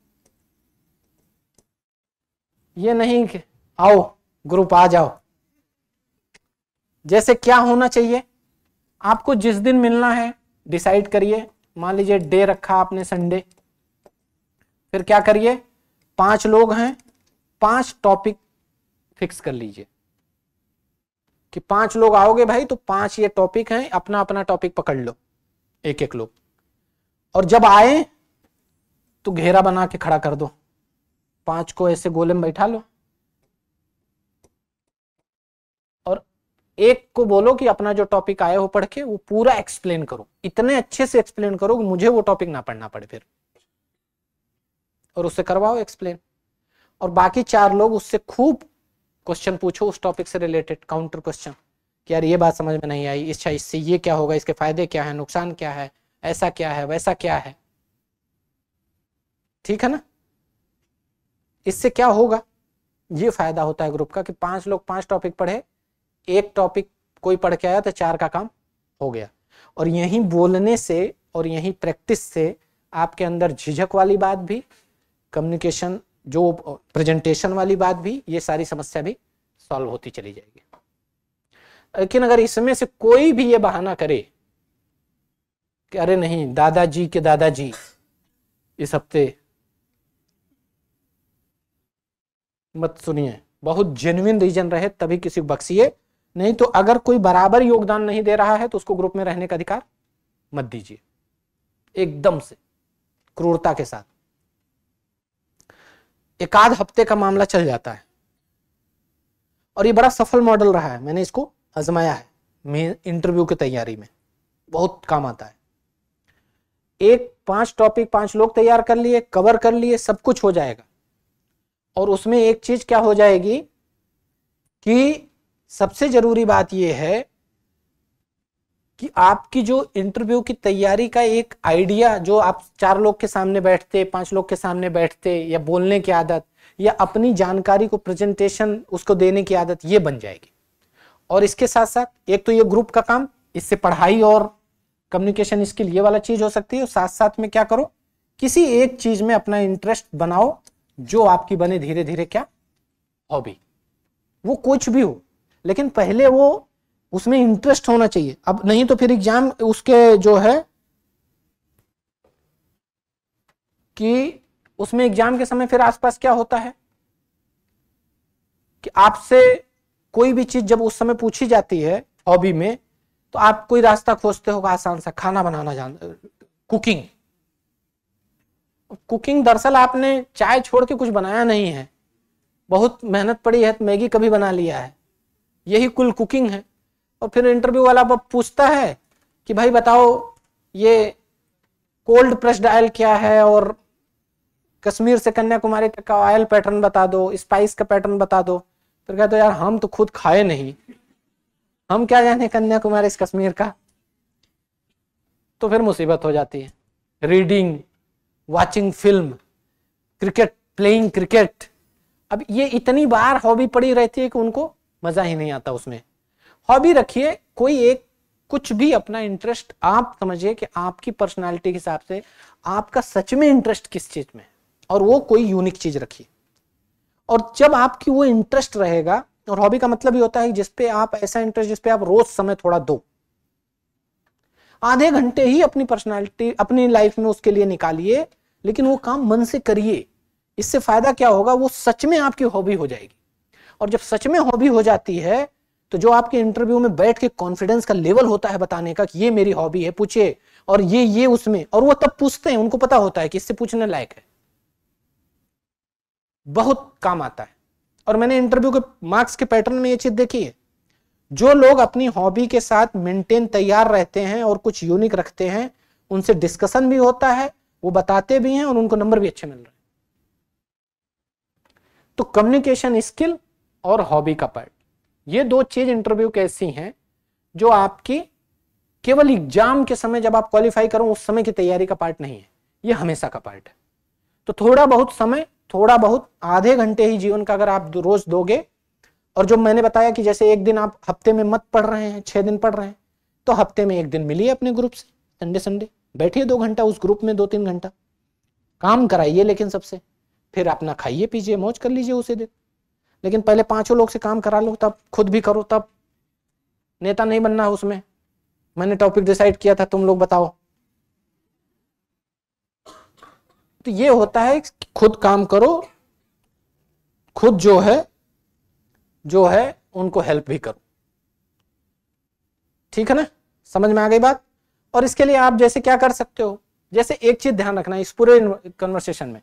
ये नहीं कि आओ ग्रुप आ जाओ। जैसे क्या होना चाहिए? आपको जिस दिन मिलना है डिसाइड करिए। मान लीजिए डे रखा आपने संडे, फिर क्या करिए, 5 लोग हैं, 5 टॉपिक फिक्स कर लीजिए कि 5 लोग आओगे भाई, तो 5 ये टॉपिक हैं, अपना अपना टॉपिक पकड़ लो, एक एक लोग। और जब आए तो घेरा बना के खड़ा कर दो, 5 को ऐसे गोले में बैठा लो, और एक को बोलो कि अपना जो टॉपिक आए हो पढ़ के वो पूरा एक्सप्लेन करो, इतने अच्छे से एक्सप्लेन करो कि मुझे वो टॉपिक ना पढ़ना पड़े फिर, और उससे करवाओ एक्सप्लेन। और बाकी 4 लोग उससे खूब क्वेश्चन पूछो उस टॉपिक से रिलेटेड, काउंटर क्वेश्चन, कि यार ये बात समझ में नहीं आई, इससे ये क्या होगा, इसके फायदे क्या है, नुकसान क्या है, ऐसा क्या है, वैसा क्या है। ठीक है ना? इससे क्या होगा? ये फायदा होता है ग्रुप का कि 5 लोग 5 टॉपिक पढ़े, एक टॉपिक कोई पढ़ के आया तो 4 का काम हो गया। और यहीं बोलने से और यहीं प्रैक्टिस से आपके अंदर झिझक वाली बात भी, कम्युनिकेशन जो प्रेजेंटेशन वाली बात भी, ये सारी समस्या भी सॉल्व होती चली जाएगी। लेकिन अगर इसमें से कोई भी ये बहाना करे कि अरे नहीं दादाजी के दादाजी इस हफ्ते, मत सुनिए, बहुत जेन्युइन रीजन रहे तभी किसी को बख्शिए, नहीं तो अगर कोई बराबर योगदान नहीं दे रहा है तो उसको ग्रुप में रहने का अधिकार मत दीजिए, एकदम से क्रूरता के साथ। एक आध हफ्ते का मामला चल जाता है, और ये बड़ा सफल मॉडल रहा है, मैंने इसको आजमाया है मैं इंटरव्यू की तैयारी में, बहुत काम आता है। एक 5 टॉपिक 5 लोग तैयार कर लिए, कवर कर लिए, सब कुछ हो जाएगा। और उसमें एक चीज क्या हो जाएगी कि सबसे जरूरी बात यह है कि आपकी जो इंटरव्यू की तैयारी का एक आइडिया, जो आप 4 लोग के सामने बैठते, 5 लोग के सामने बैठते, या बोलने की आदत, या अपनी जानकारी को प्रेजेंटेशन उसको देने की आदत, ये बन जाएगी। और इसके साथ साथ एक तो ये ग्रुप का काम, इससे पढ़ाई और कम्युनिकेशन स्किल ये वाला चीज हो सकती है। और साथ साथ में क्या करो, किसी एक चीज में अपना इंटरेस्ट बनाओ जो आपकी बने धीरे धीरे क्या हॉबी, वो कुछ भी हो, लेकिन पहले वो उसमें इंटरेस्ट होना चाहिए। अब नहीं तो फिर एग्जाम उसके जो है कि उसमें एग्जाम के समय फिर आसपास क्या होता है कि आपसे कोई भी चीज जब उस समय पूछी जाती है हॉबी में, तो आप कोई रास्ता खोजते हो आसान सा, खाना बनाना जानते, कुकिंग। कुकिंग दरअसल आपने चाय छोड़ के कुछ बनाया नहीं है, बहुत मेहनत पड़ी है, मैगी कभी बना लिया है, यही कुल कुकिंग है। और फिर इंटरव्यू वाला पूछता है कि भाई बताओ ये कोल्ड प्रेस्ड ऑयल क्या है, और कश्मीर से कन्याकुमारी तक का ऑयल पैटर्न बता दो, स्पाइस का पैटर्न बता दो। फिर कहते यार हम तो खुद खाए नहीं, हम क्या जाने कन्याकुमारी से कश्मीर का। तो फिर मुसीबत हो जाती है। Reading, watching film, cricket, playing cricket, अब ये इतनी बार हॉबी पड़ी रहती है कि उनको मजा ही नहीं आता उसमें। हॉबी रखिए कोई एक, कुछ भी अपना इंटरेस्ट आप समझिए कि आपकी पर्सनालिटी के हिसाब से आपका सच में इंटरेस्ट किस चीज में, और वो कोई यूनिक चीज रखिए। और जब आपकी वो इंटरेस्ट रहेगा, और हॉबी का मतलब ही होता है जिसपे आप ऐसा इंटरेस्ट जिसपे आप रोज समय थोड़ा दो, आधे घंटे ही अपनी पर्सनालिटी अपनी लाइफ में उसके लिए निकालिए, लेकिन वो काम मन से करिए। इससे फायदा क्या होगा, वो सच में आपकी हॉबी हो जाएगी। और जब सच में हॉबी हो जाती है तो जो आपके इंटरव्यू में बैठ के कॉन्फिडेंस का लेवल होता है बताने का कि ये मेरी हॉबी है, पूछे, और ये उसमें, और वो तब पूछते हैं, उनको पता होता है कि इससे पूछने लायक है, बहुत काम आता है। और मैंने इंटरव्यू के मार्क्स के पैटर्न में ये चीज देखी है, जो लोग अपनी हॉबी के साथ मेंटेन तैयार रहते हैं और कुछ यूनिक रखते हैं, उनसे डिस्कशन भी होता है, वो बताते भी हैं, और उनको नंबर भी अच्छे मिल रहे हैं। तो कम्युनिकेशन स्किल और हॉबी का पार्ट, ये 2 चीज इंटरव्यू की ऐसी हैं जो आपकी केवल एग्जाम के समय जब आप क्वालिफाई करो उस समय की तैयारी का पार्ट नहीं है, ये हमेशा का पार्ट है। तो थोड़ा बहुत समय, थोड़ा बहुत आधे घंटे ही जीवन का अगर आप रोज दोगे, और जो मैंने बताया कि जैसे एक दिन आप हफ्ते में मत पढ़ रहे हैं, 6 दिन पढ़ रहे हैं, तो हफ्ते में एक दिन मिलिए अपने ग्रुप से, संडे बैठिए 2 घंटा उस ग्रुप में, 2-3 घंटा काम कराइए, लेकिन सबसे फिर अपना खाइए पीजिए मौज कर लीजिए उसे दिन। लेकिन पहले 5 लोग से काम करा लो, तब खुद भी करो, तब नेता नहीं बनना है उसमें। मैंने टॉपिक डिसाइड किया था, तुम लोग बताओ। तो ये होता है खुद काम करो, खुद जो है उनको हेल्प भी करो। ठीक है ना, समझ में आ गई बात। और इसके लिए आप जैसे क्या कर सकते हो, जैसे एक चीज ध्यान रखना इस पूरे कन्वर्सेशन में,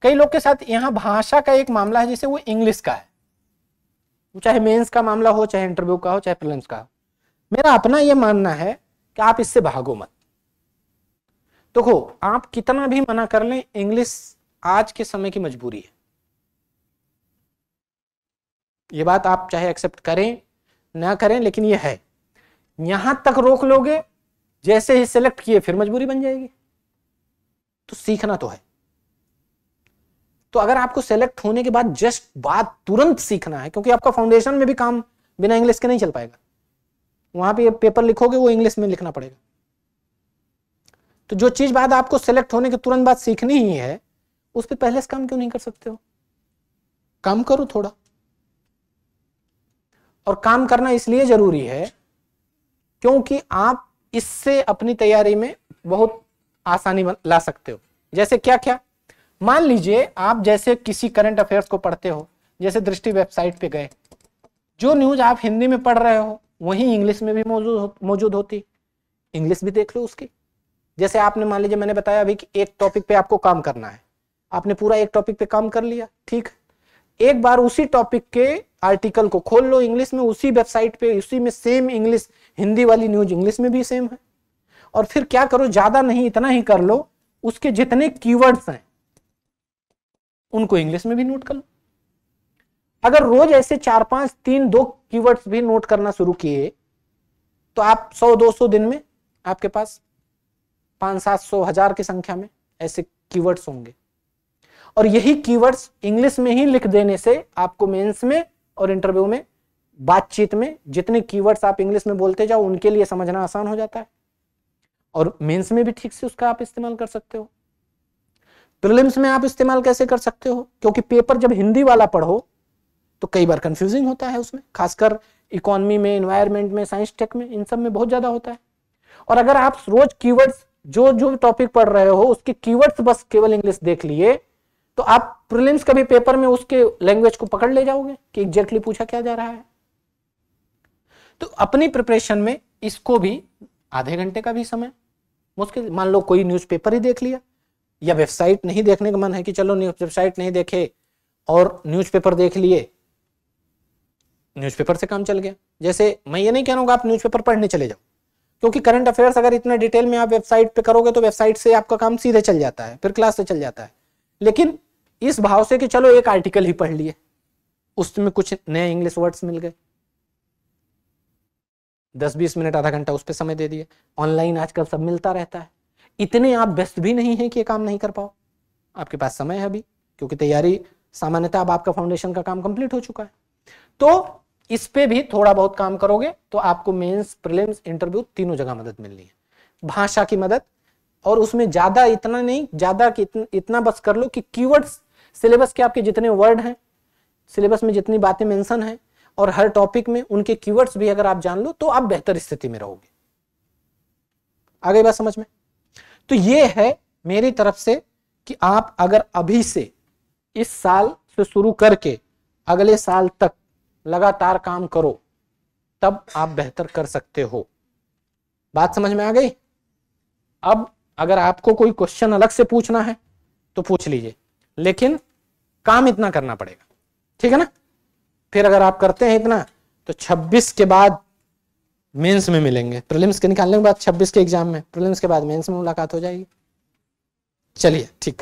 कई लोग के साथ यहाँ भाषा का एक मामला है, जैसे वो इंग्लिश का है, चाहे मेंस का मामला हो, चाहे इंटरव्यू का हो, चाहे प्रीलिम्स का हो। मेरा अपना ये मानना है कि आप इससे भागो मत। देखो आप कितना भी मना कर लें, इंग्लिश आज के समय की मजबूरी है। ये बात आप चाहे एक्सेप्ट करें ना करें, लेकिन ये है। यहां तक रोक लोगे, जैसे ही सिलेक्ट किए फिर मजबूरी बन जाएगी। तो सीखना तो है। तो अगर आपको सेलेक्ट होने के बाद जस्ट बात तुरंत सीखना है, क्योंकि आपका फाउंडेशन में भी काम बिना इंग्लिश के नहीं चल पाएगा। वहां पे पेपर लिखोगे वो इंग्लिश में लिखना पड़ेगा। तो जो चीज बात आपको सेलेक्ट होने के तुरंत बाद सीखनी ही है, उस पर पहले से काम क्यों नहीं कर सकते हो? काम करो थोड़ा। और काम करना इसलिए जरूरी है क्योंकि आप इससे अपनी तैयारी में बहुत आसानी ला सकते हो। जैसे क्या क्या, मान लीजिए आप जैसे किसी करंट अफेयर्स को पढ़ते हो, जैसे दृष्टि वेबसाइट पे गए, जो न्यूज आप हिंदी में पढ़ रहे हो वही इंग्लिश में भी मौजूद होती, इंग्लिश भी देख लो उसकी। जैसे आपने मान लीजिए मैंने बताया अभी कि एक टॉपिक पे आपको काम करना है, आपने पूरा एक टॉपिक पे काम कर लिया, ठीक। एक बार उसी टॉपिक के आर्टिकल को खोल लो इंग्लिश में, उसी वेबसाइट पे, उसी में सेम इंग्लिश, हिंदी वाली न्यूज इंग्लिश में भी सेम है, और फिर क्या करो, ज्यादा नहीं इतना ही कर लो, उसके जितने कीवर्ड्स हैं उनको इंग्लिश में भी नोट कर लो। अगर रोज ऐसे 4, 5, 3, 2 कीवर्ड्स भी नोट करना शुरू किए तो आप 100-200 दिन में आपके पास 500-700 1000 की संख्या में ऐसे कीवर्ड्स होंगे। और यही कीवर्ड्स इंग्लिश में ही लिख देने से आपको मेंस में और इंटरव्यू में, बातचीत में जितने कीवर्ड्स आप इंग्लिश में बोलते जाओ उनके लिए समझना आसान हो जाता है, और मेंस में भी ठीक से उसका आप इस्तेमाल कर सकते हो। प्रीलिम्स में आप इस्तेमाल कैसे कर सकते हो, क्योंकि पेपर जब हिंदी वाला पढ़ो तो कई बार कंफ्यूजिंग होता है उसमें, खासकर इकोनॉमी में, एनवायरमेंट में, साइंस टेक में, इन सब में बहुत ज्यादा होता है। और अगर आप रोज कीवर्ड्स जो जो टॉपिक पढ़ रहे हो उसके कीवर्ड्स बस केवल इंग्लिश देख लिए तो आप प्रीलिम्स का भी पेपर में उसके लैंग्वेज को पकड़ ले जाओगे कि एग्जैक्टली पूछा क्या जा रहा है। तो अपनी प्रिपरेशन में इसको भी आधे घंटे का भी समय मुश्किल, मान लो कोई न्यूज़पेपर ही देख लिया, या वेबसाइट नहीं देखने का मन है कि चलो वेबसाइट नहीं देखे और न्यूज़पेपर देख लिए, न्यूज़पेपर से काम चल गया। जैसे मैं ये नहीं कह रहा हूं आप न्यूज़पेपर पढ़ने चले जाओ, क्योंकि करंट अफेयर्स अगर इतना डिटेल में आप वेबसाइट पे करोगे तो वेबसाइट से आपका काम सीधे चल जाता है, फिर क्लास से चल जाता है। लेकिन इस भाव से कि चलो एक आर्टिकल ही पढ़ लिए, उसमें कुछ नए इंग्लिश वर्ड्स मिल गए, 10-20 मिनट आधा घंटा उस पर समय दे दिए। ऑनलाइन आजकल सब मिलता रहता है, इतने आप व्यस्त भी नहीं है कि ये काम नहीं कर पाओ, आपके पास समय है अभी, क्योंकि तैयारी सामान्यतः अब आपका फाउंडेशन का काम कंप्लीट हो चुका है। तो इस पे भी थोड़ा बहुत काम करोगे तो आपको मेंस, प्रीलिम्स, इंटरव्यू तीनों जगह मदद मिलनी है। भाषा की मदद, और उसमें ज्यादा इतना नहीं, ज्यादा इतना बस कर लो कि कीवर्ड्स, सिलेबस के आपके जितने वर्ड हैं, सिलेबस में जितनी बातें मेंशन हैं और हर टॉपिक में उनके कीवर्ड्स भी अगर आप जान लो तो आप बेहतर स्थिति में रहोगे। आ गई बात समझ में? तो ये है मेरी तरफ से कि आप अगर अभी से इस साल से शुरू करके अगले साल तक लगातार काम करो तब आप बेहतर कर सकते हो। बात समझ में आ गई? अब अगर आपको कोई क्वेश्चन अलग से पूछना है तो पूछ लीजिए, लेकिन काम इतना करना पड़ेगा, ठीक है ना? फिर अगर आप करते हैं इतना तो 26 के बाद मेंस में मिलेंगे, प्रीलिम्स के निकालने के बाद 26 के एग्जाम में, प्रीलिम्स के बाद मेंस में मुलाकात हो जाएगी। चलिए ठीक।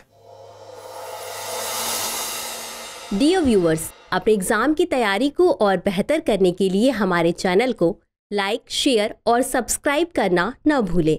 डियर व्यूअर्स, अपने एग्जाम की तैयारी को और बेहतर करने के लिए हमारे चैनल को लाइक, शेयर और सब्सक्राइब करना न भूलें।